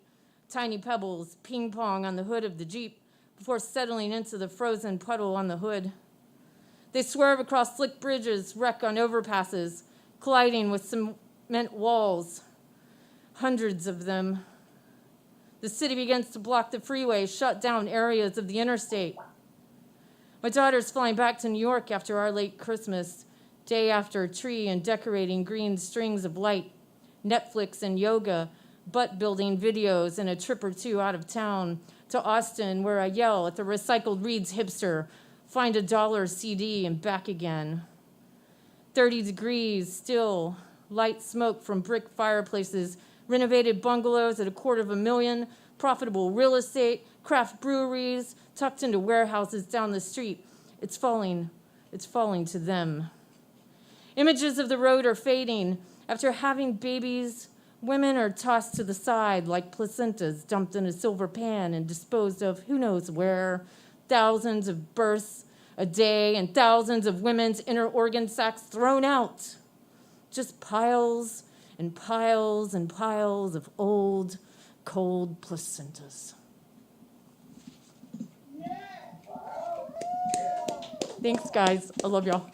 tiny pebbles, ping pong on the hood of the Jeep before settling into the frozen puddle on the hood. They swerve across slick bridges, wreck on overpasses, colliding with cement walls, hundreds of them. The city begins to block the freeway, shut down areas of the interstate. My daughter's flying back to New York after our late Christmas, day after a tree and decorating green strings of light, Netflix and yoga, butt-building videos, and a trip or two out of town to Austin, where I yell at the recycled Reed's hipster, find a $1 CD and back again. 30 degrees, still, light smoke from brick fireplaces, renovated bungalows at $250,000, profitable real estate, craft breweries, tucked into warehouses down the street. It's falling to them. Images of the road are fading. After having babies, women are tossed to the side like placentas dumped in a silver pan and disposed of who knows where. Thousands of births a day and thousands of women's inner organ sacs thrown out. Just piles and piles and piles of old, cold placentas. Thanks, guys. I love y'all.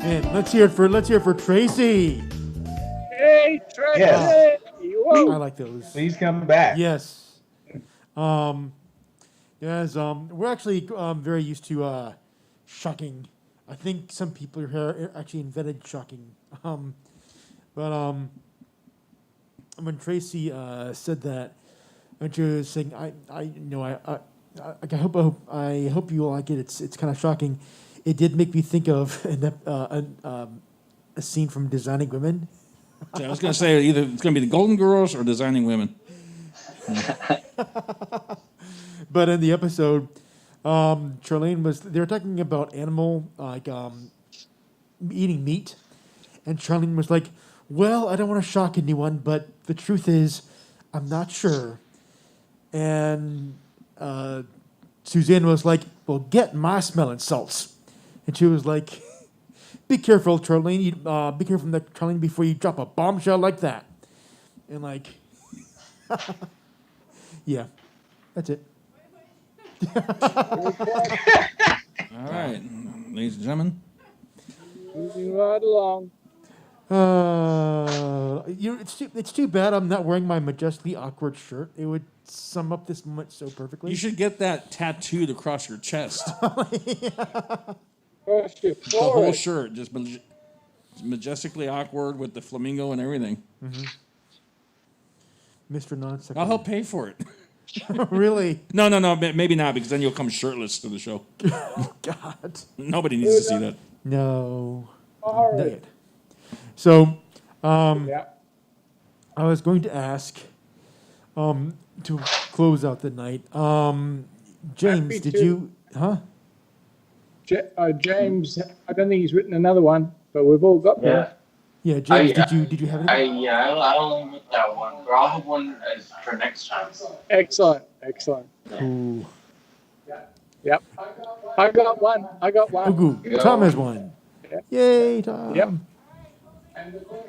Man, let's hear it for Tracy. Hey, Tracy. Yes. I like those. Please come back. Yes. We're actually very used to shocking. I think some people here actually invented shocking. But when Tracy said that, when she was saying, I hope you all like it. It's kind of shocking. It did make me think of a scene from Designing Women. Yeah, I was going to say either it's going to be the Golden Girls or Designing Women. But in the episode, Charlene they were talking about animal, eating meat. And Charlene was like, well, I don't want to shock anyone, but the truth is, I'm not sure. And Suzanne was like, well, get my smelling salts. And she was like, be careful, Charlene. Be careful, Charlene, before you drop a bombshell like that. And like, yeah, that's it. All right, ladies and gentlemen. Moving right along. It's too bad I'm not wearing my majestically awkward shirt. It would sum up this moment so perfectly. You should get that tattooed across your chest. The whole shirt, just majestically awkward with the flamingo and everything. Mm-hmm. Mr. Non-Sequitur. I'll help pay for it. Really? No, maybe not, because then you'll come shirtless to the show. God. Nobody needs to see that. No. All right. So, I was going to ask, to close out the night, James, did you, James, I don't think he's written another one, but we've all got one. Yeah, James, did you have anything? I only with that one, but I'll have one for next time. Excellent. Ooh. Yep. I got one. Ooh, Tom has one. Yep. Yay, Tom. Yep.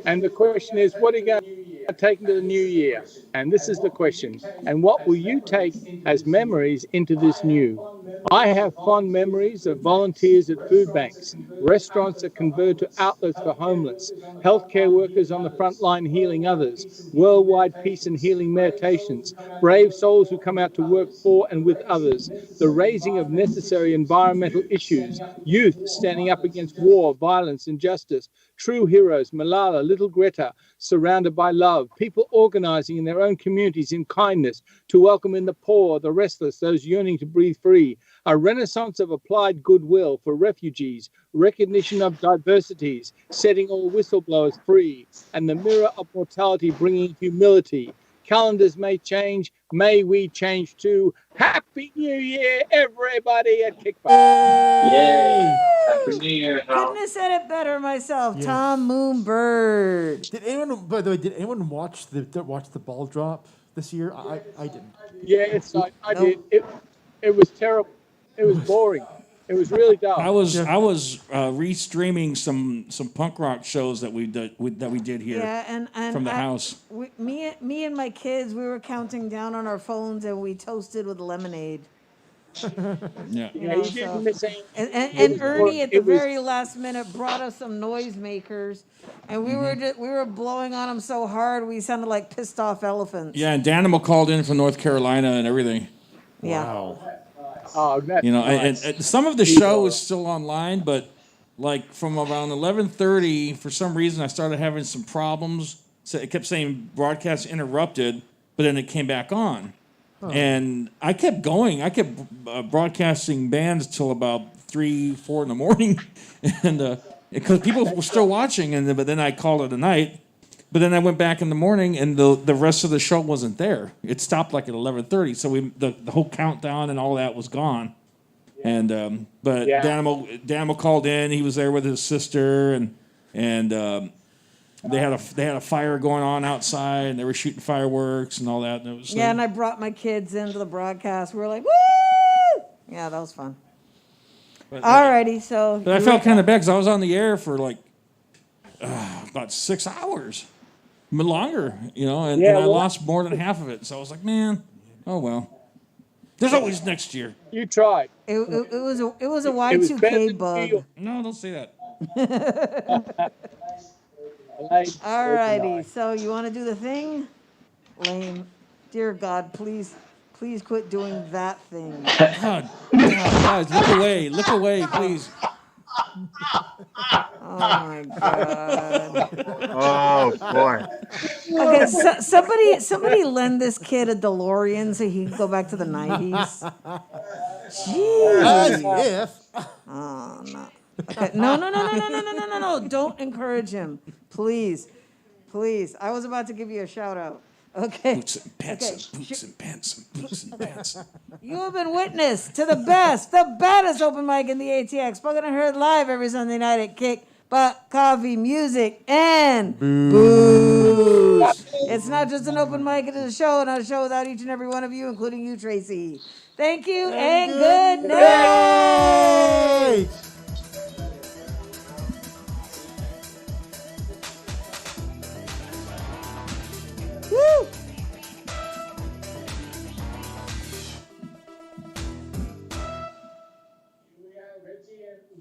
And the question is, what are you going to take into the new year? And this is the question. And what will you take as memories into this new? I have fond memories of volunteers at food banks, restaurants that convert to outlets for homeless, healthcare workers on the front line healing others, worldwide peace and healing meditations, brave souls who come out to work for and with others, the raising of necessary environmental issues, youth standing up against war, violence, injustice, true heroes, Malala, little Greta, surrounded by love, people organizing in their own communities in kindness to welcome in the poor, the restless, those yearning to breathe free, a renaissance of applied goodwill for refugees, recognition of diversities, setting all whistleblowers free, and the mirror of mortality bringing humility. Calendars may change, may we change too. Happy New Year, everybody at Kickbutt. Yay! Happy New Year, Tom. Couldn't have said it better myself. Yeah. Tom Moonbird. By the way, did anyone watch the ball drop this year? I didn't. Yes, I did. It was terrible. It was boring. It was really dumb. I was restreaming some punk rock shows that we did here. Yeah, and from the house. Me and my kids, we were counting down on our phones and we toasted with lemonade. Yeah. You didn't miss anything. And Ernie at the very last minute brought us some noisemakers, and we were blowing on them so hard we sounded like pissed off elephants. Yeah, and Danimal called in from North Carolina and everything. Yeah. Wow. Oh, that's nice. and some of the show is still online, but like from around 11:30, for some reason I started having some problems. So it kept saying broadcast interrupted, but then it came back on. Huh. And I kept going. I kept broadcasting bands till about 3, 4 in the morning, and because people were still watching. But then I called it a night. But then I went back in the morning, and the rest of the show wasn't there. It stopped like at 11:30. So the whole countdown and all that was gone. And Danimal called in. He was there with his sister, and they had a fire going on outside, and they were shooting fireworks and all that. And it was and I brought my kids into the broadcast. We were like, woo! Yeah, that was fun. Alrighty, so. But I felt kind of bad because I was on the air for like about 6 hours, longer, and I lost more than half of it. So I was like, man, oh well. There's always next year. You tried. It was a Y2K bug. No, don't say that. Alrighty, so you want to do the thing? Lame. Dear God, please quit doing that thing. God, guys, look away, please. Oh my God. Oh boy. Okay, somebody lend this kid a DeLorean so he can go back to the 90s. Jeez. Oh no. Okay. No. Don't encourage him. Please. I was about to give you a shout out. Okay. Boots and pants and boots and pants and boots and pants. You have been witness to the baddest open mic in the ATX. Spoken and heard live every Sunday night at Kickbutt Coffee, Music, and Booze. It's not just an open mic, it is a show, and a show without each and every one of you, including you, Tracy. Thank you, and good night.